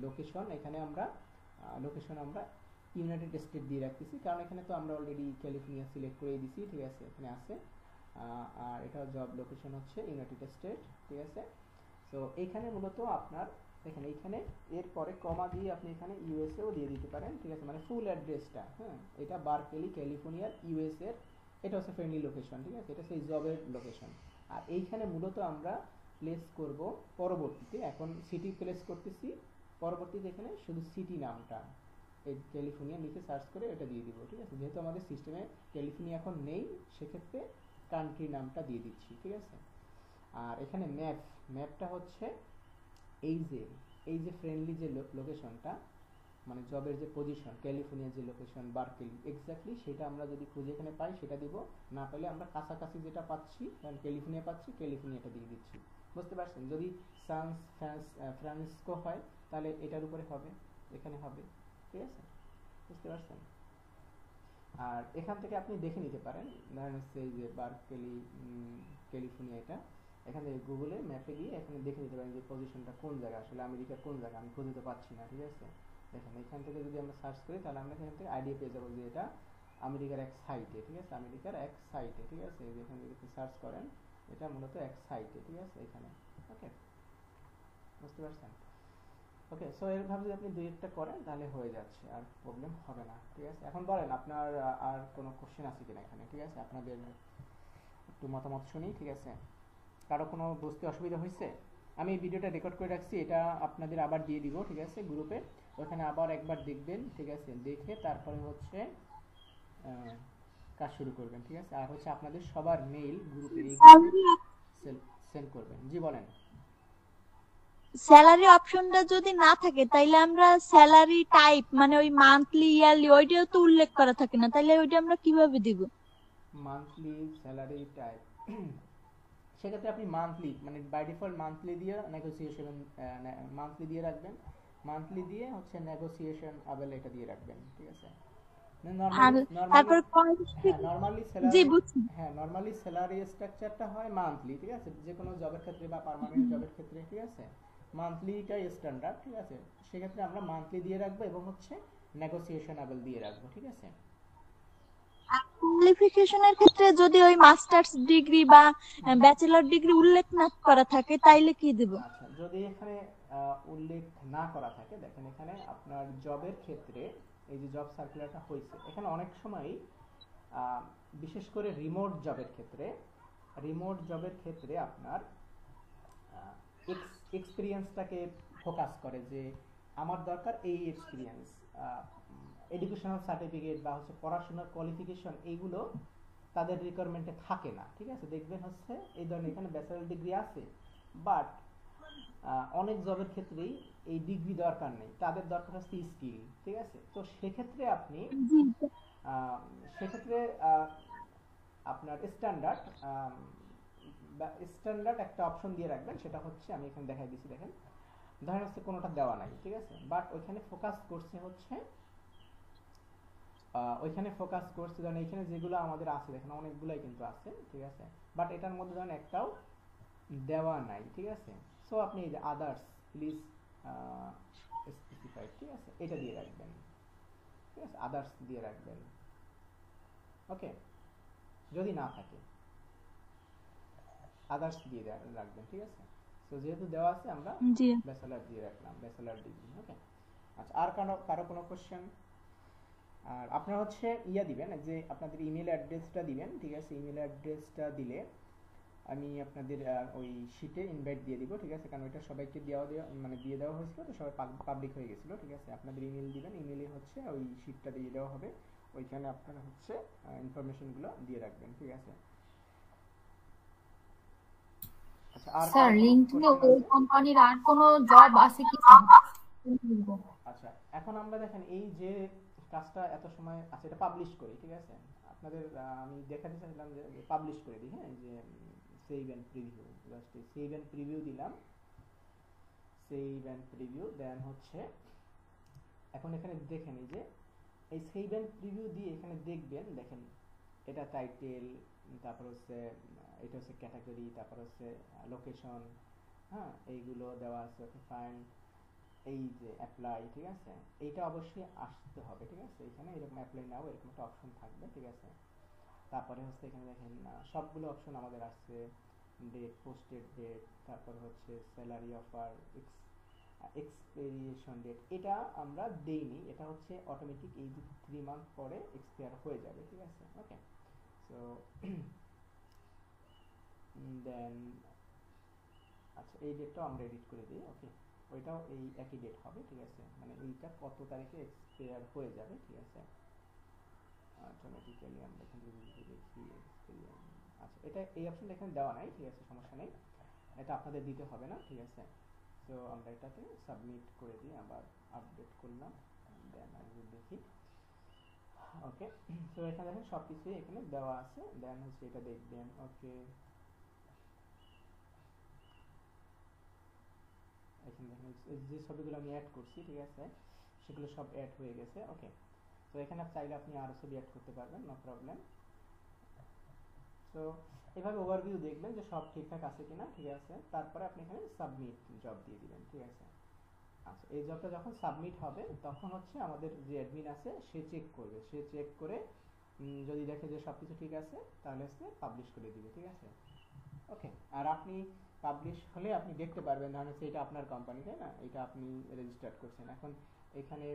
Speaker 1: লোকেশন এখানে আমরা ইউনাইটেড স্টেট দিয়ে রাখতেছি, কারণ এখানে তো আমরা অলরেডি ক্যালিফোর্নিয়া সিলেক্ট করে দিয়েছি, ঠিক আছে, এখানে আছে। আর এটা জব লোকেশন হচ্ছে ইউনাইটেড স্টেট, ঠিক আছে। সো এখানে মূলত আপনার দেখেন এইখানে এরপরে কমা দিয়ে আপনি এখানে ইউএসএও দিয়ে দিতে পারেন, ঠিক আছে, মানে ফুল অ্যাড্রেসটা, হ্যাঁ, এটা বার্কেলি ক্যালিফোর্নিয়ার ইউএসএ এর, এটা হচ্ছে ফ্রেন্ডলি লোকেশন, ঠিক আছে, এটা সেই জবের লোকেশন। আর এইখানে মূলত আমরা প্লেস করব পরবর্তীতে, এখন সিটি প্লেস করতেছি, পরবর্তীতে এখানে শুধু সিটি নামটা এই ক্যালিফোর্নিয়া নিচে সার্চ করে এটা দিয়ে দিব, ঠিক আছে। যেহেতু আমাদের সিস্টেমে ক্যালিফোর্নিয়া এখন নেই সেক্ষেত্রে কান্ট্রি নামটা দিয়ে দিচ্ছি, ঠিক আছে। আর এখানে ম্যাপটা হচ্ছে এই যে ফ্রেন্ডলি যে লোকেশনটা, মানে জবের যে পজিশন, ক্যালিফোর্নিয়ার যে লোকেশন বার্কেলি এক্স্যাক্টলি সেটা আমরা যদি খুঁজে এখানে পাই সেটা দিব, না পেলে আমরা কাছাকাছি যেটা পাচ্ছি, কারণ ক্যালিফোর্নিয়া পাচ্ছি, ক্যালিফোর্নিয়াটা দিয়ে দিচ্ছি, বুঝতে পারছেন। যদি ফ্রান্সিসকো হয় তাহলে এটার উপরে হবে, এখানে হবে, ঠিক আছে, বুঝতে পারছেন। আর এখান থেকে আপনি দেখে নিতে পারেন, ধরেন হচ্ছে এই যে বার্কেলি ক্যালিফোর্নিয়া, এটা এখান থেকে গুগলে ম্যাপে গিয়ে এখানে দেখে নিতে পারেন যে পজিশনটা কোন জায়গা, আসলে আমেরিকার কোন জায়গা আমি খুঁজে তো পাচ্ছি না, ঠিক আছে। দেখেন এখান থেকে যদি আমরা সার্চ করি তাহলে আমরা এখান থেকে আইডিয়া পেয়ে যাবো যে এটা আমেরিকার এক সাইটে, ঠিক আছে, আমেরিকার এক সাইটে, ঠিক আছে। যেখানে যদি সার্চ করেন এটা মূলত এক সাইটে, ঠিক আছে, এখানে। ওকে, বুঝতে পারছেন। ওকে, সো এরভাবে যদি আপনি দুই একটা করেন তাহলে হয়ে যাচ্ছে, আর প্রবলেম হবে না, ঠিক আছে। এখন বলেন আপনার আর কোনো কোশ্চেন আছে কিনা এখানে, ঠিক আছে, আপনাদের একটু মতামত শুনি, ঠিক আছে। কারো কোনো বুঝতে অসুবিধা হয়েছে? আমি এই ভিডিওটা রেকর্ড করে রাখছি, এটা আপনাদের আবার দিয়ে দিব, ঠিক আছে, গ্রুপে, ওখানে আবার একবার দেখবেন, ঠিক আছে, দেখে তারপরে হচ্ছে কাজ শুরু করবেন, ঠিক আছে। আর হচ্ছে আপনাদের সবার মেইল গ্রুপে সেন্ড করবেন। জি বলেন।
Speaker 4: স্যালারি অপশনটা যদি না থাকে তাইলে আমরা স্যালারি টাইপ মানে ওই মান্থলি ইয়ারলি ওইটাও তো উল্লেখ করা থাকে না, তাইলে ওইটা আমরা কিভাবে দিব?
Speaker 1: মান্থলি স্যালারি টাইপ, সেক্ষেত্রে আপনি মান্থলি মানে বাই ডিফল্ট মান্থলি দিয়ে নেগোসিয়েশন মান্থলি দিয়ে রাখবেন, মান্থলি দিয়ে হচ্ছে নেগোসিয়েশন আবেল এটা দিয়ে রাখবেন, ঠিক আছে। নরমালি স্যালারি স্ট্রাকচারটা হয় মান্থলি, ঠিক আছে, যে কোনো জবের ক্ষেত্রে বা পার্মানেন্ট জবের ক্ষেত্রে, ঠিক আছে, মান্থলিটাই স্ট্যান্ডার্ড, ঠিক আছে। সেক্ষেত্রে আমরা মান্থলি দিয়ে রাখবো এবং হচ্ছে নেগোসিয়েশন আবেল দিয়ে রাখবো, ঠিক আছে।
Speaker 4: কোয়ালিফিকেশনের ক্ষেত্রে যদি ওই মাস্টার্স ডিগ্রি বা ব্যাচেলর ডিগ্রি উল্লেখ না করা থাকে তাইলে কি দিব?
Speaker 1: আচ্ছা, যদি এখানে উল্লেখ না করা থাকে, দেখেন এখানে আপনার জবের ক্ষেত্রে এই যে জব সার্কুলারটা হয়েছে, এখানে অনেক সময় বিশেষ করে রিমোট জবের ক্ষেত্রে আপনার এক্সপিরিয়েন্সটাকে ফোকাস করে যে আমার দরকার এই এক্সপিরিয়েন্স, এডুকেশনাল সার্টিফিকেট বা হচ্ছে পড়াশোনার কোয়ালিফিকেশন, এইগুলো তাদের রিকোয়ারমেন্টে থাকে না। ঠিক আছে, দেখবেন হচ্ছে এই ধরনের এখানে ব্যাচেলর ডিগ্রি আছে, বাট অনেক জবের ক্ষেত্রেই এই ডিগ্রি দরকার নেই, তাদের দরকার হচ্ছে স্কিল। ঠিক আছে, তো সেক্ষেত্রে আপনি
Speaker 4: জি।
Speaker 1: সেক্ষেত্রে আপনার স্ট্যান্ডার্ড একটা অপশন দিয়ে রাখবেন, সেটা হচ্ছে আমি এখানে দেখাই দিচ্ছি। দেখেন ধরেন হচ্ছে কোনোটা দেওয়া নাই, ঠিক আছে, বাট ওইখানে ফোকাস করছে হচ্ছে ধরেন এখানে যেগুলো আমাদের আছে, দেখেন অনেকগুলাই কিন্তু আছে, ঠিক আছে, বাট এটার মধ্যে ধরেন একটাও দেওয়া নাই। ঠিক আছে, সো আপনি এই যে আদার্স প্লিজ স্পেসিফাইড, ঠিক আছে, এটা দিয়ে রাখবেন। ঠিক আছে, আদার্স দিয়ে রাখবেন। ওকে, যদি না থাকে আদার্স দিয়ে রাখবেন। ঠিক আছে, সো যেহেতু দেওয়া আছে আমরা
Speaker 4: জি।
Speaker 1: ব্যাচেলর দিয়ে রাখলাম, ব্যাচেলর ডিগ্রি। ওকে, আচ্ছা, আর কারো কোনো কোশ্চেন? আর আপনারা হচ্ছে দিবেন যে আপনাদের ইমেল অ্যাড্রেসটা দিবেন। ঠিক আছে, ইমেল অ্যাড্রেসটা দিলে আমি আপনাদের ওই শিটে ইনভাইট দিয়ে দিব। ঠিক আছে, কারণ ওইটা সবাইকে দিয়ে দেওয়া হয়েছিল, তো সবাই পাবলিক হয়ে গেছিল। ঠিক আছে, আপনাদের ইমেল দিবেন, ইমেলে হচ্ছে ওই শিটটা দিয়ে দেওয়া হবে, ওইখানে আপনারা হচ্ছে ইনফরমেশনগুলো দিয়ে রাখবেন। ঠিক আছে, আচ্ছা, আর
Speaker 2: স্যার
Speaker 1: কারো কোনো
Speaker 2: লিঙ্কডইনে
Speaker 1: কোশ্চেন
Speaker 2: ওই
Speaker 1: আছে?
Speaker 2: কোম্পানির আর কোনো জব আছে কি?
Speaker 1: আচ্ছা, এখন আমরা দেখেন এই যে কাজটা এত সময় আছে, এটা পাবলিশ করি। ঠিক আছে, আপনাদের আমি দেখাতে চাইলাম যে পাবলিশ করে দিই। হ্যাঁ, যে save and preview, just save and preview দিলাম, সেভ এন্ড প্রিভিউ। দেন হচ্ছে এখন এখানে দেখেন এই যে এই সেভ এন্ড প্রিভিউ দিয়ে এখানে দেখেন এটা টাইটেল, তারপর হচ্ছে এটা হচ্ছে ক্যাটাগরি, তারপর হচ্ছে লোকেশন, হ্যাঁ, এইগুলো দেওয়া আছে। ওকে, ফাইন, এই যে অ্যাপ্লাই। ঠিক আছে, এইটা অবশ্যই আসতে হবে। ঠিক আছে, এখানে এরকম অ্যাপ্লাই নাও এরকম একটা অপশন থাকবে। ঠিক আছে, তারপরে হচ্ছে এখানে দেখেন সবগুলো অপশন আমাদের আসছে, ডেট, পোস্টেড ডেট, তারপর হচ্ছে স্যালারি অফার, এক্সপিরিয়েশন ডেট, এটা আমরা দেইনি, এটা হচ্ছে অটোমেটিক এই যে 3 মান্থ পরে এক্সপায়ার হয়ে যাবে। ঠিক আছে, ওকে, সো দেন আচ্ছা, এই ডেটটাও আমরা এডিট করে দিই। ওকে, ওইটাও এই একই ডেট হবে। ঠিক আছে, মানে এইটা কত তারিখে এক্সপায়ার হয়ে যাবে। ঠিক আছে, অটোমেটিক্যালি আমরা এখানে যদি দেখি এক্সপিরিয়েন্স, আচ্ছা, এটা এই অপশনটা এখানে দেওয়া নাই। ঠিক আছে, সমস্যা নেই, এটা আপনাদের দিতে হবে না। ঠিক আছে, তো আমরা এটাকে সাবমিট করে দিই, আবার আপডেট করলাম, দেন আমি দেখি। ওকে, তো এখানে দেখেন সবকিছুই এখানে দেওয়া আছে, দেন হচ্ছে এটা দেখবেন। ওকে, এখানে দেখেন যে ছবিগুলো আমি অ্যাড করছি, ঠিক আছে, সেগুলো সব অ্যাড হয়ে গেছে। ওকে, তো এখানে চাইলে আপনি আরো ছবি অ্যাড করতে পারবেন, নো প্রবলেম। তো এভাবে ওভারভিউ দেখবেন যে সব ঠিকঠাক আছে কিনা। ঠিক আছে, তারপরে আপনি এখানে সাবমিট জব দিয়ে দিবেন। ঠিক আছে, আচ্ছা, এই জবটা যখন সাবমিট হবে তখন হচ্ছে আমাদের যে অ্যাডমিন আছে সে চেক করবে, সে চেক করে যদি দেখে যে সবকিছু ঠিক আছে তাহলে হচ্ছে পাবলিশ করে দিবে। ঠিক আছে, ওকে, আর আপনি পাবলিশ হলে আপনি দেখতে পারবেন, ধরেন হচ্ছে এটা আপনার কোম্পানি, তাই না, এটা আপনি রেজিস্টার করছেন। এখন এখানে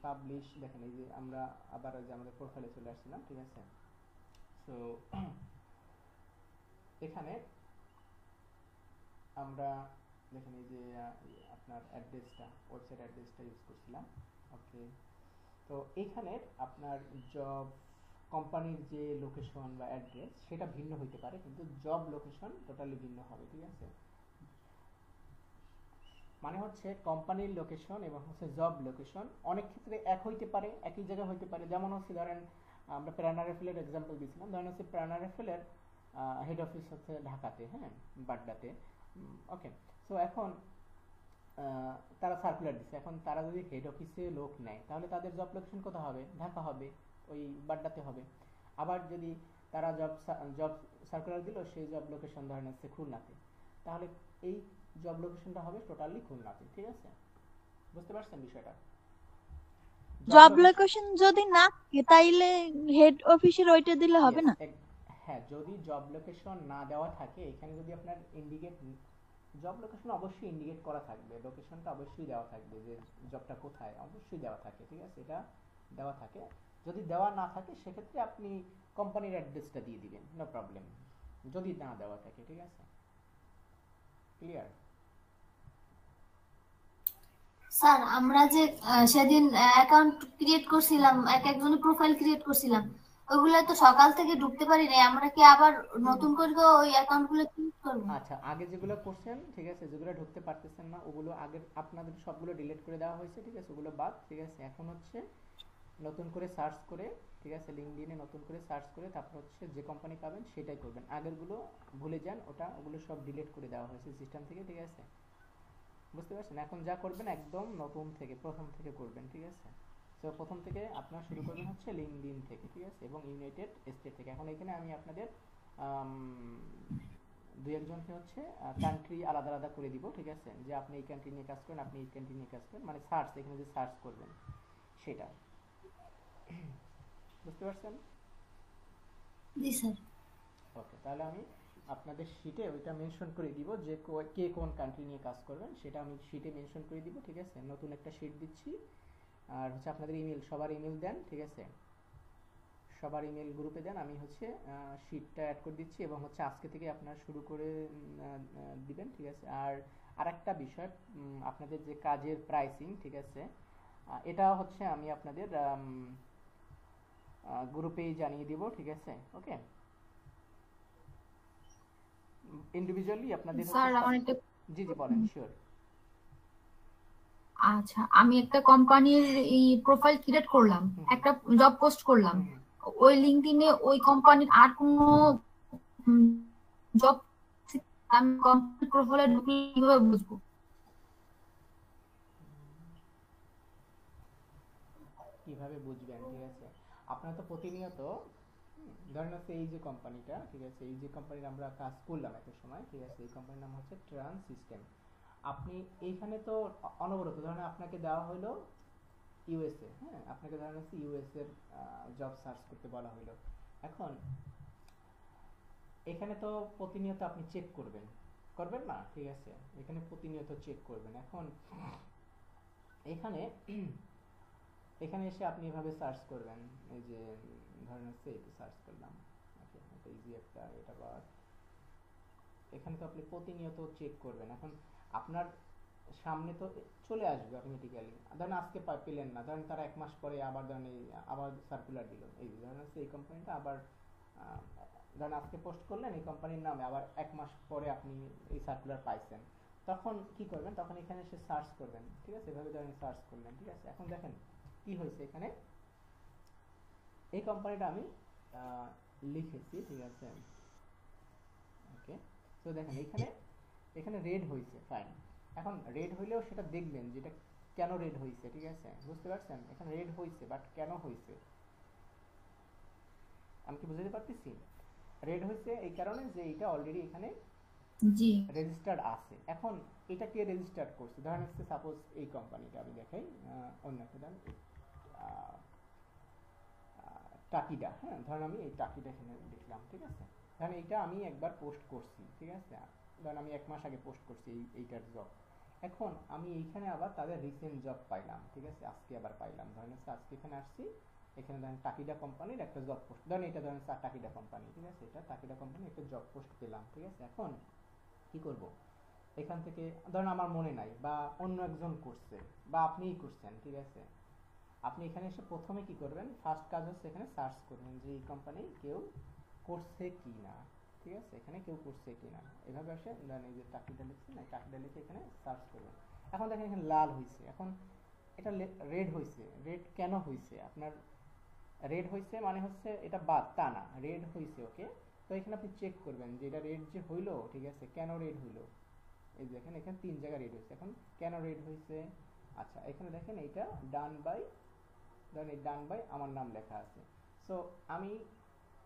Speaker 1: পাবলিশ দেখেন, এই যে আমরা আবার যে আমাদের প্রোফাইলে চলে আসছিলাম। ঠিক আছে, সো এখানে আমরা দেখেন এই যে আপনার অ্যাড্রেসটা, ওয়েবসাইট অ্যাড্রেসটা ইউজ করছিলাম। ওকে, তো এখানে আপনার জব কোম্পানির যে লোকেশন বা অ্যাড্রেস সেটা ভিন্ন হইতে পারে, কিন্তু জব লোকেশন টোটালি ভিন্ন হবে। ঠিক আছে, মানে হচ্ছে কোম্পানির লোকেশন এবং হচ্ছে জব লোকেশন অনেক ক্ষেত্রে এক হইতে পারে, একই জায়গায় হইতে পারে। যেমন হচ্ছে ধরেন আমরা প্রাণা রেফেলের এক্সাম্পল দিয়েছিলাম, ধরেন হচ্ছে প্রাণা রেফেলের হেড অফিস হচ্ছে ঢাকাতে, হ্যাঁ, বাড্ডাতে। ওকে, সো এখন তারা সার্কুলার দিচ্ছে, এখন তারা যদি হেড অফিসে লোক নেয় তাহলে তাদের জব লোকেশন কোথায় হবে? ঢাকা হবে, ওই বাড্ডাতে হবে। আবার যদি তারা জব সার্কুলার দিল, সেই জব লোকেশন ধরেন হচ্ছে খুলনাতে, তাহলে এই জব লোকেশনটা হবে টোটালি খুলনাতে। ঠিক আছে, বুঝতে পারছেন বিষয়টা?
Speaker 4: জব লোকেশন যদি না থাকে তাইলে হেড অফিসের ওইটা দিলে হবে
Speaker 1: Yes,
Speaker 4: না?
Speaker 1: হ্যাঁ, যদি জব লোকেশন না দেওয়া থাকে, এখানে যদি আপনার ইন্ডিকেট, জব লোকেশন অবশ্যই ইন্ডিকেট করা থাকবে, লোকেশনটা অবশ্যই দেওয়া থাকবে, যে জবটা কোথায় অবশ্যই দেওয়া থাকে, ঠিক আছে, এটা দেওয়া থাকে। যদি দেওয়া না থাকে সেক্ষেত্রে আপনি কোম্পানির অ্যাড্রেসটা দিয়ে দিবেন, নো প্রবলেম, যদি না দেওয়া থাকে, ঠিক আছে, ক্লিয়ার?
Speaker 5: স্যার আমরা যে সেদিন অ্যাকাউন্ট ক্রিয়েট করছিলাম, এক একজনের প্রোফাইল ক্রিয়েট করছিলাম, ওইগুলো তো সকাল থেকে ঢুকতে পারি নাই, আমরা কি আবার নতুন করে ওই অ্যাকাউন্ট গুলো ক্রিয়েট করবো?
Speaker 1: আচ্ছা, আগে যেগুলো করছেন, ঠিক আছে, যেগুলো ঢুকতে পারতেছেন না ওগুলো আগে আপনাদের সবগুলো ডিলিট করে দেওয়া হয়েছে, ঠিক আছে, ওগুলো বাদ, ঠিক আছে। এখন হচ্ছে নতুন করে সার্চ করে, ঠিক আছে, লিঙ্কডইনে নতুন করে সার্চ করে তারপর হচ্ছে যে কোম্পানি পাবেন সেটাই করবেন, আগেরগুলো ভুলে যান, ওগুলো সব ডিলিট করে দেওয়া হয়েছে সিস্টেম থেকে, ঠিক আছে, বুঝতে পারছেন? এখন যা করবেন একদম নতুন থেকে, প্রথম থেকে করবেন, ঠিক আছে। তো প্রথম থেকে আপনারা শুরু করবেন হচ্ছে লিঙ্কডইন থেকে, ঠিক আছে, এবং ইউনাইটেড স্টেট থেকে। এখন এখানে আমি আপনাদের দুই একজনকে হচ্ছে কান্ট্রি আলাদা আলাদা করে দিব, ঠিক আছে, যে আপনি এই কান্ট্রি নিয়ে কাজ করেন, আপনি এই কান্ট্রি নিয়ে কাজ করেন, মানে সার্চ, এখানে যে সার্চ করবেন সেটা, বুঝতে পারছেন?
Speaker 5: জি স্যার।
Speaker 1: ওকে, তাহলে আমি আপনাদের শিটে ওইটা মেনশন করে দিব, যে কে কোন কান্ট্রি নিয়ে কাজ করবেন সেটা আমি শিটে মেনশন করে দিব, ঠিক আছে। নতুন একটা শিট দিচ্ছি, আর হচ্ছে আপনাদের ইমেল, সবার ইমেল দেন, ঠিক আছে, সবার ইমেল গ্রুপে দেন, আমি হচ্ছে শিটটা অ্যাড করে দিচ্ছি, এবং হচ্ছে আজকে থেকে আপনারা শুরু করে দিবেন, ঠিক আছে। আর আরেকটা বিষয়, আপনাদের যে কাজের প্রাইসিং, ঠিক আছে, এটা হচ্ছে আমি আপনাদের গ্রুপেই জানিয়ে দিব, ঠিক আছে, ওকে। ইন্ডিভিজুয়ালি আপনাদের
Speaker 2: স্যার আমার একটা,
Speaker 1: জি জি বলেন, শিওর।
Speaker 2: আচ্ছা আমি একটা কোম্পানির এই প্রোফাইল ক্রিয়েট করলাম, একটা জব পোস্ট করলাম, ওই লিঙ্কডইনে ওই কোম্পানির আর কোনো জব, আমি কোম্পানির প্রোফাইলে ঢুকলে কিভাবে বুঝবো?
Speaker 1: কিভাবে বুঝবেন, ঠিক আছে, আপনারা তো প্রতিনিয়ত ধরেন হচ্ছে এই যে কোম্পানিটা, ঠিক আছে, এই যে কোম্পানির আমরা কাজ করলাম একটা সময়, ঠিক আছে, এই কোম্পানির নাম হচ্ছে ট্রান্স সিস্টেম। আপনি এইখানে তো অনবরত ধরেন আপনাকে দেওয়া হলো ইউএসএ, হ্যাঁ, আপনাকে ধরেন হচ্ছে ইউএসএ এর জব সার্চ করতে বলা হলো। এখন এখানে তো প্রতিনিয়ত আপনি চেক করবেন, করবেন না, ঠিক আছে, এখানে প্রতিনিয়ত চেক করবেন। এখন এখানে এখানে এসে আপনি এভাবে সার্চ করবেন, এই যে ধরেন হচ্ছে এটা সার্চ করলাম, ওকে, এটা ইজি একটা, এটা বাদ, এখানে তো আপনি প্রতিনিয়ত চেক করবেন। এখন আপনার সামনে তো চলে আসবে অটোমেটিক্যালি, ধরেন আজকে পেলেন না, ধরেন তারা 1 মাস পরে আবার ধরেন আবার সার্কুলার দিল, এই ধরেন হচ্ছে এই কোম্পানিটা আবার ধরেন আজকে পোস্ট করলেন এই কোম্পানির নামে, আবার 1 মাস পরে আপনি এই সার্কুলার পাইছেন, তখন কি করবেন, তখন এখানে এসে সার্চ করবেন, ঠিক আছে, এভাবে ধরেন সার্চ করলেন, ঠিক আছে। এখন দেখেন কি হয়েছে, এখানে এই কোম্পানিটা আমি লিখেছি, ঠিক আছে, ওকে। তো দেখেন এখানে এখানে রেড হয়েছে, ফাইন। এখন রেড হইলেও সেটা দেখবেন যে এটা কেন রেড হয়েছে, ঠিক আছে, বুঝতে পারছেন? এখানে রেড হয়েছে, বাট কেন হয়েছে আমি কি বুঝাতে পারতেছি? রেড হয়েছে এই কারণে যে এটা অলরেডি এখানে
Speaker 2: জি
Speaker 1: রেজিস্টার্ড আছে। এখন এটা কে রেজিস্টার্ড করছে, ধরেন হচ্ছে সাপোজ এই কোম্পানিটা আমি দেখাই, অন্য একটা ধরেন টাকিডা, হ্যাঁ, ধরেন আমি এই টাকিডা এখানে লিখলাম, ঠিক আছে, ধরেন এইটা আমি একবার পোস্ট করছি, ঠিক আছে, ধরেন আমি 1 মাস আগে পোস্ট করছি এইটার জব। এখন আমি এইখানে আবার তাদের রিসেন্ট জব পাইলাম, ঠিক আছে, আজকে আবার পাইলাম, ধরেন হচ্ছে আজকে এখানে আসছি, এখানে ধরেন টাকিডা কোম্পানির একটা জব পোস্ট, ধরেন এটা ধরেন টাকিডা কোম্পানি, ঠিক আছে, এটা টাকিডা কোম্পানির একটা জব পোস্ট পেলাম, ঠিক আছে। এখন কি করব, এখান থেকে ধরেন আমার মনে নাই, বা অন্য একজন করছে, বা আপনিই করছেন, ঠিক আছে, আপনি এখানে এসে প্রথমে কি করবেন, ফার্স্ট কাজ হচ্ছে এখানে সার্চ করবেন যে এই কোম্পানি কেউ করছে কি না, ঠিক আছে, এখানে কেউ করছে কি না, এভাবে আসে ধরেন এই যে টাকিটা লিখছি না, টাকিটা লিখে এখানে সার্চ করবেন। এখন দেখেন এখানে লাল হয়েছে, এখন এটা রেড হয়েছে, রেড কেন হয়েছে, আপনার রেড হয়েছে মানে হচ্ছে এটা বাদ তা না, রেড হয়েছে, ওকে। তো এখানে আপনি চেক করবেন যে এটা রেড যে হইলো, ঠিক আছে, কেন রেড হইলো, এই দেখেন এখানে 3 জায়গা রেড হয়েছে, এখন কেন রেড হয়েছে, আচ্ছা এখানে দেখেন এইটা ডান বাই, ধরেন এই ডান বাই আমার নাম লেখা আছে, সো আমি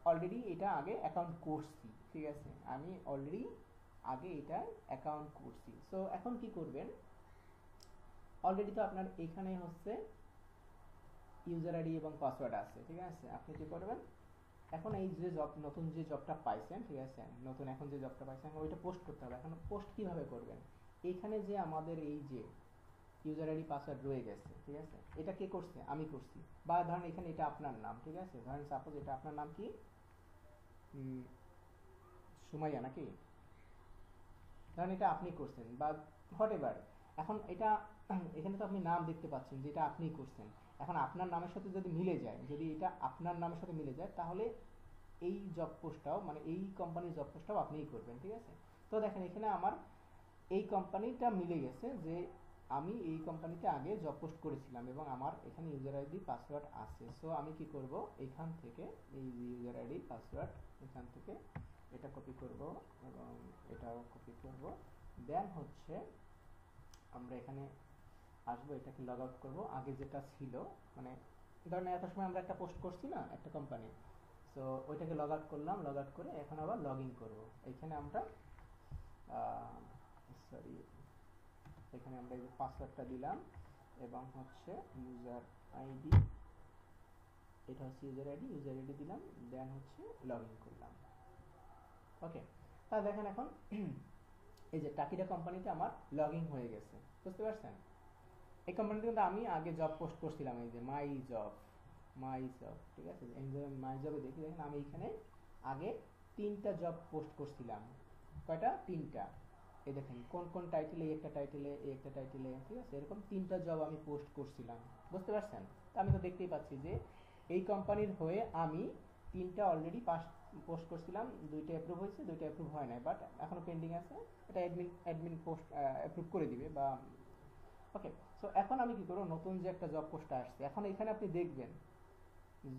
Speaker 1: অলরেডি এটা আগে অ্যাকাউন্ট করছি, ঠিক আছে, আমি অলরেডি আগে এটা অ্যাকাউন্ট করছি। সো এখন কি করবেন, অলরেডি তো আপনার এখানে হচ্ছে ইউজার আইডি এবং পাসওয়ার্ড আছে, ঠিক আছে। আপনি কি করবেন, এখন এই যে জব, নতুন যে জবটা পাইছেন, ঠিক আছে, নতুন এখন যে জবটা পাইছেন ওইটা পোস্ট করতে হবে। এখন পোস্ট কিভাবে করবেন, এখানে যে আমাদের এই যে ইউজার আইডি পাসওয়ার্ড রয়ে গেছে, ঠিক আছে, এটা কে করছে, আমি করছি। বা ধরেন এখানে এটা আপনার নাম, ঠিক আছে, ধরেন সাপোজ এটা আপনার নাম কি সুমাইয়া নাকি, ধরেন এটা আপনি করছেন বা হোয়াট এভার। এখন এটা এখানে তো আপনি নাম দেখতে পাচ্ছেন যে এটা আপনিই করছেন। এখন আপনার নামের সাথে যদি মিলে যায়, যদি এটা আপনার নামের সাথে মিলে যায়, তাহলে এই জব পোস্টটাও মানে এই কোম্পানির জব পোস্টটাও আপনিই করবেন, ঠিক আছে। তো দেখেন এখানে আমার এই কোম্পানিটা মিলে গেছে যে আমি এই কোম্পানিতে আগে জব পোস্ট করেছিলাম এবং আমার এখানে ইউজার আইডি পাসওয়ার্ড আছে। সো আমি কি করব, এখান থেকে এই ইউজার আইডি পাসওয়ার্ড এখান থেকে এটা কপি করব এবং এটাও কপি করব। দেন হচ্ছে আমরা এখানে আসবো, এটাকে লগ আউট করবো। আগে যেটা ছিল মানে ধরেন এত সময় আমরা একটা পোস্ট করছি না একটা কোম্পানি, সো ওইটাকে লগ আউট করলাম, লগ আউট করে এখন আবার লগ ইন করবো। এখানে আমরা সরি এখানে আমরা এই পাসওয়ার্ডটা দিলাম এবং হচ্ছে ইউজার আইডি, এটা হচ্ছে ইউজার আইডি দিলাম, দেন হচ্ছে লগ ইন করলাম। ওকে, তা দেখেন এখন এই যে টাকিটা কোম্পানিতে আমার লগ ইন হয়ে গেছে, বুঝতে পারছেন। এই কোম্পানিতে কিন্তু আমি আগে জব পোস্ট করছিলাম, এই যে মাই জব, ঠিক আছে। মাই জবে দেখি, দেখেন আমি এখানে আগে 3টা জব পোস্ট করছিলাম। কয়টা, 3টা। এই দেখেন কোন কোন টাইটেলে, একটা টাইটেলে, একটা টাইটেলে, ঠিক আছে, এরকম 3টা জব আমি পোস্ট করছিলাম, বুঝতে পারছেন। তো আমি তো দেখতেই পাচ্ছি যে এই কোম্পানির হয়ে আমি 3টা অলরেডি পোস্ট করছিলাম, 2টা অ্যাপ্রুভ হয়েছে, 2টা অ্যাপ্রুভ হয় নাই, বাট এখনো পেন্ডিং আছে। এটা অ্যাডমিন পোস্ট অ্যাপ্রুভ করে দিবে বা ওকে। সো এখন আমি কি করব, নতুন যে একটা জব পোস্ট আসছে, এখন এখানে আপনি দেখবেন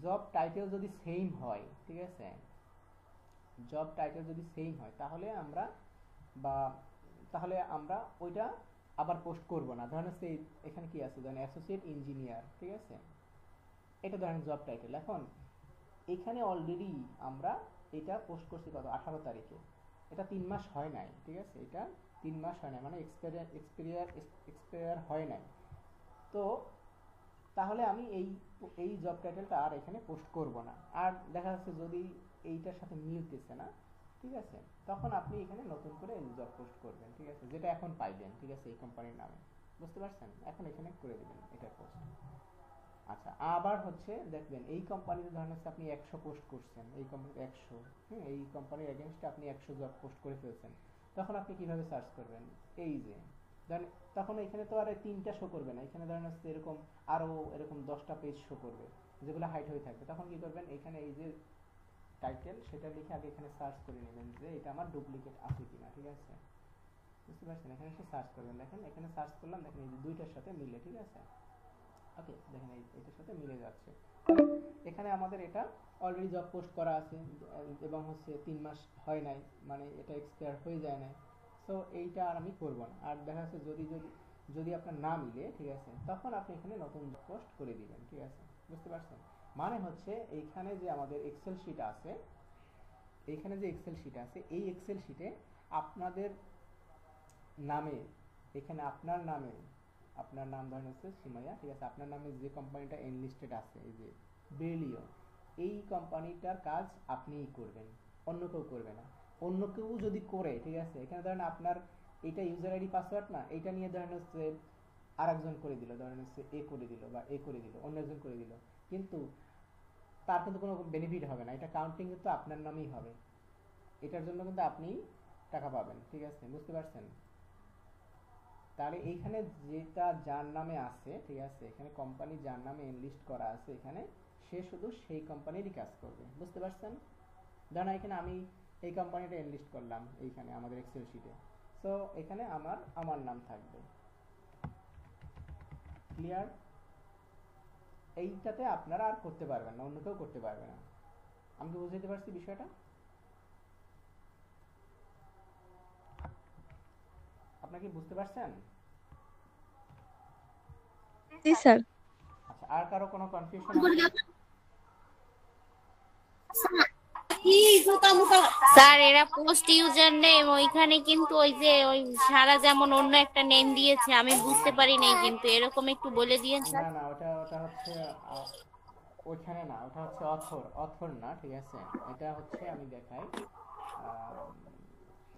Speaker 1: জব টাইটেল যদি সেম হয়, ঠিক আছে, জব টাইটেল যদি সেম হয় তাহলে আমরা ওইটা আবার পোস্ট করব না। ধরেন হচ্ছে এখানে কি আছে, ধরেন অ্যাসোসিয়েট ইঞ্জিনিয়ার, ঠিক আছে, এটা ধরেন জব টাইটেল। এখন এখানে অলরেডি আমরা এটা পোস্ট করছি কত, 18 তারিখে, এটা 3 মাস হয় নাই, ঠিক আছে, এটা 3 মাস হয় নাই, মানে এক্সপায়ার হয় নাই। তো তাহলে আমি এই জব টাইটেলটা আর এখানে পোস্ট করব না। আর দেখা যাচ্ছে যদি এইটার সাথে মিলতেছে না, ঠিক আছে, তখন আপনি এখানে নতুন করে জব পোস্ট করবেন, ঠিক আছে, যেটা এখন পাইবেন, ঠিক আছে, এই কোম্পানির নামে, বুঝতে পারছেন। এখন এখানে করে দিবেন এটা পোস্ট। আচ্ছা, আবার হচ্ছে দেখবেন এই কোম্পানিতে ধরেন হচ্ছে আপনি 100 পোস্ট করছেন, এই কোম্পানিতে 100, এই কোম্পানির এগেইনস্টে আপনি 100 জব পোস্ট করে ফেলছেন। তখন আপনি কিভাবে সার্চ করবেন, এই যে ধরেন তখন এখানে তো আর 3টা শো করবে না, এখানে ধরেন হচ্ছে এরকম আরো এরকম 10টা পেজ শো করবে যেগুলো হাইড হয়ে থাকবে। তখন কি করবেন, এখানে এই যে টাইটেল সেটা লিখে আগে এখানে সার্চ করে নেবেন যে এটা আমার ডুপ্লিকেট আছে কিনা, ঠিক আছে, বুঝতে পারছেন। এখানে এসে সার্চ করবেন, দেখেন এখানে সার্চ করলাম, দেখেন এই যে 2টার সাথে মিলে, ঠিক আছে। ওকে, দেখেন এটার সাথে মিলে যাচ্ছে। এখানে আমাদের এটা অলরেডি জব পোস্ট করা আছে এবং হচ্ছে 3 মাস হয় নাই, মানে এটা এক্সপায়ার হয়ে যায় না। সো এইটা আর আমি করব না। আর দেখা যাচ্ছে যদি আপনার না মিলে, ঠিক আছে, তখন আপনি এখানে নতুন জব পোস্ট করে দিবেন, ঠিক আছে, বুঝতে পারছেন। মানে হচ্ছে এইখানে যে আমাদের এক্সেল শিট আছে, এইখানে যে এক্সেল শিট আছে, এই এক্সেল শিটে আপনাদের নামে, এখানে আপনার নামে, আপনার নাম ধরেন হচ্ছে সুমাইয়া, ঠিক আছে, আপনার নামে যে কোম্পানিটা এনলিস্টেড আছে, এই যে বেলিও, এই কোম্পানিটার কাজ আপনিই করবেন, অন্য কেউ করবে না। অন্য কেউ যদি করে, ঠিক আছে, এখানে ধরেন আপনার এটা ইউজার আইডি পাসওয়ার্ড না, এটা নিয়ে ধরেন হচ্ছে আরেকজন করে দিল, ধরেন হচ্ছে এ করে দিল বা এ করে দিল, অন্য একজন করে দিল, কিন্তু তার কিন্তু কোনো বেনিফিট হবে না, এটা কাউন্টিং কিন্তু আপনার নামেই হবে, এটার জন্য কিন্তু আপনি টাকা পাবেন, ঠিক আছে, বুঝতে পারছেন। তাহলে এইখানে যেটা যার নামে আছে, ঠিক আছে, এখানে কোম্পানি যার নামে এনলিস্ট করা আছে, এখানে সে শুধু সেই কোম্পানিরই কাজ করবে, বুঝতে পারছেন। ধরেন এখানে আমি এই কোম্পানিটা এনলিস্ট করলাম এইখানে আমাদের এক্সেল শিটে, সো এখানে আমার নাম থাকবে, ক্লিয়ার। এইটাতে আপনারা আর করতে পারবেন না, অন্য কেউ করতে পারবে না। আমি কি বুঝাইতে পারছি বিষয়টা? আপনারা কি বুঝতে পারছেন?
Speaker 4: জি স্যার।
Speaker 1: আচ্ছা, আর কারো কোনো কনফিউশন আছে?
Speaker 3: স্যার এরা পোস্ট ইউজার নেম ওইখানে কিন্তু ওই যে ওই সারা যেমন অন্য একটা নেম দিয়েছে, আমি বুঝতে পারি নাই, কিন্তু এরকম একটু বলে দিয়েন স্যার।
Speaker 1: না ওটা ওটা হচ্ছে আহ, ওইখানে না, ওটা হচ্ছে অথর না, ঠিক আছে। এটা হচ্ছে আমি দেখাই, আম,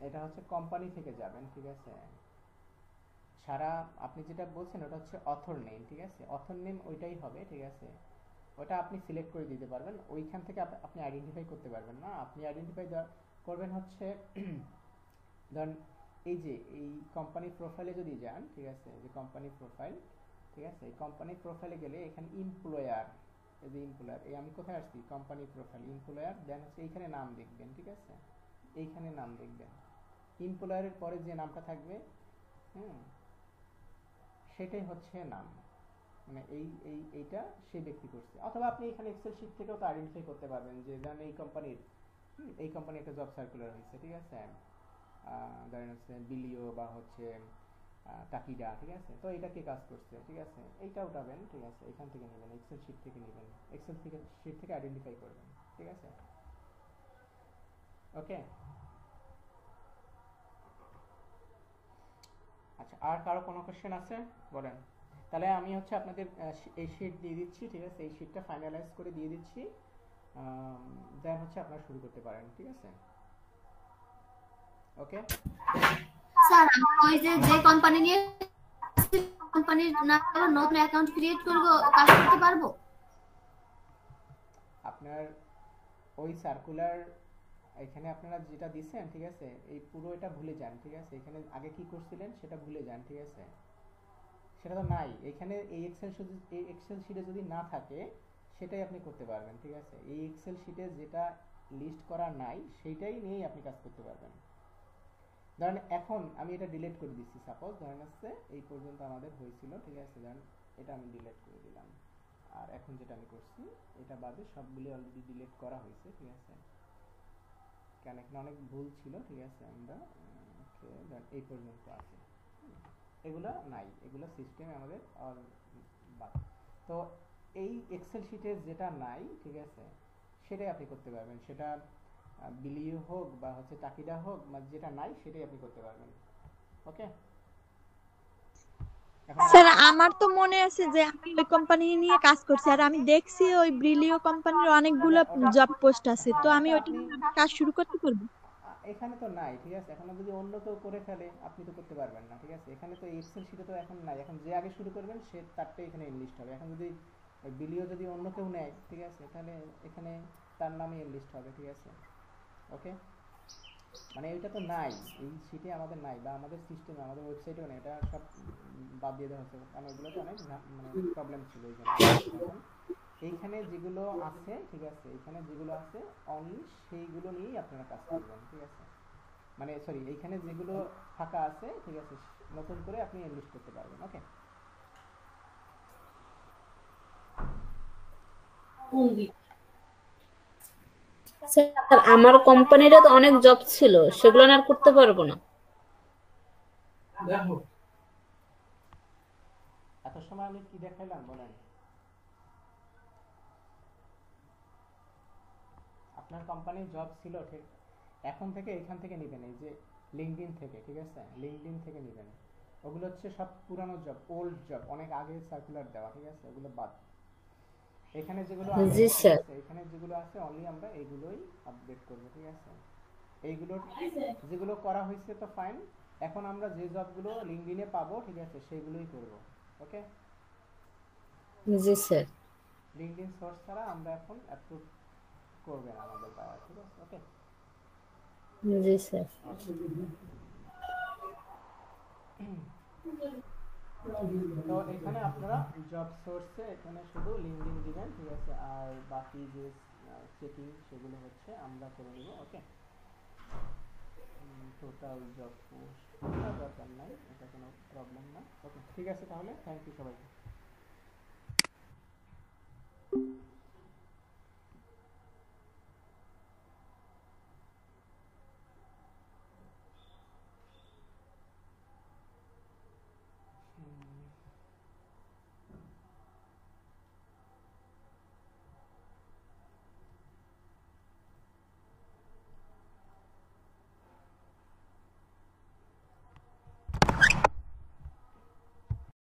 Speaker 1: এটা হচ্ছে কোম্পানি থেকে যাবেন, ঠিক আছে। সারা আপনি যেটা বলছেন ওটা হচ্ছে অথর নেম, ঠিক আছে। অথর নেম ওইটাই হবে, ঠিক আছে। ওটা আপনি সিলেক্ট করে দিতে পারবেন, ওইখান থেকে আপনি আইডেন্টিফাই করতে পারবেন না। আপনি আইডেন্টিফাই করবেন হচ্ছে ধরেন এই যে এই কোম্পানি প্রোফাইলে যদি যান, ঠিক আছে, যে কোম্পানি প্রোফাইল, ঠিক আছে, এই কোম্পানি প্রোফাইলে গেলে এখানে এমপ্লয়ার, এই যে এমপ্লয়ার, এই আমি কোথায় আসছি, কোম্পানি প্রোফাইল, এমপ্লয়ার, দেন হচ্ছে এইখানে নাম দেখবেন, ঠিক আছে। এইখানে নাম দেখবেন, এমপ্লয়ারের পরে যে নামটা থাকবে, হুম, সেটাই হচ্ছে নাম, মানে এইটা সেই ব্যক্তি করছে। অথবা আপনি এখানে এক্সেল শিট থেকেও তো আইডেন্টিফাই করতে পারবেন যে ধরেন এই কোম্পানির একটা জব সার্কুলার হয়েছে, ঠিক আছে, ধরেন হচ্ছে বিলিও বা হচ্ছে টাকিডা, ঠিক আছে। তো এটা কে কাজ করছে, ঠিক আছে, এইটা উঠাবেন, ঠিক আছে, এখান থেকে নেবেন, এক্সেল শিট থেকে নেবেন, এক্সেল শিট থেকে আইডেন্টিফাই করবেন, ঠিক আছে। ওকে, আচ্ছা, আর কারো কোনো কোশ্চেন আছে বলেন। তাহলে আমি হচ্ছে আপনাদের এই শিট দিয়ে দিচ্ছি, ঠিক আছে, এই শিটটা ফাইনালাইজ করে দিয়ে দিচ্ছি, দেন হচ্ছে আপনারা শুরু করতে পারেন, ঠিক আছে। ওকে
Speaker 5: স্যার আমরা ওই যে কোম্পানি নিয়ে কোম্পানির নামে আবার নতুন অ্যাকাউন্ট ক্রিয়েট করব, কাজ করতে পারবো?
Speaker 1: আপনার ওই সার্কুলার এখানে আপনারা যেটা দিচ্ছেন, ঠিক আছে, এই পুরো এটা ভুলে যান, ঠিক আছে। এখানে আগে কি করছিলেন সেটা ভুলে যান, ঠিক আছে, সেটা তো নাই এখানে। এই এক্সেল শিটে যদি না থাকে সেটাই আপনি করতে পারবেন, ঠিক আছে। এই এক্সেল শিটে যেটা লিস্ট করা নাই সেইটাই নিয়েই আপনি কাজ করতে পারবেন। ধরেন এখন আমি এটা ডিলিট করে দিচ্ছি, সাপোজ ধরেন হচ্ছে এই পর্যন্ত আমাদের হয়েছিল, ঠিক আছে, ধরেন এটা আমি ডিলিট করে দিলাম, আর এখন যেটা আমি করছি এটা বাদে সবগুলি অলরেডি ডিলিট করা হয়েছে, ঠিক আছে, কেন এখানে অনেক ভুল ছিল, ঠিক আছে। আমরা এই পর্যন্ত আছে, এগুলা নাই, এগুলো সিস্টেমে আমাদের অল বাদ। তো এই এক্সেল শিটে যেটা নাই, ঠিক আছে, সেটাই আপনি করতে পারবেন, সেটা বিলিও হোক বা হচ্ছে টাকিডা হোক, বা যেটা নাই সেটাই আপনি করতে পারবেন। ওকে,
Speaker 4: স্যার আমার তো মনে আছে যে আমি ওই কোম্পানি নিয়ে কাজ করছি, আর আমি দেখছি ওই ব্রিলিও কোম্পানির অনেকগুলো জব পোস্ট আছে, তো
Speaker 1: হ্যাঁ,
Speaker 4: আমি
Speaker 1: ওটা
Speaker 4: ওইটা
Speaker 1: আপনি
Speaker 4: নিয়ে কাজ শুরু করতে পারবো?
Speaker 1: এখানে তো নাই, ঠিক আছে। এখন যদি অন্য কেউ করে ফেলে আপনি তো করতে পারবেন না, ঠিক আছে। এখানে তো এক্সেল শিটে তো এখন নাই, এখন যে আগে শুরু করবেন সে তারটাই এখানে লিস্ট হবে। এখন যদি বিলিও যদি অন্য কেউ নেয়, ঠিক আছে, তাহলে এখানে তার নামে লিস্ট হবে, ঠিক আছে। ওকে, মানে এটা তো নাই, এই শিটে আমাদের নাই, বা আমাদের সিস্টেমে আমাদের ওয়েবসাইটেও নেই, এটা সব বাদ দিয়ে দেওয়া হচ্ছে, কারণ ওগুলোতে অনেক মানে প্রবলেম ছিল এই জন্য। এখন এইখানে যেগুলো আছে, ঠিক আছে, এইখানে যেগুলো আছে অনলি সেইগুলো নিয়েই আপনারা কাজ করবেন, ঠিক আছে। মানে সরি, এইখানে যেগুলো ফাঁকা আছে, ঠিক আছে, নতুন করে আপনি এনলিস্ট করতে পারবেন। ওকে,
Speaker 3: স্যার আমার কোম্পানিতে তো অনেক জব ছিল, সেগুলো আর করতে পারবো না।
Speaker 1: এত সময় আমি কি দেখাইলাম বলেন। আপনার কোম্পানির জব ছিল, ঠিক, এখন থেকে এখান থেকে নেবেন, এই যে লিঙ্কডইন থেকে, ঠিক আছে, লিঙ্কডইন থেকে নেবেন। ওগুলো হচ্ছে সব পুরানো জব, ওল্ড জব, অনেক আগে সার্কুলার দেওয়া, ঠিক আছে, ওগুলো বাদ। এখানে যেগুলো আছে,
Speaker 3: জি
Speaker 1: ঠিক
Speaker 3: স্যার।
Speaker 1: আছে, এখানে যেগুলো আছে অনলি আমরা এইগুলোই আপডেট করব, ঠিক আছে। এইগুলোর যেগুলো করা হয়েছে তো ফাইন, এখন আমরা যে জবগুলো লিঙ্কডইনে পাবো, ঠিক আছে, সেগুলোই করব। ওকে,
Speaker 3: জি স্যার।
Speaker 1: লিঙ্কডইন সোর্স ছাড়া আমরা এখন অ্যাপ্রুভ করবে না আমাদের দ্বারা, ঠিক আছে। ওকে,
Speaker 3: জি স্যার।
Speaker 1: তো এখানে আপনারা জব সোর্সে এখানে শুধু লিঙ্কডইন দিবেন, ঠিক আছে, আর বাকি যে চেকিং সেগুলো হচ্ছে আমরা করে নিব। ওকে, টোটাল জব পোস্ট দরকার নাই, এটা কোনো প্রবলেম না। ওকে, ঠিক আছে, তাহলে থ্যাংক ইউ সবাইকে।